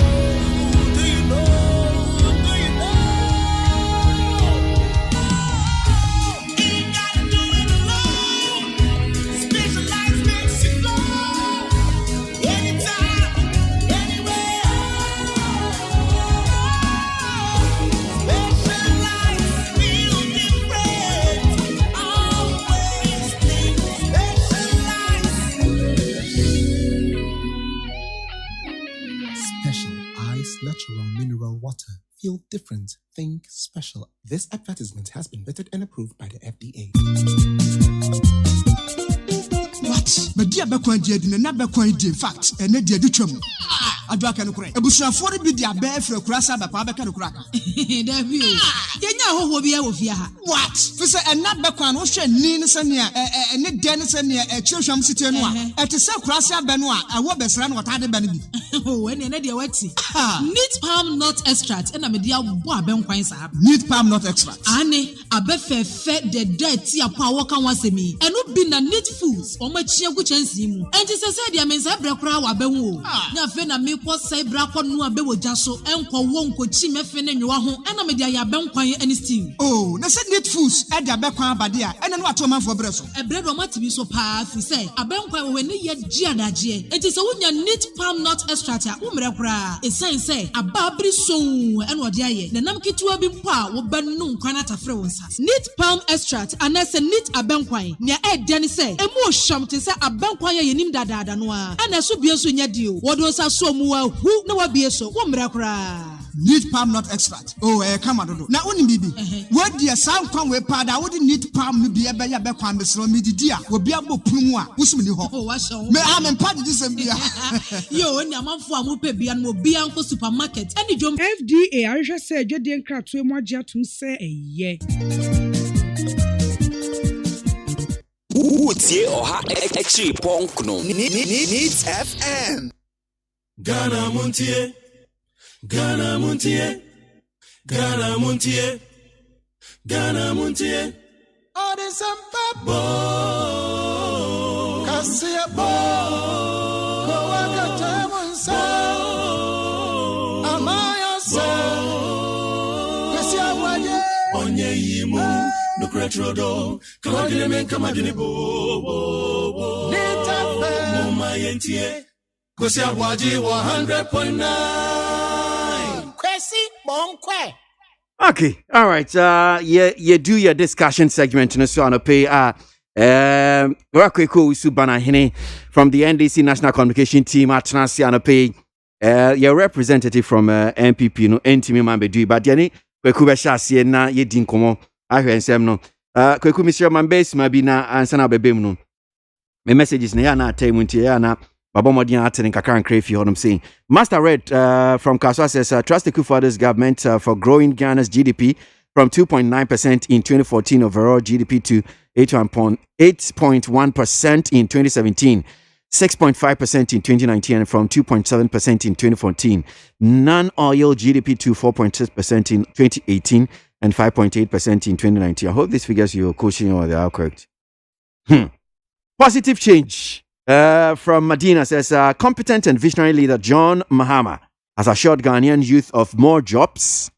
Ain't gotta do it alone. Specialized makes you glow. Anytime, anywhere. Specialized feel different. Always think special ice, natural mineral water. Feel different. Think special. This advertisement has been vetted and approved by the FDA. What? But dear Bekwan did na Bekwan in fact, and ne dia ditwam. Adwaka no kure. Ebusuafo re bi dia be afre kurasa ba pa beka no kuraka. Da bi o. Yenya hoho bi ya wo fia ha. What? Fi se na Bekwan no hwe ni ne se ne ne de ne se ne chiehwam site no a. Ete se kurasa be no a awo besra no wotade be no bi. Oh, ene na dia wati. Neat palm nut extract na me dia bo abenkwan sa. Neat palm nut extract. Ane abefefe de dirty apa wo kan wasemi. Eno bi na neat foods o ma chia gu chansi mu. Enti se dia me nsa bre kura wa benwo. Na fe na me ko sai bra ko no abewoja so enko wo nko chi mefe ne nwa ho ena me dia ya benkwan ani stew. Oh, na se neat foods e dia bekwan abade a ene no ato manfo bre so. E bre do matibi so pa fi se abenkwan we ne ye gi adaje. Enti se wonya neat palm nut extract a umre kura. E say ababri so ena ode aye. Na nam kitua bi mpo a wo banu nkwan atafre won sa. Neat palm extract anase neat abenkwan. Nia e de ne se emu ohwam te se abenkwan ye nim dadaada no a. Ana so bie so nya dio. Wodo sa so mu hu na wabie so wo mra kra. Neat palm nut extract. Oh, come on. Na oni bibi. What dear sound kwan we pa da wodi neat palm no bia be ya be kwan be so medidi a obi abopunu a wusum ni ho. Oh, wa so. Me am pa di sem bia. Yo, oni amanfo amope bia no obi anko supermarket. Any jom FDA ahwehwe se adwede nkratoe mo agye atum se eye. Utie oha extra punk no. Needs FM. Ghana Montie. All this bo. Kasia bo. Ko wakata monsa. Amaya so. Electrodo, Kawadine men Kamadine Bo. Mama Yentie, Kwasi ABOAGYE 100.9. Kwesi Bonkwe. Okay, all right. You do your discussion segment in so on a pay. Rakweko Subana Hine from the NDC National Communication Team at Transiana Pay. Your representative from MPP no Ntimi Mambedu, but yani Kweku Besha Siena ye din komo. I hear nsem no. Kweku Mr. Mambes mabina ansana bebem no. My messages na ya na time unti ya na Baba Modin Aten Kakran Crayfi, what I'm saying. Master Red from Kaswa says, trust the Kufuor's government for growing Ghana's GDP from 2.9% in 2014 overall GDP to 8.1% in 2017, 6.5% in 2019, and from 2.7% in 2014. Non-oil GDP to 4.6% in 2018 and 5.8% in 2019. I hope these figures you're coaching or they are correct. Positive change. From Medina says, competent and visionary leader John Mahama has assured Ghanaian youth of more jobs.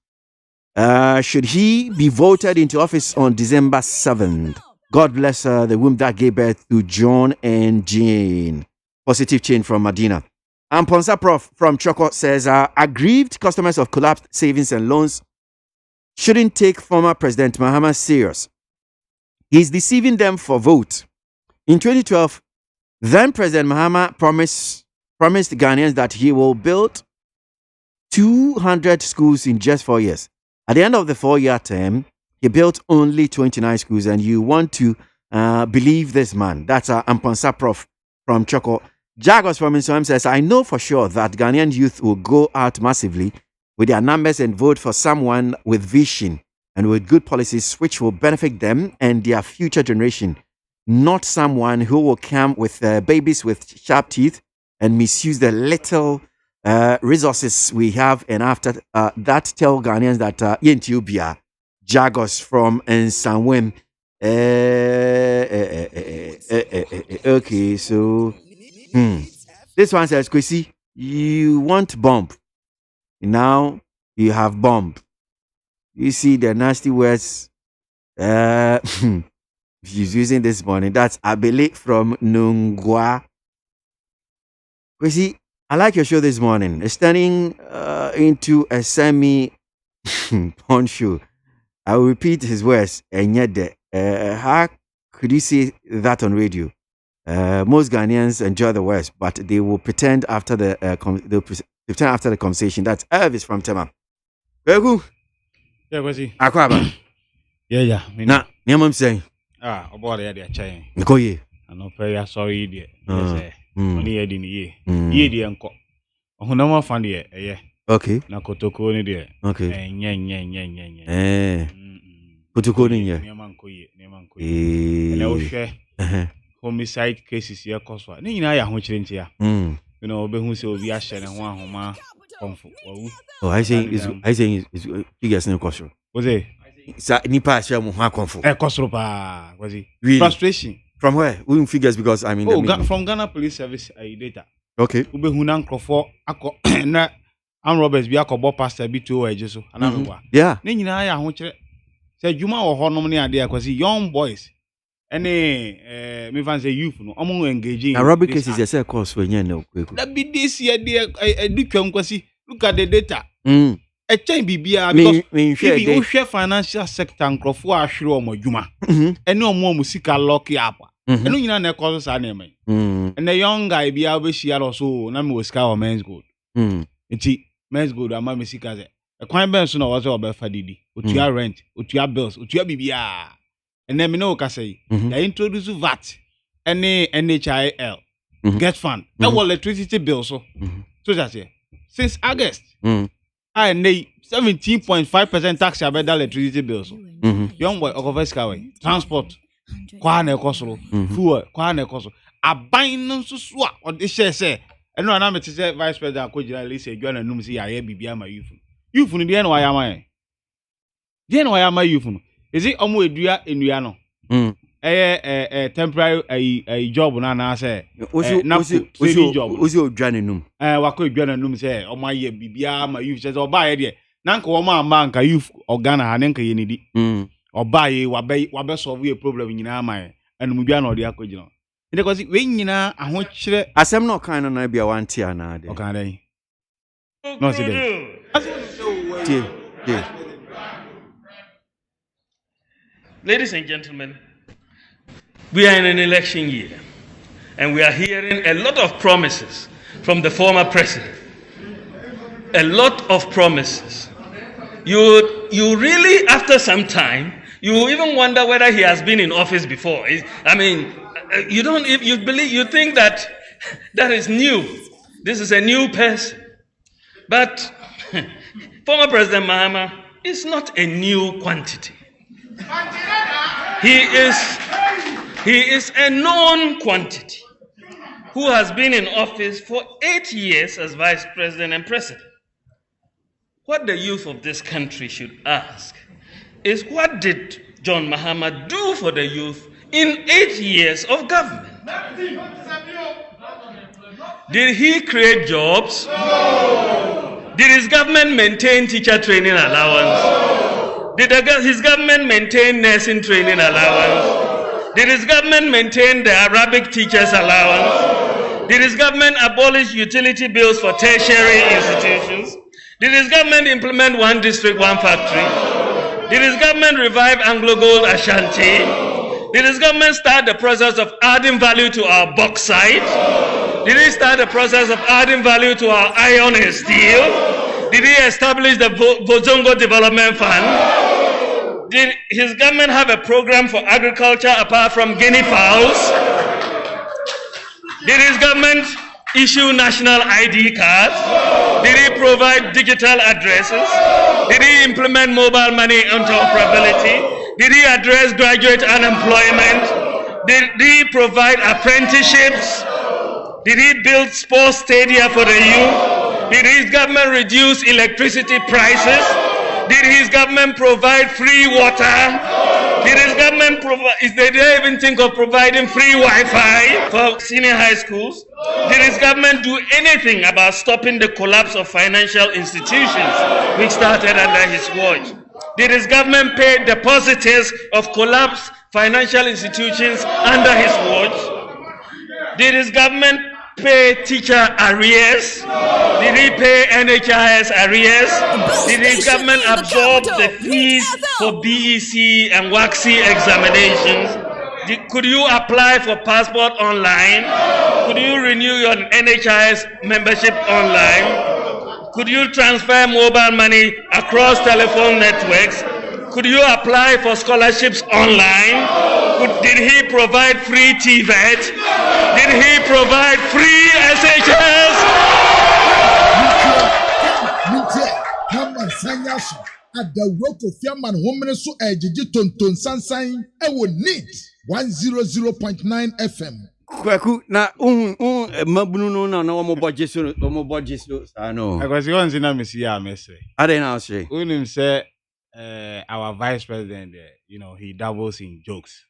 Should he be voted into office on December 7th? God bless the womb that gave birth to John and Jane. Positive change from Medina. And Ponsa Prof from Choco says, aggrieved customers of collapsed savings and loans shouldn't take former President Mahama serious. He's deceiving them for vote. In 2012, then President Mahama promised Ghanaians that he will build 200 schools in just 4 years. At the end of the 4-year term, he built only 29 schools, and you want to believe this man. That's Amponsa Prof from Choco. Jagos from Insoam says, I know for sure that Ghanaian youth will go out massively with their numbers and vote for someone with vision and with good policies which will benefit them and their future generation. Not someone who will come with babies with sharp teeth and misuse the little resources we have. And after that, tell Ghanaians that Yentiubia, Jagos from Nsanwem. Okay, so this one says, Kwesi, you want bomb. Now you have bomb. You see the nasty words. She's using this morning. That's Abele from Nungwa. Kwesi, I like your show this morning. It's turning into a semi-poncho. I will repeat his words. And yet, how could you say that on radio? Most Ghanaians enjoy the words, but they will pretend after the conversation. That's Elvis from Tema. Very good. Yeah, Kwesi. Akwaba. Yeah. Nah, I'm saying. About the chain. Nkoye. I know pay sorry idiot. Yes, only in ye. Ye the uncle. Honama found ye, yeah. Okay. Na kotoko ni there. Okay. Nye. Kotoko ni ye. Nemankoye. And I will share homicide cases here coswa. Ni na ya ho chire ya. You know, obe hu se obi a share ne ho ahoma komfo. Oh, I saying is figures no question. Was it? Sa nipa share mo ha konfo. Kosro pa, Kwesi. Really? Frustration. From where? We figures because I mean from Ghana Police Service data. Okay. Ube huna nkrofo akọ na am Roberts bi akọbọ pastor bi to eje so anamwa. Yeah. Ne nyina ya ho kire. Se dwuma wo ho nom ne ade akwasi young boys. Ene me fan say youth no omo engaging. Na Robert cases you say course for nya na okweku. That be this year dey edutwam kwasi. Look at the data. A chain bibia because if you share financial sector nkrofo ahwere omo dwuma. Ene omo musika lock up. Eno nyina na cause sa na eme. And the young guy be able share also na me osika o men's gold. Enti men's gold ama me sika ze. E kwan ben so na wo se obefa didi. Otua rent, otua bills, otua bibia. And then me no ka say, they introduce VAT, NHIL, get fund. That was electricity bill so. So that's it. Since August, I need 17.5% tax about that electricity bill so. Young boy okofeska transport kwa na ekosoro fuel kwa na ekosoro aban no so so a ode share say eno na me te say vice president akojira lise edwa na num say ya bibia ma youth no de na wa ya man de na wa ya ma youth no is it omo edua enua no temporary a job na na say na job ozi odwa na num wako edwa na num say omo aye bibia ma youth say oba ye de na nka wo ma nka youth organa ha ne nka ye ni di obaye wabe solve a problem nyina man and mu bia na odi akogino because we nyina aho kire asem no kan no na bia wanti ana de okan dey no see dey Ladies and gentlemen, we are in an election year, and we are hearing a lot of promises from the former president. A lot of promises. You really, after some time, you even wonder whether he has been in office before. I mean, you think that is new. This is a new person. But former President Mahama is not a new quantity. He is a known quantity who has been in office for 8 years as vice president and president. What the youth of this country should ask is, what did John Mahama do for the youth in 8 years of government? Did he create jobs? No. Did his government maintain teacher training allowance? Did his government maintain nursing training allowance? Did his government maintain the Arabic teachers allowance? Did his government abolish utility bills for tertiary institutions? Did his government implement one district, one factory? Did his government revive Anglo-Gold Ashanti? Did his government start the process of adding value to our bauxite? Did he start the process of adding value to our iron and steel? Did he establish the Bozongo Development Fund? Did his government have a program for agriculture apart from guinea fowls? Did his government issue national ID cards? Did he provide digital addresses? Did he implement mobile money interoperability? Did he address graduate unemployment? Did he provide apprenticeships? Did he build sports stadia for the youth? Did his government reduce electricity prices? Did his government provide free water? Did his government did they even think of providing free Wi-Fi for senior high schools? Did his government do anything about stopping the collapse of financial institutions, which started under his watch? Did his government pay depositors of collapsed financial institutions under his watch? Did his government pay teacher arrears? Did he pay NHIS arrears? Did his government absorb the fees for BEC and WACSI examinations? Could you apply for passport online? Could you renew your NHIS membership online? Could you transfer mobile money across telephone networks? Could you apply for scholarships online? Did he provide free TVET? Did he provide free SHS? At the rock of Yaman woman so ejiji tonton sansan ewo need 100.9 FM. Kwaku na mabunu no na omo budget so ano. Because you see na me see ya me say. Ade na say. Unim say our vice president he doubles in jokes.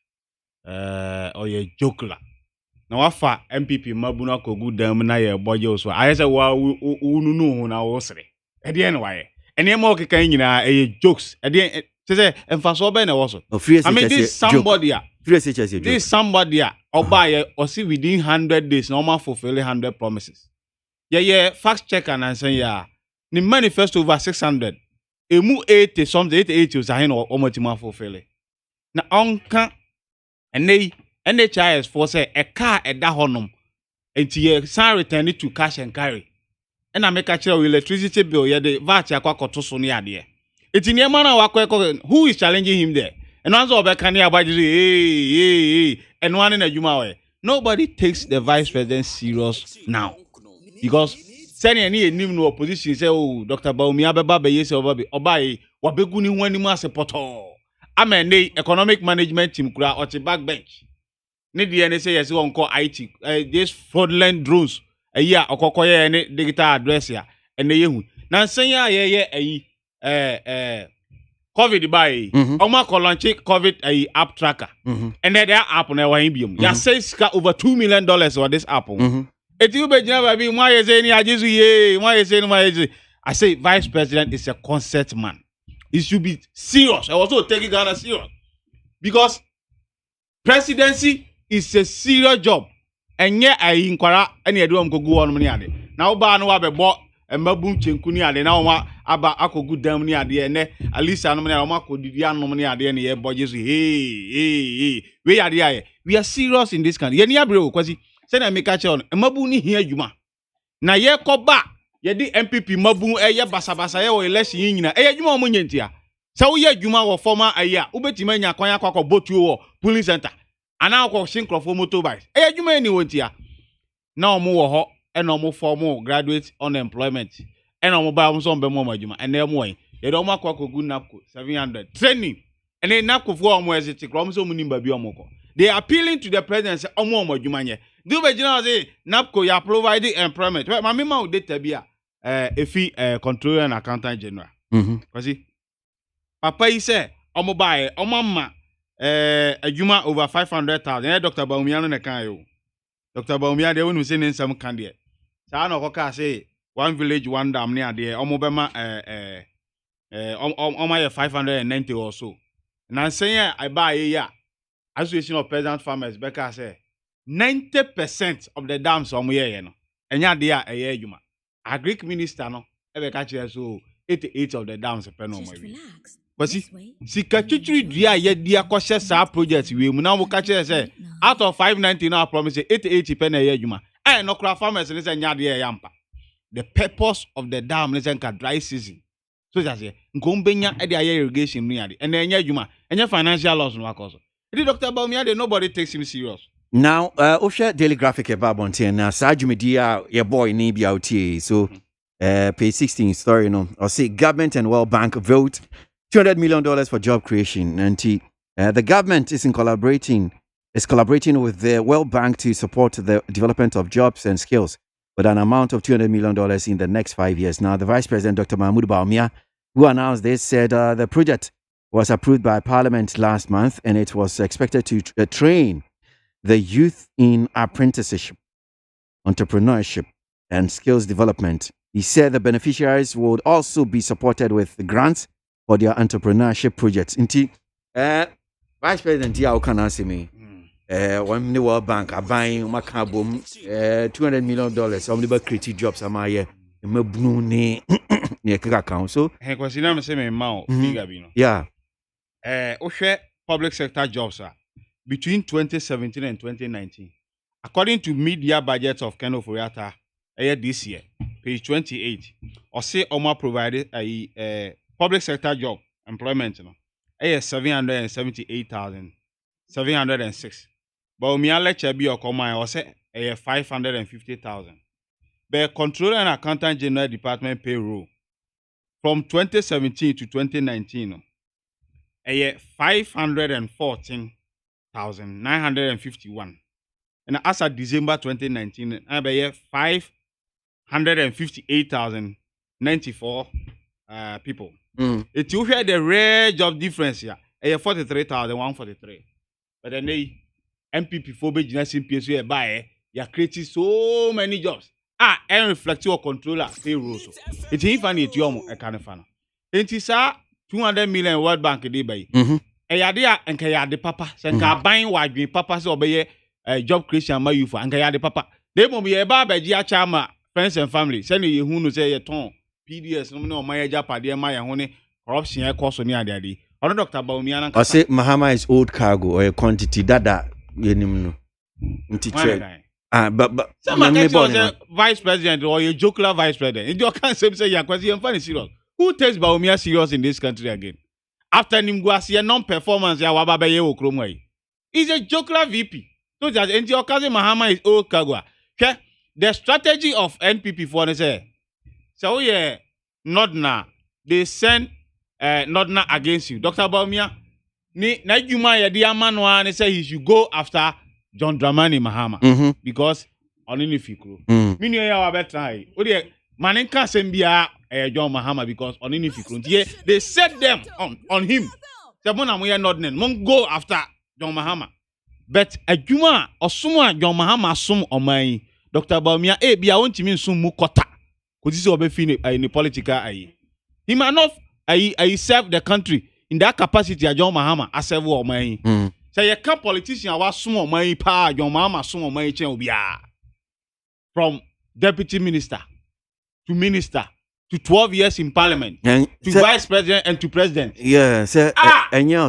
Or ye joker. Na wafa MPP mabunu akogu dam na ye budget so. I say wa unu na wo sere. E de en waye. And you more can jokes. At the end, say, and for so ben also. I mean, this somebody, this somebody, or buy or see within 100 days, normal fulfill 100 promises. Yeah, fact check and say, yeah, the manifest over 600. A mu 80 something, 80 was a hen or almost fulfill. Now, on and they NHIS for say a car at that honum, and ye sign return it to cash and carry. And I make a chair with electricity bill, yeah, the VAT to Sonia there. It's in your man, who is challenging him there? And also, and one in a Jumawe. Nobody takes the vice president serious now. Because sending any new opposition say, oh, Dr. Baumia Baba, yes, or Obai, Wabeguni, when you must support. I mean, the economic management team could out the backbench. Need the NSA as one call IT, these fraudulent drones. A year or cocoya any digital address here and the young. Now say COVID by Omako launch COVID app tracker and then their app on our imbium. Ya says over $2 million for this app. It you be never be why is any I say vice president is a concert man. It should be serious. I also take Ghana serious. because presidency is a serious job. And yet I inquire any adom go on money. Now ba no abe bo embabum chenku ni ade na oma aba akogu dam ni ade ne at least anom na oma kodidi anom ni ade ne ye boje so hey we ade aye we are serious in this country. Ye ni abre o kwasi say na make cha on embabu ni hia adwuma na ye koba ye di MPP mabu eye basabasa ye o election nyina eye adwuma o munyentia say wo ye adwuma wo former aye a ubetima nya kwan akwa botu wo police center ana akwa shinkrofo motorbikes eye adwuma ni wontia na omo wo ho and no formal graduate unemployment and no mobile some be more adwuma and dem won ye do makwa kogu napko 700 training and then napko for omo exit krom so munimba bi omo ko they are appealing to the president say omo adwuma nye do be gina say napko ya provide employment well mama ma data bia efi controller and accountant general because papa yi say omo buy omo ma adwuma over 500,000 Dr. Baumia no na kan yo Dr. Baumia de wonu say nsam kan de sa na okoka say one village one dam ne ade omo bema omo ye 590 or so na say I buy ya Association of Peasant Farmers Becca say 90% of the dams omo ye no enya de a eye adwuma agric minister no e be ka kire so 88 of the dams pe no mo wi but sika chuchuri dua ye dia kwhye sa project we mu na wo ka kire say out of 590 now promise 88 pe na eye adwuma no kra farmers ni say nya de e yampa the purpose of the dam is enka dry season so just say nkombenya e de aye irrigation ni ade and enya adwuma enya financial loss no akoso Dr. Baumia de nobody takes him serious. Now, Osha Daily Graphic about MONTIE now Sajumedia your boy Nibi out here. So page 16 story no. I'll say government and World Bank vote $200 million for job creation. And the government is collaborating with the World Bank to support the development of jobs and skills with an amount of $200 million in the next 5 years. Now, the Vice President, Dr. Mahmoud Baumia, who announced this, said the project was approved by Parliament last month and it was expected to train the youth in apprenticeship, entrepreneurship, and skills development. He said the beneficiaries would also be supported with grants for their entrepreneurship projects. Inti, Vice President, ya can answer me. One the World Bank are buying Macabum $200 million. Some of the creative jobs am I mebnuni near Council. Hey, because you know, say me mouth figure, yeah. Public sector jobs are between 2017 and 2019. According to media budgets of Kano Furiata this year, page 28, or say Oma provided a public sector job employment, 778,706. But Umia lecture be or Koma or say 550,000. But Controller and Accountant General Department payroll from 2017 to 2019, 514,951. And as of December 2019, I be 558,094 people. If you hear the rare job difference here, 43,143. But then they MPP for be PSU buy you are creating so many jobs. And reflective or controller payroll. It's even it yomo a canifana. It is 200 million World Bank dey buy. Eyade a nka yade papa. Se nka ban wadwen papa se obeye job creation ma you for nka yade papa. Dey mom ye ba baji a chama friends and family. Se ne ye hu no se ye ton PDS no o man ye japade ma ye ho ne corruption e cost ni ade. Ono Dr. Baumia na. I say Mahama is old cargo or a quantity dada yenim no. Nti che. But Vice President or a jocular Vice President. In your can't say you are funny serious. Who takes Baumia serious in this country again? After Nimguasi non-performance, he's a jocular VP. So that in your cousin Mahama is old Kagwa. The strategy of NPP for say, so yeah, not now. They send not now against you. Dr. Baumia, na Juma ya diamanwa and say he should go after John Dramani Mahama because on any fikro. Mini ya wa betrai. Odi maninka sembia John Mahama because on any fikro. They set them on him. Sabona mo ya nodnen. Mon go after John Mahama. But adwuma osuma John Mahama sum oman Dr. Baumia bia wontimi nsum mu kota. Kodisi obefi ni political ayi. He might not I serve the country. in that capacity John Mahama asevu oman say you can politician wa sumo oman pa John Mahama sumo oman chen obia from deputy minister to minister to 12 years in parliament to vice president and to president. Yeah, say enya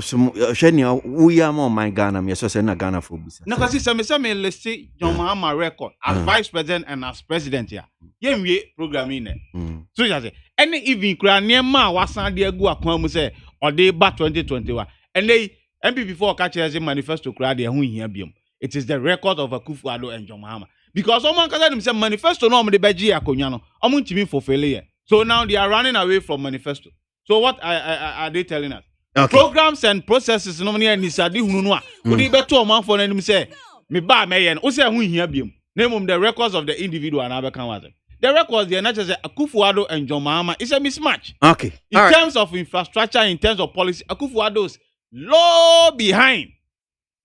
shenia we am on my Ghana me so say na Ghana for bisa. Na kasi say me let's say John Mahama record as vice president and as president here. Yemwe program in so you say any even kura niema wasan de agu akwan mu say ode ba 2021 and they MPP before catch say manifesto kura de hu hia biom. It is the record of Akufo-Addo and John Mahama because someone can tell say manifesto no me de beji akonya no omo ntimi for failure. So now they are running away from manifesto. So what are they telling us? Okay. Programs and processes no money ni sadi hunu a. Odi beto man for nanim say me ba me yen. O say hu hia biom. Name the records of the individual and abekan was. The records they not just Akufo-Addo and John Mahama is a mismatch. Okay. In terms of infrastructure, in terms of policy, Akufo-Addo's low behind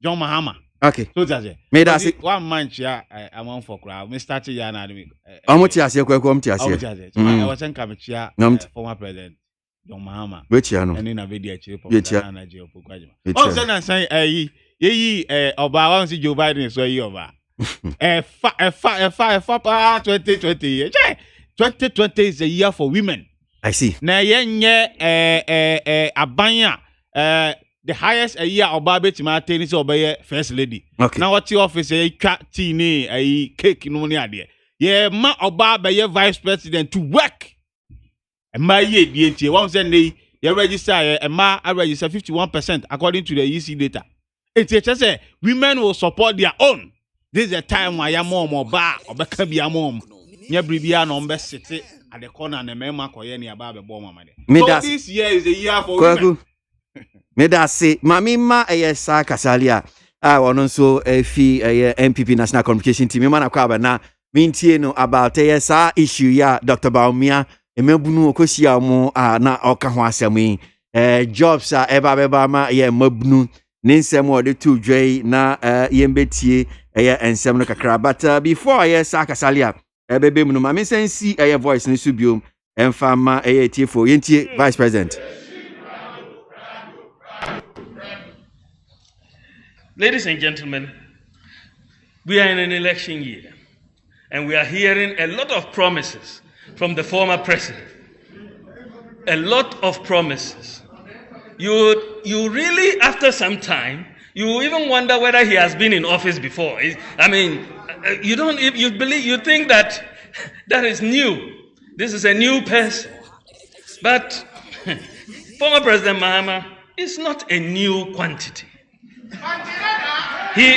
John Mahama. Okay. So that's it. Me that's it. 1 month yeah, I'm on for crowd. Me start here na me. Amuti ase kwekwo amuti ase. I was in Kamachia former president John Mahama. Which ya no? And in a video actually for Ghana jail for Kwajima. Oh, then say oba wan si Joe Biden so yi oba. 2020. 2020 is a year for women. I see. Na yenye abanya the highest a year oba betima attain is obey first lady. Okay. Now what your office a tea ni a cake no ni ade. Ye ma oba be vice president to work. E ma ye die one say dey you register e ma register 51% according to the EC data. It say women will support their own. This is a time where ya mom oba obeka bia mom. Nya bribia no mbe sete at the corner and mema koye ni aba be bo mama de. So this year is a year for women. Me da say mami ma sa kasalia wono so fi MPP National Communication Team ma na kwa ba na mintie no about sa issue ya Dr. Baumia emebunu okosia mu na oka ho asem jobs eba beba ma mabunu ne nsem o de to dwai na yembetie ensem no kakra but before sa kasalia bebe mu no mami sensi voice ne subiom emfa ma tiefo yentie vice president. Ladies and gentlemen, we are in an election year, and we are hearing a lot of promises from the former president. A lot of promises. You really, after some time, you even wonder whether he has been in office before. I mean, you think that is new. This is a new person. But former President Mahama is not a new quantity. He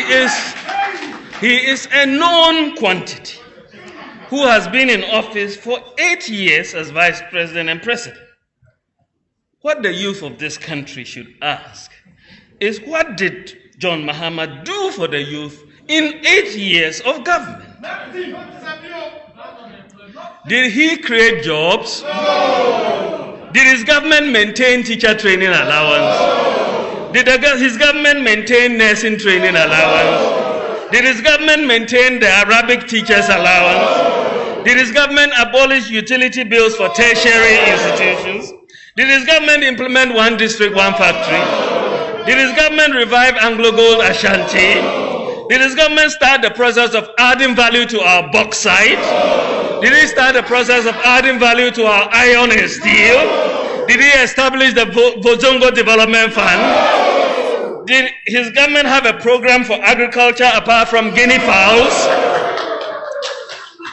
is a known quantity who has been in office for 8 years as vice president and president. What the youth of this country should ask is, what did John Mahama do for the youth in 8 years of government? Did he create jobs? No. Did his government maintain teacher training allowance? Did his government maintain nursing training allowance? Did his government maintain the Arabic teachers allowance? Did his government abolish utility bills for tertiary institutions? Did his government implement one district, one factory? Did his government revive Anglo-Gold Ashanti? Did his government start the process of adding value to our bauxite? Did he start the process of adding value to our iron and steel? Did he establish the Bozongo Development Fund? Did his government have a program for agriculture apart from guinea fowls?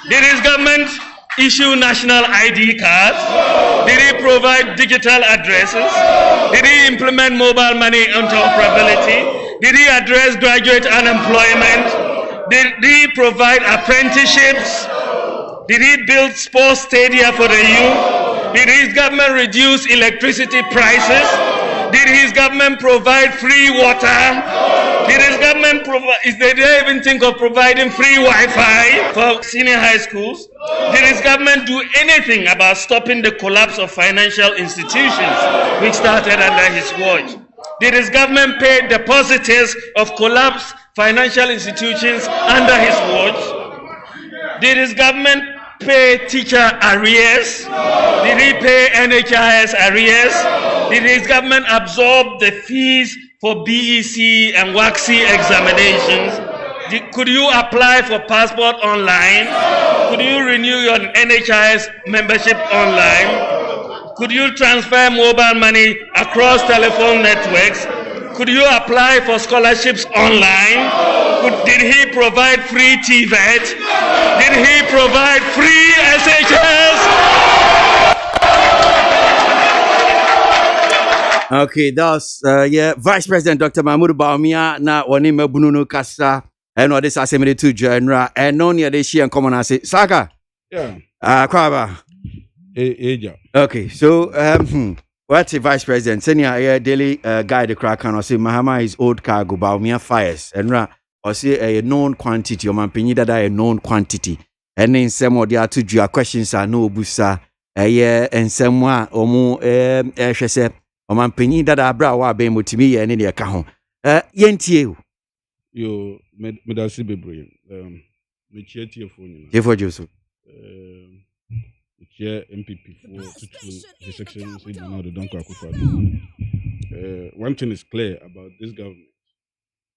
Did his government issue national ID cards? Did he provide digital addresses? Did he implement mobile money interoperability? Did he address graduate unemployment? Did he provide apprenticeships? Did he build sports stadia for the youth? Did his government reduce electricity prices? Did his government provide free water? Did his government did they even think of providing free Wi-Fi for senior high schools? Did his government do anything about stopping the collapse of financial institutions, which started under his watch? Did his government pay depositors of collapsed financial institutions under his watch? Did his government pay teacher arrears? Did he pay NHIS arrears? Did his government absorb the fees for BEC and WACSI examinations? Could you apply for passport online? Could you renew your NHIS membership online? Could you transfer mobile money across telephone networks? Could you apply for scholarships online? Did he provide free TVET? Did he provide free SHS? Okay, that's Vice President Dr. Mahmoud Bawumia na woni mabunu kasa and this assembly to general and no near this year and common as Saka. Yeah. Kwaba. Okay, so what's the Vice President? Senior daily guide the crack and say Mahama is old cargo Bawumia fires and or say a known quantity or man that a known quantity. And then some of the other two questions are no busa and somewhere or more o man penyi dada abra wa ben motimi ye ne de ka ho yentie yo medasi bebre me tie fo nyina tie joso tie MPP for the section say now don't kwakufa one thing is clear about this government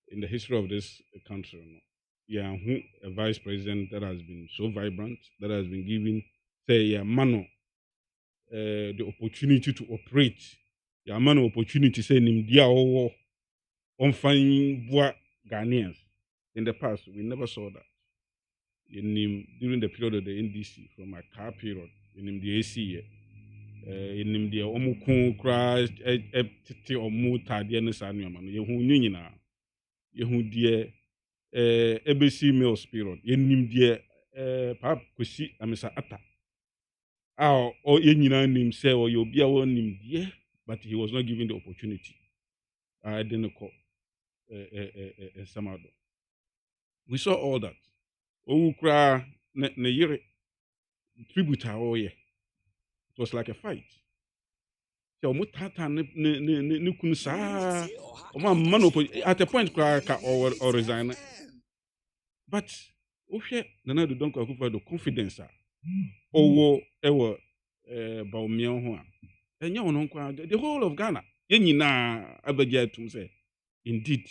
in the history of this country a vice president that has been so vibrant, that has been given say the opportunity to operate. Ya man opportunity say nimdia owo on finding Ghanaians. In the past, we never saw that. During the period of the NDC, from a car period, in the AC, in the omukun crash, titi omu tadiane sanu man. Yehu nyina, yehu die ABC Mills period. Yenim die pap kusi amisa ata. O yenyina nim say o yobia won nim die. But he was not given the opportunity. I didn't call Samado. We saw all that. Okra ne yere tribute it was like a fight. So mutata ne kunsa at a point or resign. But Nana do don't the confidence ewo Bawumia the whole of Ghana. Yenina Abagye to say, indeed,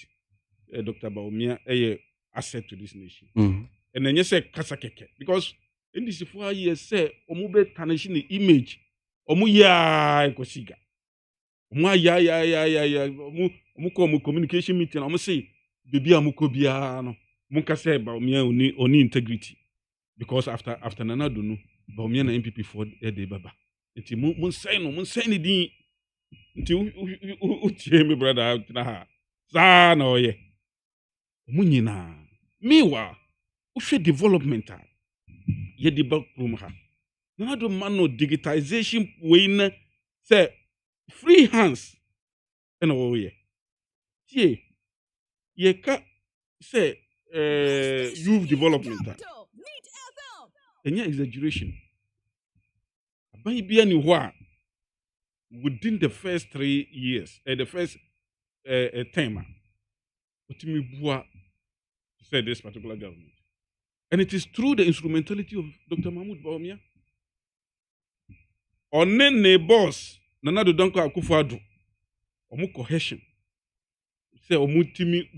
Dr. Bawumia a asset to this nation. And then you say Kasakeke. Because in this 4 years, say, Omube tarnishing the image, Omuya Kosiga. Omuko communication meeting, Omu say, Bibi Amukobiano, Munka say Bawumia oni integrity. Because after Nana Dunu, Bawumia na MPP for Ede Baba. Nti mun say din nti utie me brother na ha za na oye munyina miwa uhwe development ye di back room ha na do man digitization we na say free hands na oye tie ye ka say youth development enya exaggeration within the first 3 years, the first term, to say this particular government. And it is through the instrumentality of Dr. Mahmoud Bawumia. Onen ne boss, Nana do Danko Akufo-Addo, omu cohesion. Say omutimi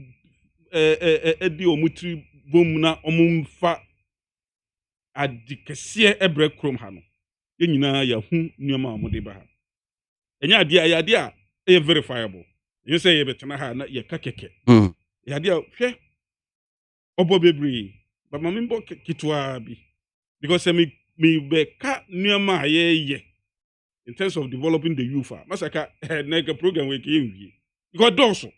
edi omutri bomna omumfa adikese ebre krom ha no. Yenyina ya hu nyoma amode ba ha. Enya ade a e verifiable. You say ye betena ha na ye kakeke. Ya ade hwe obo bebre. But mamimbo kitwa bi. Because me be ka nyoma ye in terms of developing the youth. Masaka na ka program we ke because doso.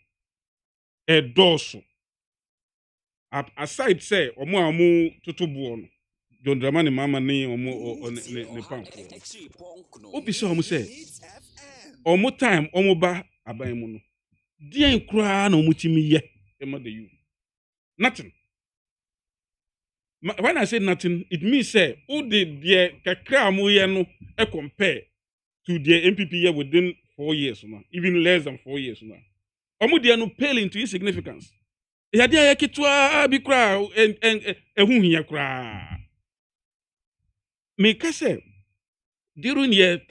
Aside say omo amu totobuo no. John Dramani mama ni ne pamfo. Obi se omo say omo time omo ba aban mu no. Dien kura na omo timi ye ema the you. Nothing. When I say nothing, it means say who did the kakra mo ye no compare to the MPP year within 4 years now, even less than 4 years now. Omo dia no pale into insignificance. Ya dia ya kitwa bi kura ehun hia kura. make I say during the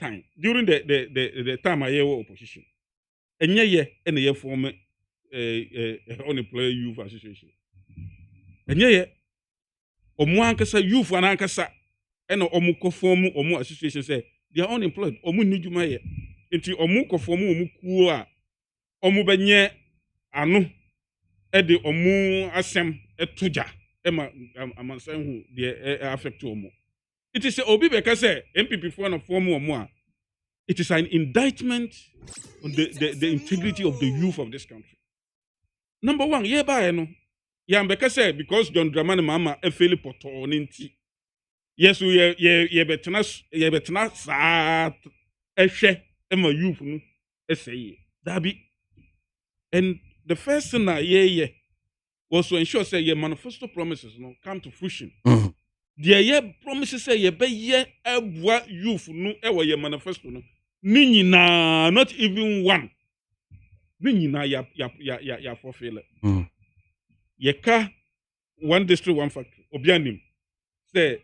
time I was opposition, and yeah, form unemployed youth association. And yeah, Omuankasa youth and Ankasa, and Omuko form Omu association say they are unemployed. Omu need you my into Omuko form Omukua Omubenye Anu Edi Omu Asem Etuja Emma Amansan who they affect Omu. It is a Obi Bekase MPP for a form or more. It is an indictment on the integrity of the youth of this country. Number one, yeah, by no. Yeah, because John Dramani Mama and Philip Potoninti. Yes, we betna sa eshe ema youth no essay. Dabi. And the first thing was to ensure say your manifesto promises no come to fruition. The promises say ye be ye ebwa youth no ewa your manifesto no. Ni na not even one. Ni na ya fulfill it. Yeka one district one factory obianim say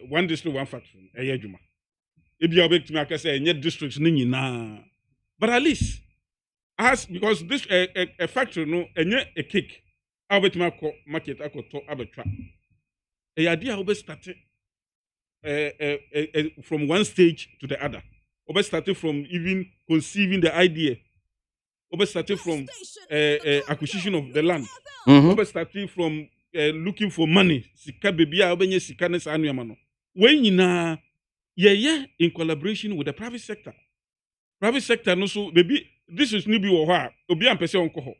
one district one factory juma ebi obek to make say any districts ni nyina but at least as because this a factory no enye a cake obet ma market akoto abetwa e idea obet start from one stage to the other obet started from even conceiving the idea. Obe started from acquisition of the land. Obe started from looking for money. Sika baby obenye sika ne sa anu no. When yina ye in collaboration with the private sector. Private sector no so baby this is nibi wo ha obi ampese onko ho.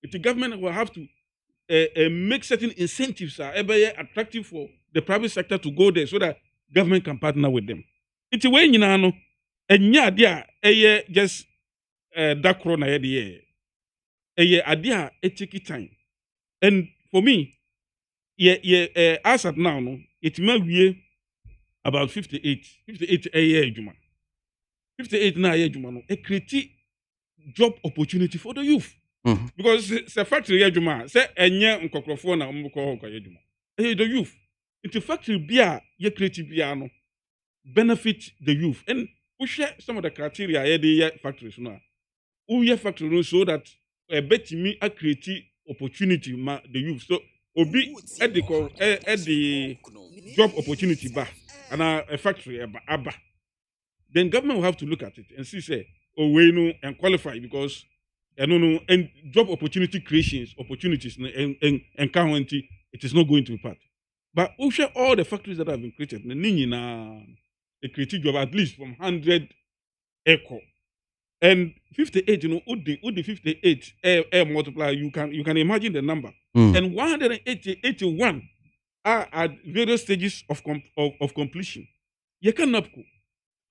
The government will have to make certain incentives attractive for the private sector to go there so that government can partner with them. It's when yina no enya dia just that corona eye idea it take time. And for me, as at now, no, it may be about 58 a year juma. 58 na year juma no, a create job opportunity for the youth. Because the factory year juma, say enye nkokrofo na omko ko year juma. The youth. Into factory bia ye create bia no benefit the youth. And we share some of the criteria the factories no. Uye factory so that bet me a create opportunity ma the youth. So obi at the job opportunity ba and a factory aba. Then government will have to look at it and see say we no and qualify because and job opportunity creations opportunities and currently it is not going to be part. But we share all the factories that have been created. They create job at least from 100 echo. And 58, the 58 multiplier, you can imagine the number. And 181 are at various stages of completion. You cannot go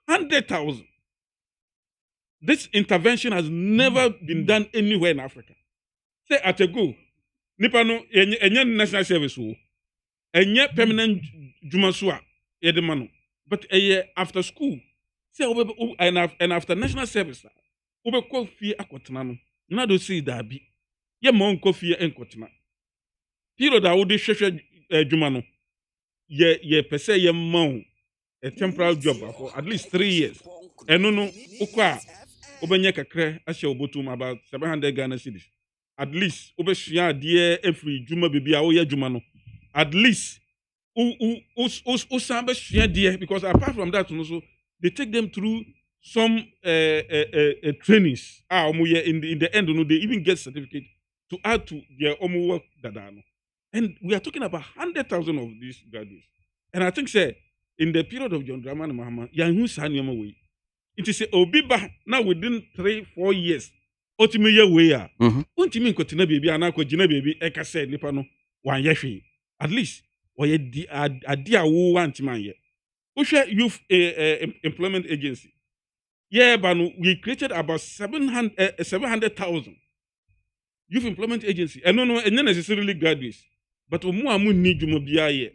100,000. This intervention has never been done anywhere in Africa. Say at a go, Nipano, any national service, any permanent Jumasua, Edemano, but a year after school. Say and after national service, ube ko fie akotena no na do see da bi ye mon ko fie enkotena period da wo de hwehwe adwuma no ye pese ye mon a temporary job for at least 3 years eno no ukwa obenye kakra ahye obotum about 700 Ghana cedis at least obesua de every dwuma bibia wo ye adwuma no at least o sambe sua de because apart from that no so they take them through some trainings. In the end, they even get certificate to add to their own work that are. And we are talking about 100,000 of these graduates. And I think, say, in the period of John Dramani Mahama, it is a obiba now within 3-4 years. Ultimately, we are. Ultimately, continue baby, and I continue baby. Eka said, Nipano, 1 year. At least, or a dear who want man yet. Usha Youth Employment Agency. Yeah, but we created about 700,000 youth employment agency. And no, and not necessarily graduates, but omu need you mobile.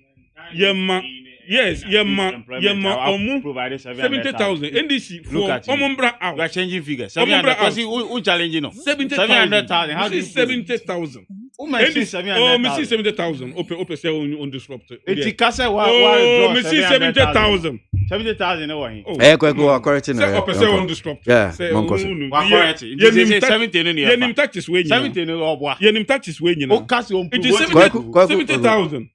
Yema, yes, yema, omu 70,000. NDC for omumbra out. We are changing figures. 700,000. Who challenging no? 70,000. How do you 70,000? me see 70,000. Open say on disrupt. It kase wa me see 70,000. 70,000 no hin. Go correct na. Say open say on disrupt. Yeah. Wa correct. It 70 no ye nim taxes we nyina. 70 no oboa. Ye nim taxes we nyina. O kase on It is 70,000.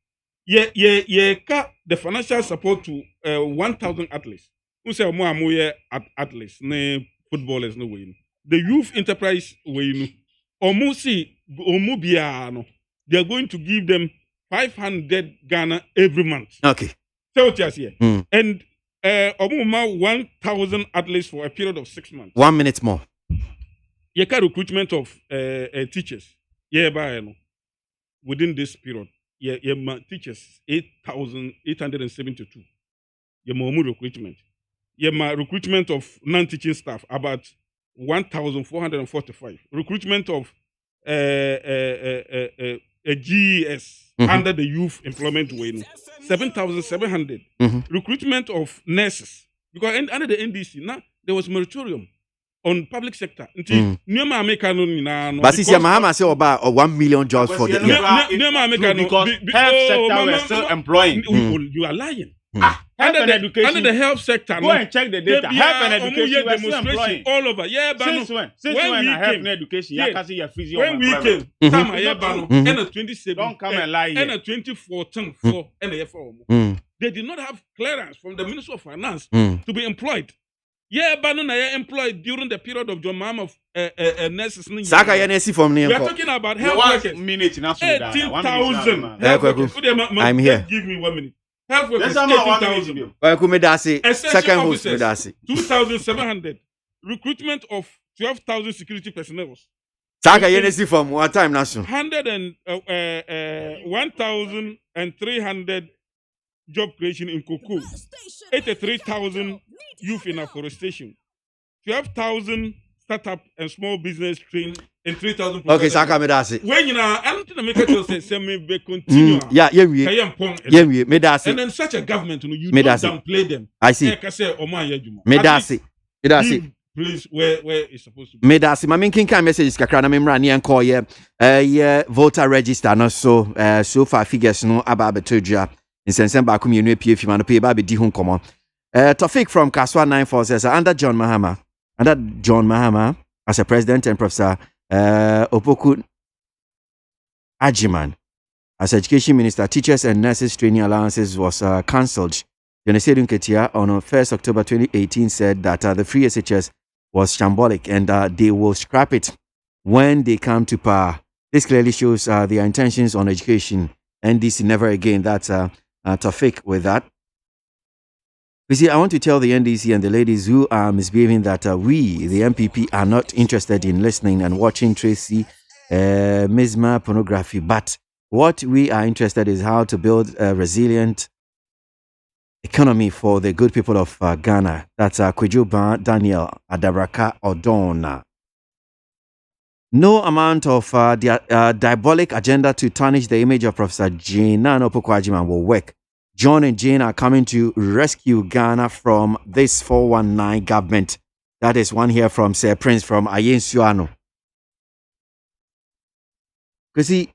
Ye ka the financial support to 1,000 athletes. Who say mo amoye athletes ne footballers no way. The youth enterprise way no. Omu bia no. They are going to give them 500 Ghana every month. Okay. So what you here. And Omuma 1,000 athletes for a period of 6 months. 1 minute more. You can recruitment of teachers. Yeah, by within this period. Yeah, teachers 8,872. Yeah, more recruitment. Yeah, recruitment of non-teaching staff about 1,445. Recruitment of a GES under the youth employment way 7,700. Recruitment of nurses because under the NDC now there was moratorium on public sector. But see, Mahama say about 1 million jobs for the year. Because health sector we're still employing. You are lying. Under the health sector, go and check the data. Health and education, we're still employing all over. Yeah, since when? Since when health and education, when we came, and a 27, don't come and lie here. And a 2014 for they did not have clearance from the Minister of Finance to be employed. Yeah, Banana employed during the period of John Mahama of nurses. Saka NSC from we are talking about health workers. 18,000. I'm here. Give me 1 minute. Health workers, 18,000. Second host, 2,700. Recruitment of 12,000 security personnel. Saka NSC from what time, National? 1,300 job creation in Cocoa. 83,000 youth in afforestation. 12,000 startup and small business train and 3,000. Okay, Saka Medasi. When you know, I'm going to make it say me continue. Yeah, Medasi. And then such a government, you don't downplay them. I see. Medasi. Please, where is supposed to be? Medasi, my main kind message kakra na memra ni enko ye voter register no so far figures no aba betodua insensen ba komi enu apie fi ma no pe ba be di ho nkomo. Tofik from Kaswa 94 says under John Mahama as a president and Professor Opoku Ajiman as education minister, teachers and nurses training allowances was cancelled. Yonesedun Ketia on 1st October 2018 said that the free SHS was shambolic and they will scrap it when they come to power. This clearly shows their intentions on education. NDC never again. That's Tofik with that. You see, I want to tell the NDC and the ladies who are misbehaving that we, the MPP, are not interested in listening and watching Tracy Misma pornography. But what we are interested in is how to build a resilient economy for the good people of Ghana. That's Kwejuba Daniel Adabraka Odona. No amount of diabolic agenda to tarnish the image of Professor Jane Nano Pokwajiman will work. John and Jane are coming to rescue Ghana from this 419 government. That is one here from Sir Prince from Ayen Suano. You see,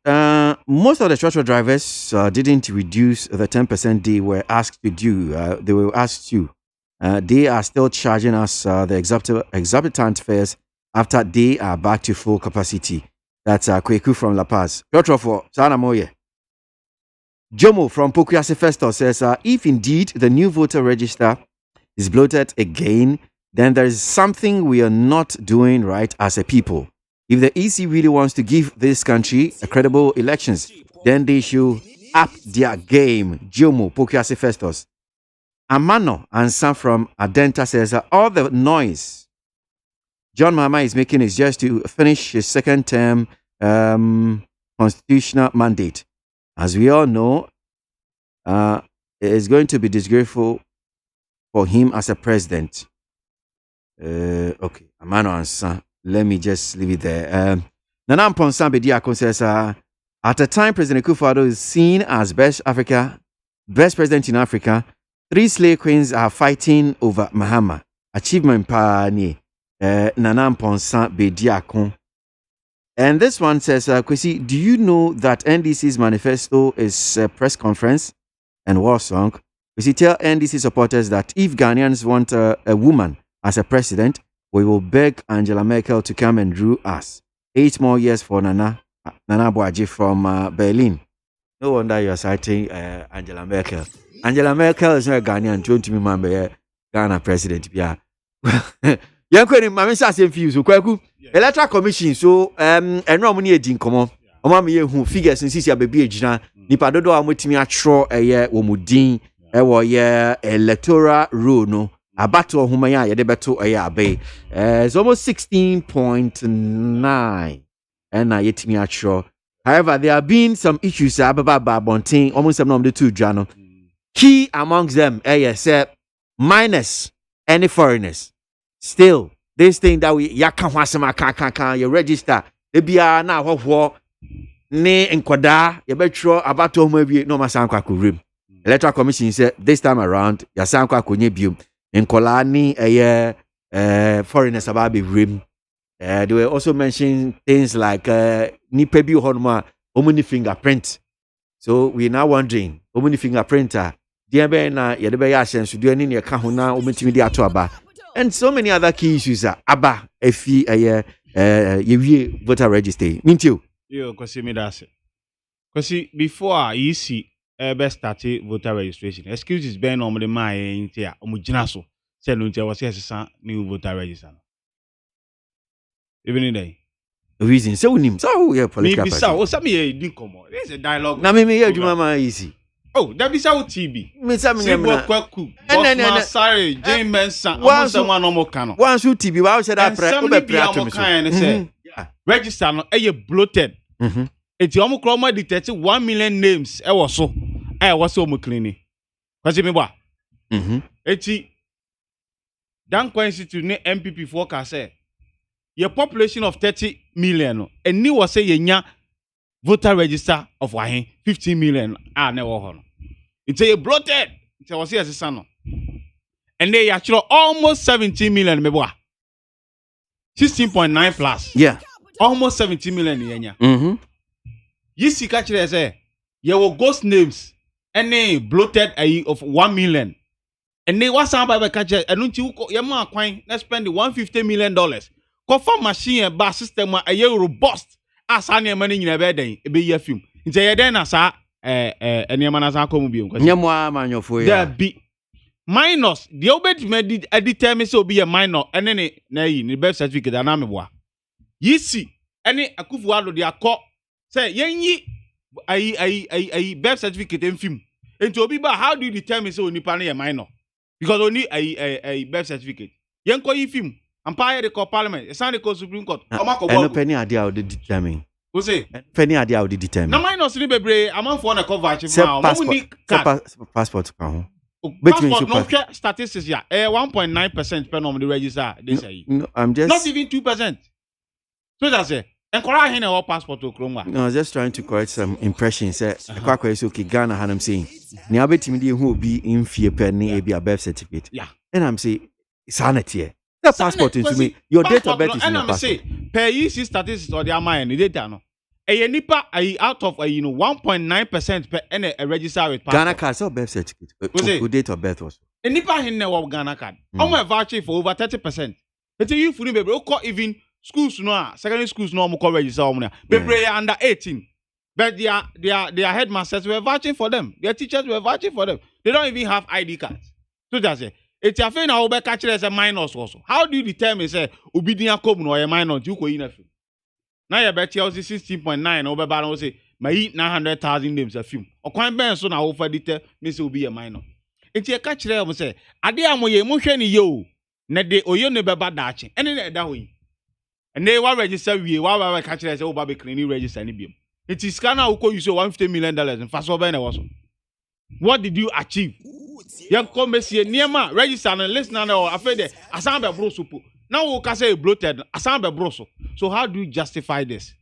most of the tractor drivers didn't reduce the 10% they were asked to do. They were asked to. They are still charging us the exorbitant fares after they are back to full capacity. That's Kweku from La Paz. Trotro for Sanamoye. Jomo from Pokuase Festo says, if indeed the new voter register is bloated again, then there is something we are not doing right as a people. If the EC really wants to give this country a credible elections, then they should up their game. Jomo Pokuase Festos. Amano and Sam from Adenta says, all the noise John Mahama is making is just to finish his second term constitutional mandate. As we all know, it is going to be disgraceful for him as a president. Okay, Amano answer. Let me just leave it there. Nana Mponsa Bediako says, at the time President Akufo-Addo is seen as best president in Africa, 3 slave queens are fighting over Mahama. Achievement pa ni Nana Mponsa Bediako. And this one says, Kwesi, do you know that NDC's manifesto is a press conference and war song? Kwesi, tell NDC supporters that if Ghanaians want a woman as a president, we will beg Angela Merkel to come and rule us. 8 more years for Nana ABOAGYE from Berlin. No wonder you are citing Angela Merkel. Angela Merkel is not a Ghanaian. Don't you remember Ghana president? Yeah. Yeah, I'm saying for you. So, Electoral Commission. So, and no money in common. Who figures and see a baby ejina. Nipa dodo amutimi atro eye womudin ewo ye electoral rule no. Abato humaya ye debeto eye abe. It's almost 16.9. And I yet me atro. However, there have been some issues about MONTIE, almost some of the two journal. Key amongst them, minus any foreigners. Still, this thing that we you register, they be now what ne enkwada, you bet sure about to maybe no masanka kurim. Electoral Commission said this time around, Yasanka kunyebium, in Kolani foreigners about be rim. They were also mentioning things like Nipebi Honma, Omuni fingerprint. So we're now wondering, Omuni fingerprinter, Diabena, Yadebaya sense, do any near Kahuna, Omitimi Atoaba, and so many other key issues are Abba, Efi, ye voter register. Mint you? Yo, Kwesi me that's it. Kwesi, before you see best started voter registration, excuses Ben on the mind here, Omujinaso, said Luntia was yes, new voter register. Even in day. The reason so him so yeah political party. Maybe so some here didn't come on. This is a dialogue. Na me here do mama easy. Oh, that be so TB. Me some me na. Sorry, James Benson. Once someone no more can. Once you TB, why say that pre o be pre to me so. Register no e bloated. Eti omo kroma detect 1 million names e was so. E was so omo clean. Kwasi me ba. Eti Dan Institute ne MPP forecast say your population of 30 million, and you was say yenya voter register of 15 million. Never heard. It's a bloated. It was here as a son. And they actually almost 17 million. 16.9 plus. Yeah. Almost 17 million yenya. You see, catch it say you will ghost names and they bloated of 1 million. And they was somebody by catch it. And you yama coin. Let's spend the $150 million. Confirm machine bar system a year robust as any money in a bed e be year film. Nti ye den na sa any man as akomu bi nkwasi. Nyamwa manyofo ya. There be minus the obed me determine so be a minor ene ne na yi ni birth certificate ana meboa. Yisi ene akufu ado de akọ say yenyi ayi birth certificate en film. Nti obi ba how do you determine so nipa na ye minor? Because only a birth certificate. Yenko yi film Empire the court parliament, it's not the Supreme Court. And penny idea how they determine. Who say? Penny idea how they determine. No minus libre, I'm on for a cover. Passport. Passport, no statistics here. 1.9% per on the register. They say. No, I'm just not even 2%. So that's it. And correct here our passport to Chroma. No, I was just trying to correct some impressions. Kwakwa is okay. Ghana had him saying. Ni abetimi who be in fear penny a birth certificate. Yeah. And I'm saying sanity. The passport into me. Your date of birth is in your passport. Say, per EC statistics or their mind, the data no. Nipa out of 1.9% per any register with passport. Ghana card, so birth certificate. Who date of birth was? Nipa hinne Ghana card. I'm vouching for over 30%. But you for baby, even schools no, secondary schools no more register omna. Baby under 18. But their headmasters were vouching for them. Their teachers were vouching for them. They don't even have ID cards. So that's it. It's a thing now. We catch it as a minus also. How do you determine say obedient come no a minus? You go in a film. Now you bet you 16.9 over balance say my 900,000 names a film. Or quite ben so now over detail means will be a minor. It's a catch there. We say ade amoye mo hwe ni yo. Na de oyo ne beba dachi. Ene that way. And they will register we wa catch there say o ba be clean register ni biom. It is scanner who you say $150 million and fast over na also. What did you achieve? Young come see Niema register and listen now. After Asambe broso. Now we can say bloated Asambe broso. So how do you justify this?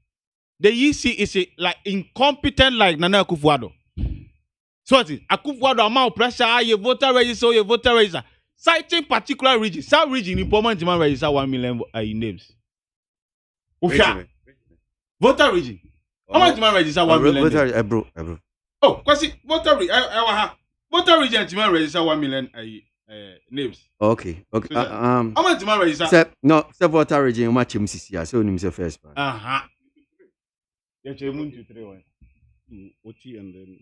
The EC is like incompetent like Nana Akufo-Addo. So it is Akufo-Addo amount pressure your voter register. Citing particular region. Some region in Pomo Ntima register 1 million names. Voter region. How much man register 1 million? Voter, bro. Oh, Kwasi, voter region man register 1 million names. Okay. How much man register? Sir, voter region much MCC. So him first. Yeah, to 3 OT and then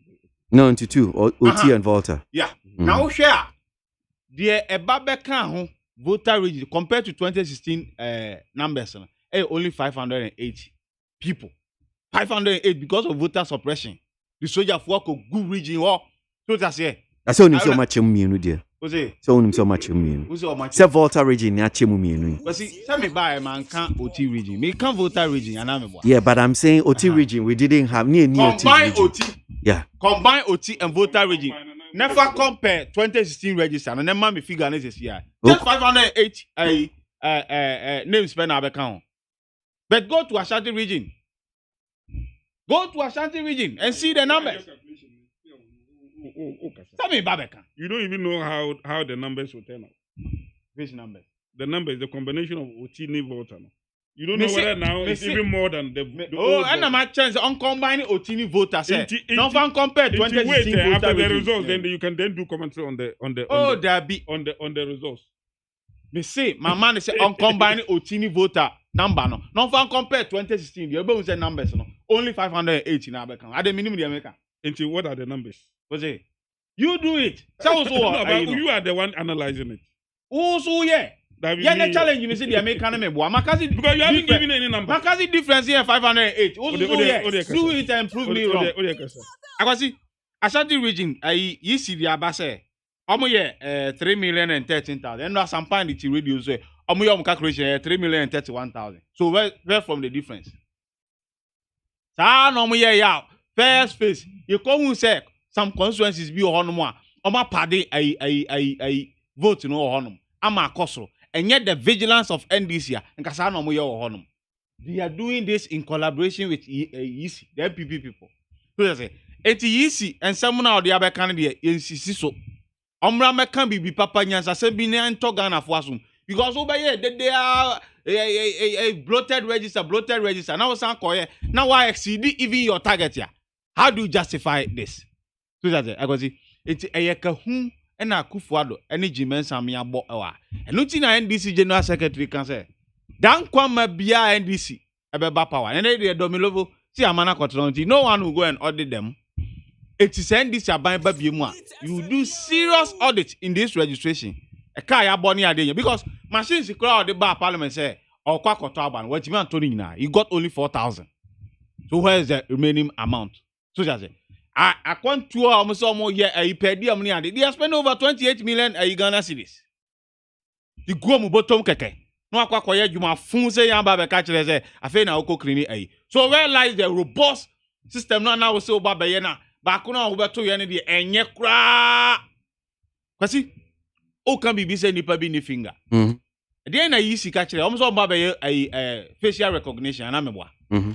no into 2 OT and Volta. Yeah. Now share the Ebabeka voter region compared to 2016 numbers. Only 508 people. 508 because of voter suppression. The soldier work a good region or so that's it. That's only so much immune dear. So only so much immune. Say voter region ya chemu mienu. But see, tell me by man can OT region. Me can voter region and I'm yeah, but I'm saying OT region we didn't have near combine OT. Yeah. Combine OT and voter region. Never compare 2016 register and then man me figure this year. Just 508 names spend our account. But go to Ashanti region. Go to Ashanti region and see the numbers. Tell me, Babeka. You don't even know how the numbers will turn out. Which numbers? The numbers, the combination of Otini voter. You don't know whether now it's even more than the and my chance on combining Otini voters. Not from compare 2016 voter after the results, then you can then do commentary on the results. Me say, my man say on combining Otini voter number no. Not from compare 2016. You able say numbers no. Only 580 now become. At the minimum the American. Into what are the numbers? You do it. So you are the one analyzing it. Also, yeah. Yeah, the challenge you say the American me boy. Makazi because you haven't given any number. Makazi difference here 508. Also, yeah. Do it and prove me wrong. I can see Ashanti region. You see the abase. Omo ye 3,013,000. And now some point the radio say omo your calculation 3,031,000. So where from the difference? Sa no omo ye ya first phase. You come say some constituencies be on one. Oma pade vote no honum. Ama akosro. And yet the vigilance of NDC and kasa no mo ye honum. They are doing this in collaboration with EC, the MPP people. So they say, eti EC and someone out the other candidate insist so. Omra mekan bibi papa nyansa se bi ne ento Ghana for asum. Because over here they are a bloated register. Now some koye. Now why exceed even your target here? How do you justify this? So that's it. I go see. It's Ayakahu and Akufuado, any Jimensa Miabo. And looking at NDC General Secretary can say, Dan Kwama Bia NDC, Abeba Power, and they are Domilovo, see Amana Cotronti. No one will go and audit them. It is NDC Abai Babimwa. You do serious audit in this registration. A Kaya Bonnie Adenia because machines the crowd the bar parliament say, or Quacotaban, what you want to now? You got only 4,000. So where is the remaining amount? So that's it. I want to almost year a per diem near they have spent over 28 million Ghana cedis. The Guamu bottom keke. No aqua you ma funse yamba catch I feel now cleaning a. So where lies the robust system now so babayena bakuna over 2 years and yekra. Kasi o can be busy nipa bi ni finger. Then I use catch almost all babaye a facial recognition and amebwa.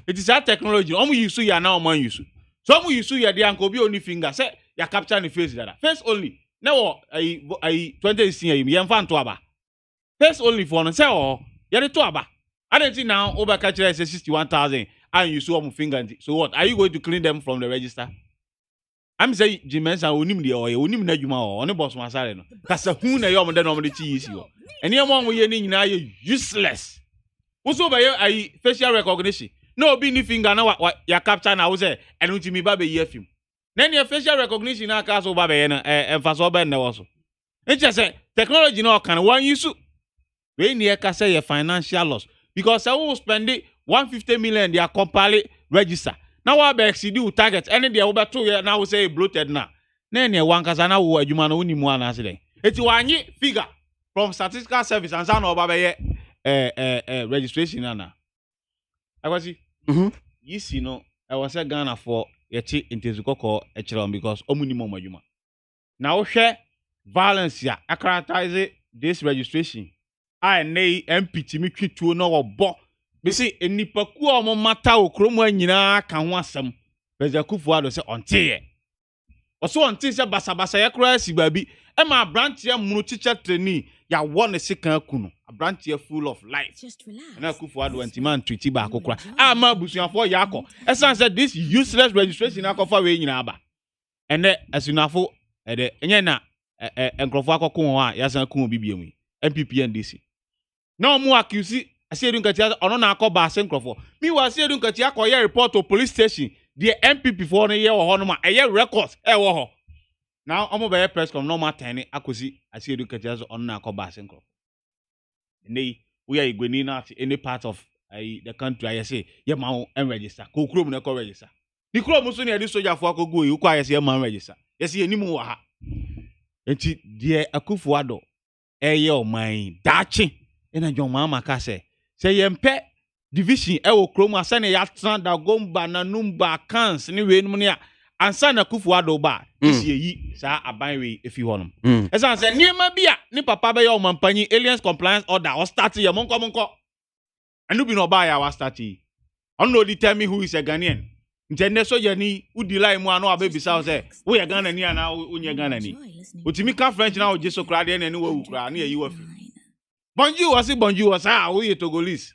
It is that technology. You see ya now man use. Some you see your dear Kobe only finger say you capture the face that face only. Now I 2016 you fan to aba. Face only for no say oh you the to aba. I don't see now over catch say 61,000 and you saw my finger. So what are you going to clean them from the register? I'm say Jimensa onim de or onim na djuma or ne boss masare no. Kasa hu na yom de no de chi isi o. Eni am won we ni nyina ye useless. Wo so ba ye facial recognition. No be ni finger na ya capture na wo say enu ti mi ba be ye film. Na your facial recognition na ka so ba be ye na emfaso ba na wo so. It just say technology no can one use. We ni e ka say your financial loss because I will spend 150 million they are compile register. Now I be exceed you target any dey over 2 years now we say bloated na. Na any one kasa na wo adwuma na woni mu ana ase den. Eti wanyi figure from statistical service and say na oba be ye registration na. Akwasi you see no I was a Ghana for yeti intezukoko echron because omunimo madwuma. Now hwe violence ya characterize this registration. I nay MPT mi twituo no obo. Be say enipaku omo mata okromu anyina ka ho asem. President Kufuor say onte ye. Oso on tin say basa ye kura si baabi. E ma branch ye munu teacher trainee ya won ne sekan kunu. A branch ye full of life. Just relax. Na kufu adu antiman treaty ba akokora. Ma busuafo ya akọ. Esan say this useless registration akofa we nyina aba. Ene asunafo ede enye na enkrofo akoko won a yasan kun obi biemu. MPP NDC. Na omu accuse asiedu nkati ono na akoba ase enkrofo. Mi wa asiedu nkati akoye report to police station. The MPP for no year or no a year records wo ho. Now omo be press com normal 10 akosi asiedu nkati aso ono na akoba ase enkrofo. Nei we are igweni na any part of the country I say ye ma en register. Ko krom na ko register. Ni krom so na edi soldier for akogo yi kwa ye ma register. Yes ye nimu wa ha. Enti de Akufo-Addo eye oman dachi ena John Mahama ka say yempe division wo krom asa na ya tranda gomba na numba cans ni we num ne a ansa na Akufo-Addo ba isi yi sa aban we efi honom esa say niema bia ni papa be ye omampanyi aliens compliance order or start ye monko anu bi no ba ya wa start yi no tell me who is a Ghanaian ntende so ye ni udi line mu anu abebisa say wo ye Ghana ni ana unye Ghana ni otimi ka French na o jeso kra de na ni wo kra na ye yi wa fi bonjour was wo ye Togolese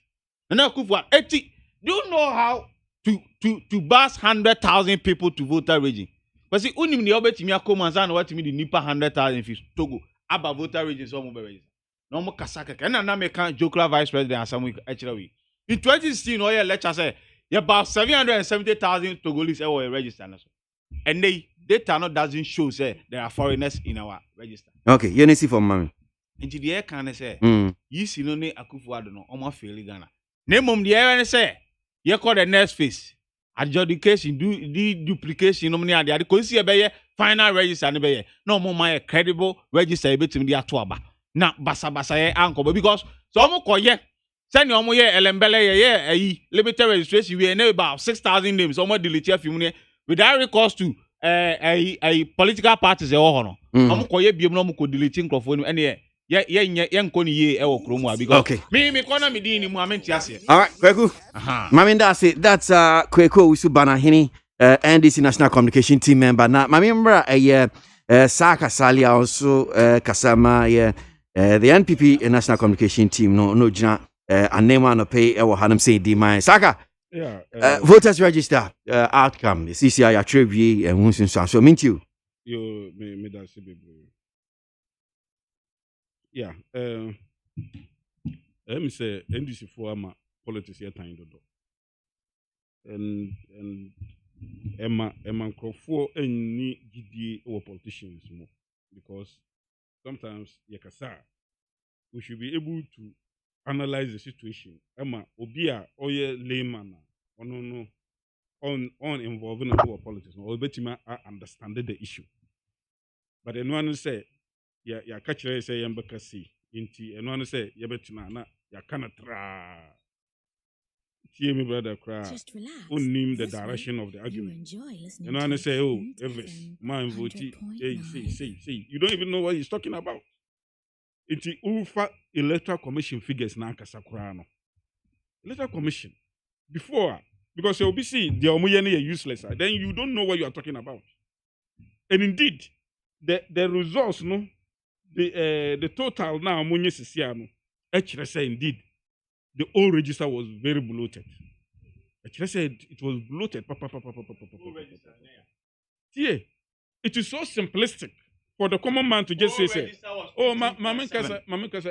na Akufo eti do you know how to bus 100,000 people to voter region because unim ni obetimi akoma za na watimi di nipa 100,000 fi Togo aba voter region so mo be register no mo kasaka na me kan Jokla vice president asamu echirawi in 2016 no ye lecture say about 770,000 Togolese were registered. And data no doesn't show say there are foreigners in our register. Okay, you need see from mommy. Into the air can say, you see no ne Akufo-Addo no alma fail Ghana. Name the air say, you call the next phase. Adjudication, duplication, no money, the consi a final register and be no more my credible register between the atuaba. Now, basa uncle, because so mo koye. Send your moye elembele limited registration we know about 6,000 names almost delete a few without recourse to a political parties e ho no am koye biem no mo ko delete microphone ene ye nkoni ye e wo kromu because okay me kona me din ni mu amenti ase all right Kweku mami that's Kweku Usubana Hini NDC National Communication Team member na mami mbra Saka Salia also Kasama the NPP National Communication Team no jina and name one pay or Hanam say D my Saka. Yeah. Voters register outcome. The CCI attribute and Winston so mean you. You me that say yeah. Let me say NDC for ama politics here time do. And Emma Crawford any GDA or politicians more because sometimes yakasa we should be able to analyze the situation. Emma Obia oye layman on involving in our politics. Or betima understand the issue. But anyone say ya catch say yambakasi inti anyone say ya betina na ya kanatra. Hear me brother cry. Just relax. Name the direction of the argument. Anyone say oh Elvis man vote say you don't even know what he's talking about. It's the UFA Electoral Commission figures na Kasakurano. Electoral Commission. Before, because you'll be seeing the Omuyene are useless, then you don't know what you are talking about. And indeed, the results, no, the total now Omunye Sisiano, actually say indeed, the old register was very bloated. Actually said it was bloated. Yeah, it is so simplistic. For the common man to just say, oh, Mama Kasa,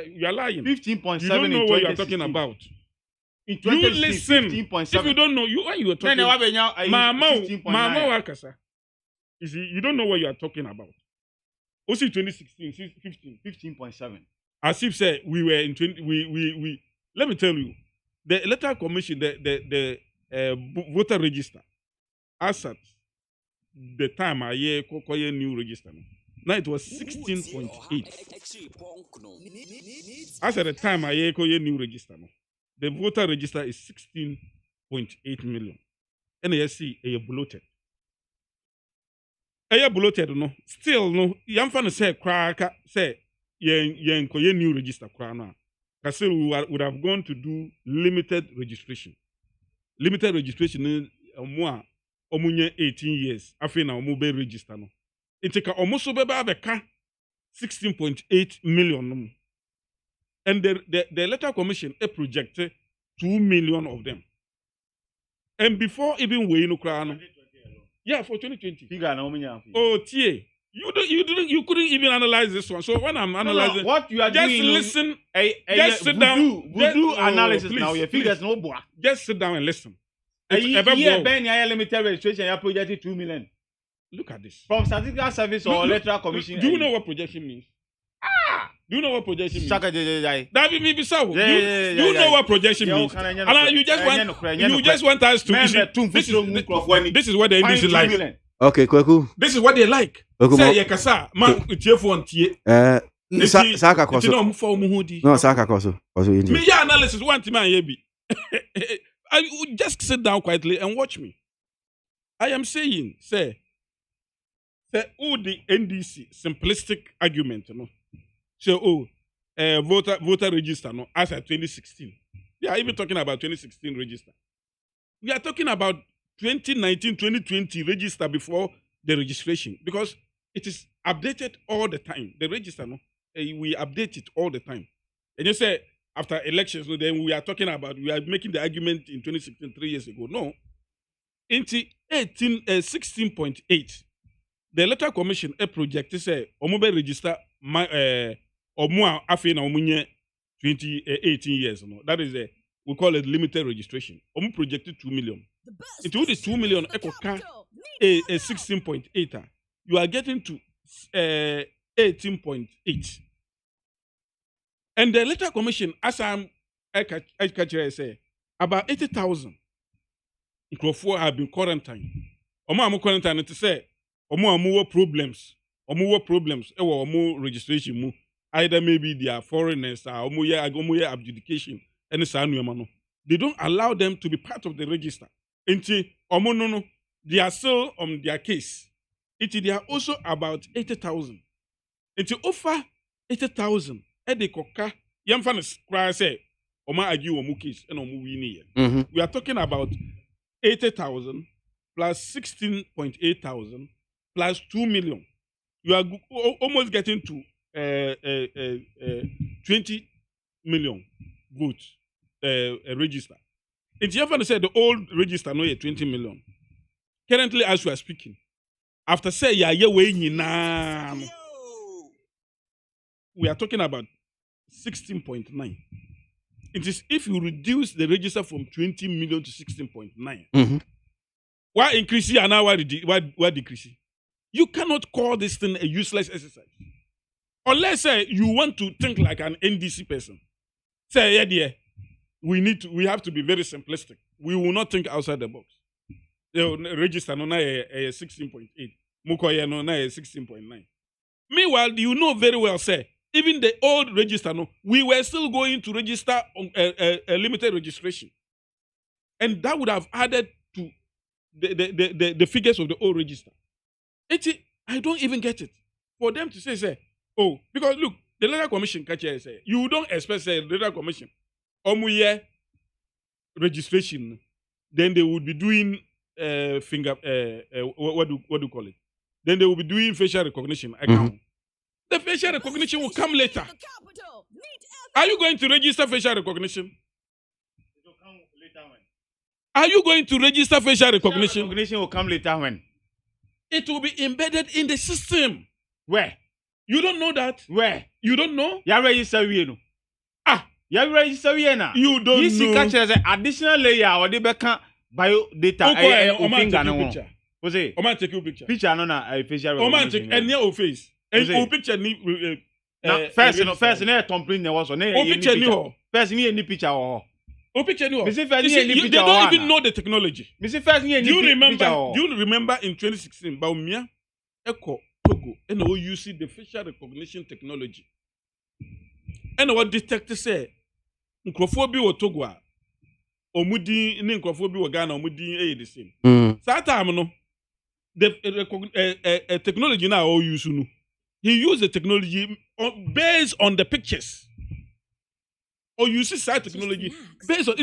you are lying. 15.7. You don't know what you are talking about. You listen. If you don't know, when you are talking about Mama Wakasa, you don't know what you are talking about. Also 2016, 15.7. As if say we were in 20, we let me tell you, the Electoral Commission, the voter register, as at the time I hear new register. Now it was 16.8. As at the time I hear new register. The voter register is 16.8 million. NASC a bloated. A bloated no. Still no. Yam fan say crack say yen new register crana. Kasi we would have gone to do limited registration. Limited registration is omunye 18 years. After na omube register no. It can almost be 16.8 million. And the Electoral Commission projected 2 million of them. And before even we no crown. Yeah, for 2020. Oh, TA. You couldn't even analyze this one. So when I'm analyzing, what you are just doing, listen. Just sit down. Do analysis please, now. Your figures no boy. Just sit down and listen. Limited registration. You projected 2 million. Look at this. From Statistical Service or Electoral Commission. Do you know what projection means? Do you know what projection means? That be me so. Do you know what projection means? And you just want us to. This is what the NDC like. Okay, Kweku. This is what they like. Say yekasa man utiefo ntie. Saka koso. No, saka koso. Me ya analysis one time an yebi. Just sit down quietly and watch me. I am saying, say who the NDC simplistic argument, you know. So voter register, no, as at 2016. They are even talking about 2016 register. We are talking about 2019, 2020 register before the registration because it is updated all the time. The register, no, we update it all the time. And you say after elections, no, then we are talking about, we are making the argument in 2016, 3 years ago. No. In 16.8, the Electoral Commission project say omobe register omo afi na omunye 18 years. No. That is we call it limited registration. Omo projected 2 million. Into the 2 million ekoka a 16.8, you are getting to 18.8. And the Electoral Commission, as I say, about 80,000 have been quarantined. Omo quarantined to say, omo problems, omo registration mu. Either maybe they are foreigners or omo abjudication. They don't allow them to be part of the register. Until no, they are still on their case. They are also about 80,000. Until offer 80,000. Ede koka yamfa cry say oma argue omu case and omu win. We are talking about 80,000 plus 16.8 plus 2 million. You are almost getting to 20 million votes register. It's even to say the old register no 20 million. Currently, as we are speaking, after say we are talking about 16.9. It is if you reduce the register from 20 million to 16.9. Why increase it and now why decrease it? You cannot call this thing a useless exercise. Unless you want to think like an NDC person. Say, yeah, dear. We have to be very simplistic. We will not think outside the box. The register no na 16.8. Mukoye no na 16.9. Meanwhile, you know very well, say, even the old register, no, we were still going to register on a limited registration. And that would have added to the figures of the old register. I don't even get it. For them to say, oh, because look, the Electoral Commission say, you don't expect the Electoral Commission omuye registration, then they would be doing what do you call it? Then they will be doing facial recognition account. The facial recognition will come later. Are you going to register facial recognition? Are you going to register facial recognition? Facial recognition will come later when? It will be embedded in the system. Where? You don't know that? Where? You don't know? You register no. You register na. You don't know. This is additional layer or the back bio data. Picture. Jose, Oman take your picture. Picture no na facial recognition. Oman take any of face. And o picture ni first na complain na was on. O picture ni ho. First ni any picture ho. O picture ni ho. They don't even know the technology. First ni any picture. Do you remember in 2016 Baumia Eko Togo and o use the facial recognition technology. And what detector say nkrofo bi wo Togo a omudi ni nkrofo bi wo Ghana omudi the same. That time no the technology now all use no. He used the technology based on the pictures. or you see side technology based on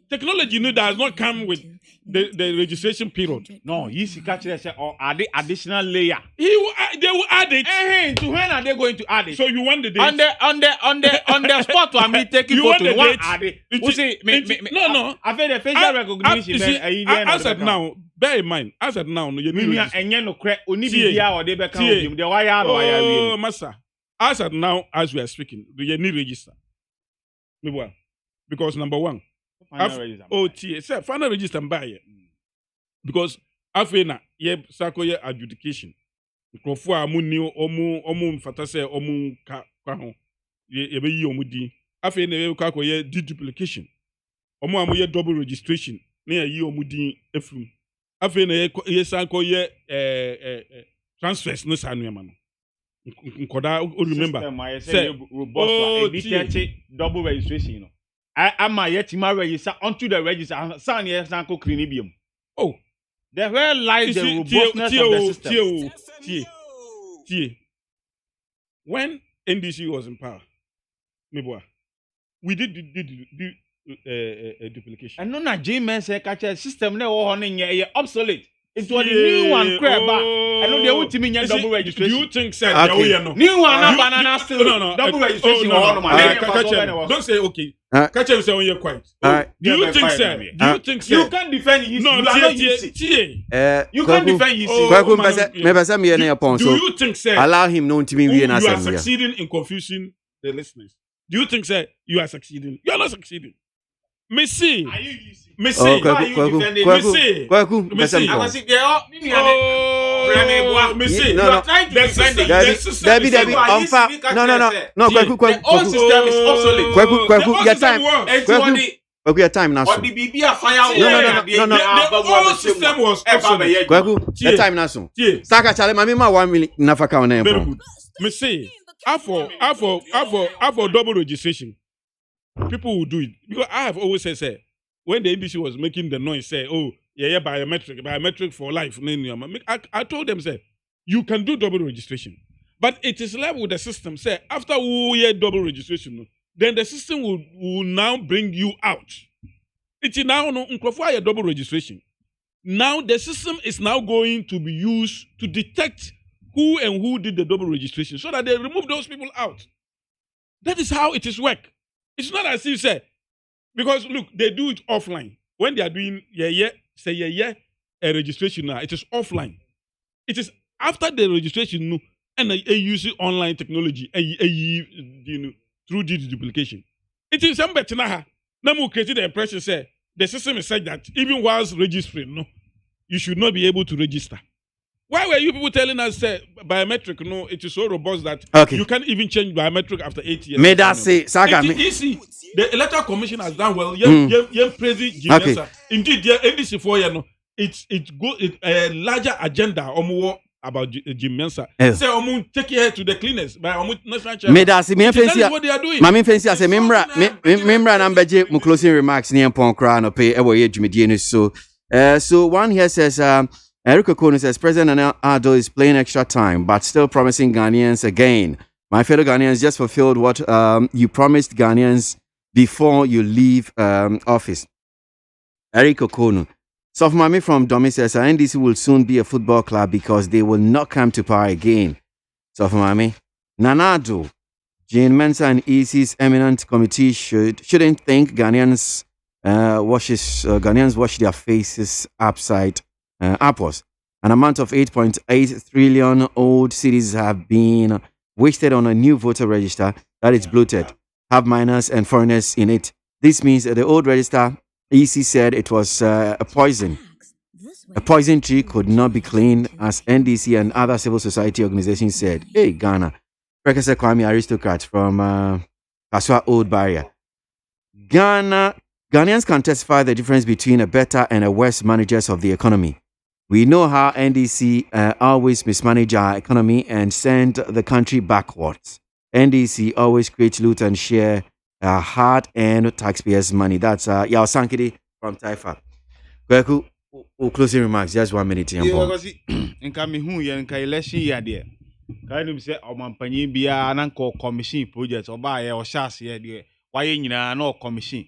technology does not come with the registration period. No, you see catch or add the additional layer. They will add it. To when are they going to add it? So you want the date? On the spot to me taking you photo. Want add it? No. I feel the facial recognition. As at now, bear in mind. As at now, you no crack. Only be or they become the wire. Oh, massa. As at now, as we are speaking, you need register. Because number one, final register and buy it. Because after ye sakoye adjudication. Krofo amuni omu mfata se omu ka ho ye be yi omu din. After na ye ka koye deduplication. Omu amoye double registration na ye yi omu din efrum. After na ye sankoye transfers no sanu ma no. Nkoda remember say robust double registration you know. Am I yet to register onto the register san ye sanko clinibium. Oh, the where lies the robustness of the system. When NDC was in power, we did duplication. And no na J-man say catch system na wo hono obsolete. It was the new one crab and no they won't me double registration. Do you think say new one na banana still double registration don't say okay. Catch him say when you're quiet. Do you think say you can't defend his no you can't defend his do you think say allow him known to me you are succeeding in confusing the listeners? Do you think say you are succeeding? You are not succeeding. Messi. Messi. The old system is obsolete. Your time now. The old system was obsolete. Your time now. Saka chale mami ma 1 million nafaka on them. Messi. After double registration. People will do it because I have always said, when the NDC was making the noise, say, "Oh, yeah, biometric for life." I told them, say, you can do double registration, but it is left with the system. Say, after we hear double registration, then the system will now bring you out. It's now no double registration. Now the system is now going to be used to detect who did the double registration, so that they remove those people out. That is how it is work. It's not as if you say, because look, they do it offline. When they are doing a registration now, it is offline. It is after the registration and they use online technology through duplication. It is some better now. Now created the impression say the system is such that even whilst registering, you should not be able to register. Why were you people telling us biometric? No, it is so robust that you can't even change biometric after 8 years. May that say, Saga? The Electoral Commission has done well. Indeed, NDC for it's a larger agenda about Jim Mensa. Say, take care to the cleaners by national chairman. May that say, that's what they are doing. Mami fancy as a member number J. Closing remarks near Poncran or pay away Jimmy so one here says, Eric Okono says, President Ado is playing extra time, but still promising Ghanaians again. My fellow Ghanaians just fulfilled what you promised Ghanaians before you leave office. Eric Okono. Sofmami from Domi says, NDC will soon be a football club because they will not come to power again. Sofmami. Nanado. Jane Mensa and EC's eminent committee shouldn't think Ghanaians wash their faces upwards. An amount of 8.8 trillion old cedis have been wasted on a new voter register that is bloated, have minors and foreigners in it. This means the old register, EC said it was a poison. A poison tree could not be cleaned, as NDC and other civil society organizations said. Hey, Ghana. Professor Kwame Aristocrat from Kaswa Old Barrier. Ghanaians can testify the difference between a better and a worse managers of the economy. We know how NDC always mismanage our economy and send the country backwards. NDC always creates loot and share hard-earned taxpayers' money. That's Yao Sankidi from Taifa. Kweku, closing remarks. Just 1 minute. Election year there. Can you say Oman Panyibia and Commission projects or buy or chassis? why nyina na commission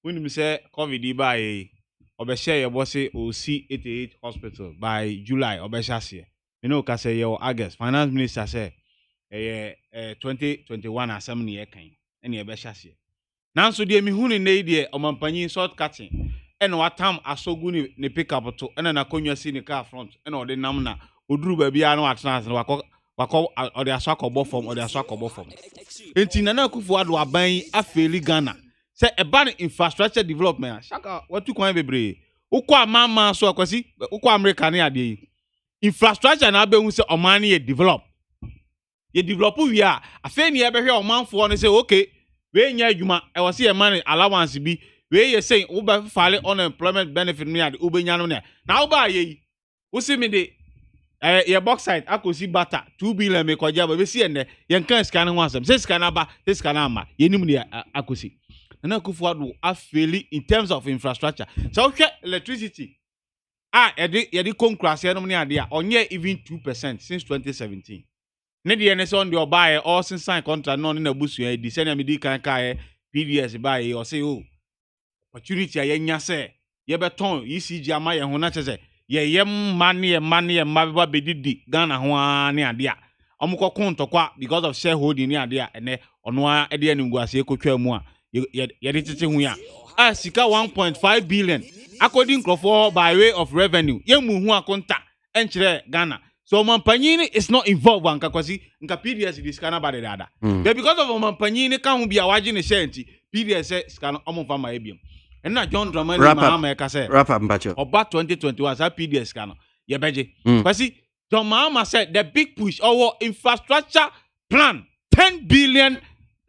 when you say covid by obeshare your boss OC 88 hospital by July obeshase you know ka say your August finance minister say 2021 assembly e kan ene obeshase nanso de mi hunu ne de omampanyin short cutting ene watam asogu ne pick up to ene na konwa si ne car front ene ode nam na oduru ba bia na watena na wakọ ode aso akọbọ form enti Nana Akufo-Addo aban afeli Ghana say eba ne infrastructure development shaka watu kwan bebre ukwa mama so akwasi ukwa America ne ade infrastructure na be hu say oman ye develop wi a afa ni ebe hwe omanfo no say okay we nya adwuma e wo say e man allowance bi we ye say wo ba fale unemployment benefit no ade ubenya no na wo ba ye wo see me de ye bauxite akosi bata 2 billion me kwaja ba be si enne ye nkan sika no asem se sika na ba se sika na ama ye nim ne akosi Nana Akufo-Addo afeli in terms of infrastructure so hwe electricity ye di konkrase no ne ade a onye even 2% since 2017 ne de ne se on de obaye all since sign contract no na busu e di se na me di kan kai PDS baye o say opportunity a ye nya se ye beton ECG ama ye ho na chese ye mma bedidi Ghana ho ane ade a omukọ kontokwa because of shareholding ni ade a ene ono a ede aningu ase ekotwa mu a ye de tete hu a sika 1.5 billion according crofo by way of revenue ye mu hu akonta enchire Ghana so Mampanyini is not involved anka kwasi nka PDS di sika na ba de dada but because of Mampanyini kan hu bia waje ne share nti PDS sika no omfa ma ebiem ena John Dramani Mahama e ka say wrap up mpacho oba 2021 sa PDS ka no ye beje kwasi John Mahama said the big push our infrastructure plan $10 billion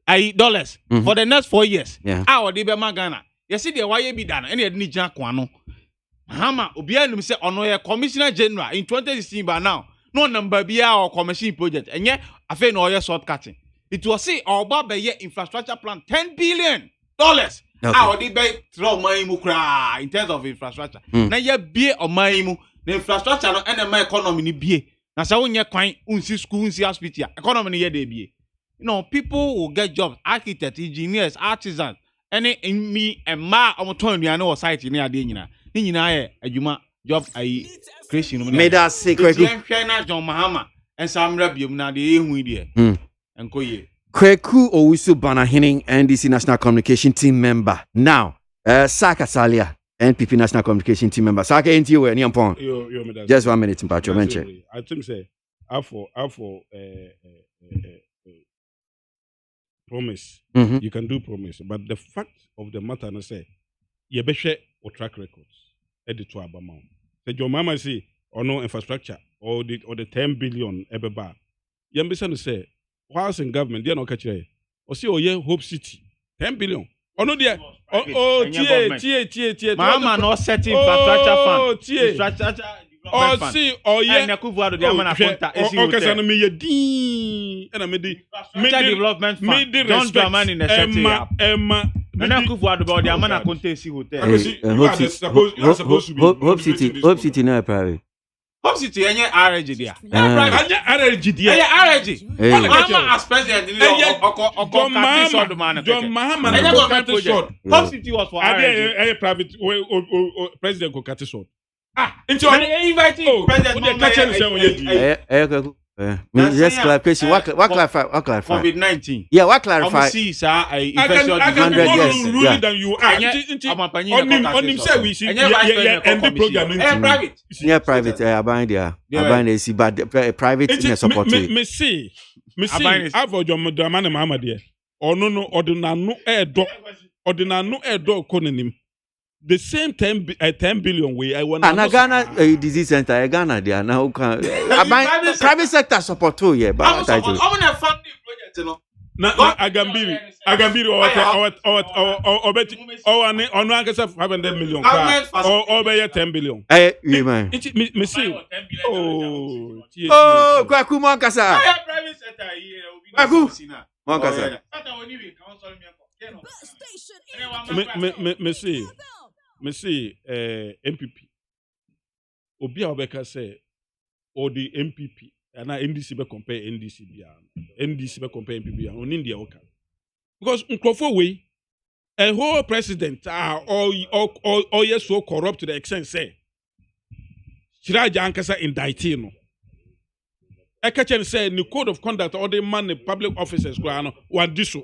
for the next 4 years our de be Ghana you see the why be done ene ni jan kwa no Mahama obi anum say ono ye commissioner general in 2016 by now no number bia or commission project enye afa no ye shortcutting it was say oba be ye infrastructure plan $10 billion our de be throw money mu kra in terms of infrastructure na ye bie oman mu the infrastructure no enema economy ni bie na say wonye kwan unsi school unsi hospital economy ni ye dey bie you know people will get jobs architects engineers artisans any me and ma omoton nuane o site ni ade nyina ni nyina ye adwuma job ai creation no made us secret hwe na John Mahama en samra biom na de ehu die enkoye Kweku Owusu Banahining, NDC National Communication Team member. Now, Saka Salia, NPP National Communication Team member. Saka NTO, any upon. Just 1 minute, Mpacho. I think say, I for promise. You can do promise, but the fact of the matter, I say, you better or track records. Edit to Abama. Say your mama say, or no infrastructure, or the 10 billion ever bar. You understand? Say. Whilst in government, they are not catching. Or see, Hope City, 10 billion. Oh no, dear. Tie. Mama no set infrastructure fund. Infrastructure development fund. See, and Akufo-Addo the amana konta esi hotel. Okay, me ye din. And me development fund. Don't Dramani in the setting up. Emma. And Akufo-Addo the amana konta esi hotel. Hope City no private. Hope City enye RG dia. RG dia. RG. Mama as president ni oko John Mahama na cut short. Hope City was for RG. Private president go cut short. Into inviting president. Just clarification. What clarify? COVID-19. Yeah, what clarify? See, sir, I can ruling than you are. On him say we see and private. Yeah, private. I bind there. I bind there. See, but private in support. Me see. I for John Dramani Mahama there. Oh no, ordinano edo konenim. The same 10 billion way I want. And Ghana disease center, Ghana there now can private sector support too, yeah. But I'm funding project, you know. Agambiri or bet on 500 million or be 10 billion. You man. Me see. Kwaku Monkasa. Private sector here. Kwaku Monkasa. Me see MPP. Obi Obeka say or the MPP and NDC be compare NDC be compare MPP on India okay. Because Nkrofo way a whole president are all yes so corrupt to the extent say Shiraja Ankasa indicted no. Ekachen say the code of conduct or the man the public officers one do so.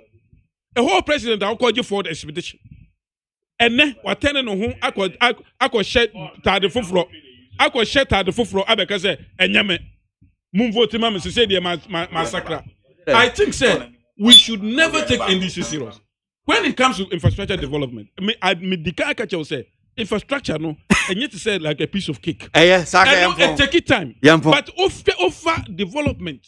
A whole president I call you for the expedition. And then what ten no who I could shed the fufro. I could shed the fufro abekase enyame. Mum vote mama say the massacre. I think say we should never take NDC serious. When it comes to infrastructure development, the caricature say infrastructure no, and yet to say like a piece of cake. It take it time. But offer development,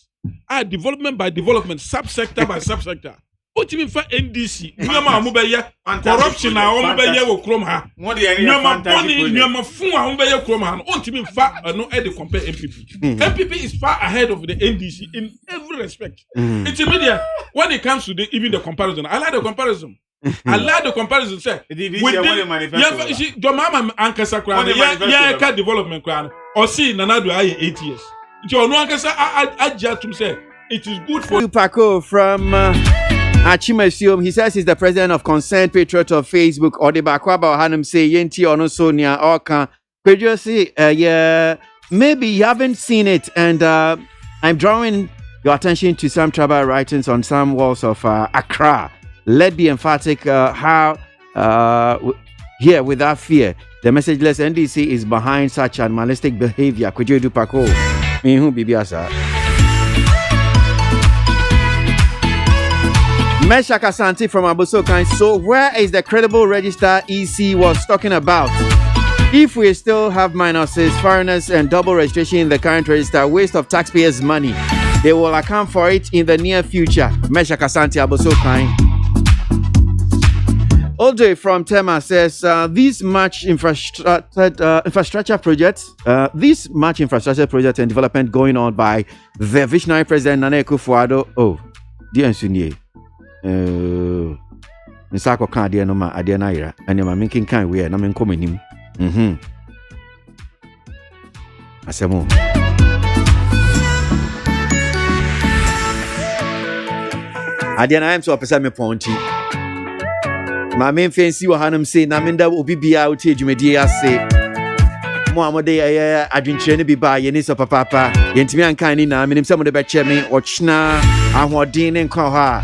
development by development, subsector by subsector. What you mean for NDC? Corruption na omubeye wo krom ha. Nyama boni nyama fun a omubeye krom ha. What you mean for no e compare MPP? MPP is far ahead of the NDC in every respect. It's media when it comes to even the comparison. I like the comparison. I like the comparison. Say with the your mama ankasa kran ya ka development kran or see nanadu aye 8 years. Your no ankasa ajja tum say it is good for Paco from Achimasium. He says he's the president of Concerned Patriot of Facebook. Or the Bakwaba Hanum say Yenti or no Sonia or can. Could you see? Yeah, maybe you haven't seen it, and I'm drawing your attention to some tribal writings on some walls of Accra. Let be emphatic how here without fear the messageless NDC is behind such animalistic behavior. Could you do Paco? Me who be biasa. Meshak Asante from Abosokan. So where is the credible register EC was talking about? If we still have minuses, foreigners and double registration in the current register, waste of taxpayers' money, they will account for it in the near future. Meshak Asante Abosokan. Oldre from Tema says these much infrastructure projects and development going on by the visionary president Nana Akufo-Addo. Oh, dear Sunye. Nsako kan de no ma ade na ira ene ma menkin kan we na men komanim asemo ade na am so pesa me ponti ma men fancy wo hanam say na men da obi bia o tie dwumadi ase mo amode ya adwenkyere ne bi ba ye ni so papa yentimi ankan ni na menim se mo de be che me ochna ahoden ne nkan ho a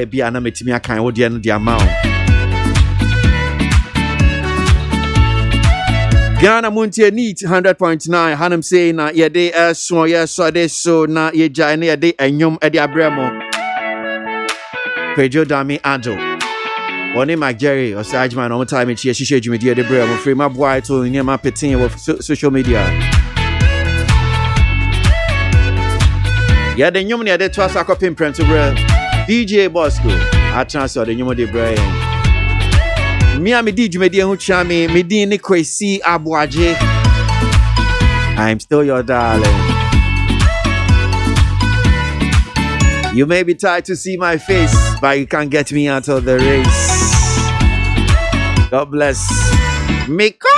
bia na metimi akan wo de no de ama o Ghana Montie neat 100.9 Hanum say na ye de so ye so de so na ye jai na ye de enyom e de abremo Pedro Dami Ado Oni Jerry or Sajman on time and she dwumadi de bremo free my boy to near my petin of social media ya de nyom na ye de to asakopim prem to bre DJ Bosco, I transfer the new de Brian. Me and me DJ me ho chame, me di ni KWASI ABOAGYE. I'm still your darling. You may be tired to see my face, but you can't get me out of the race. God bless. Miko.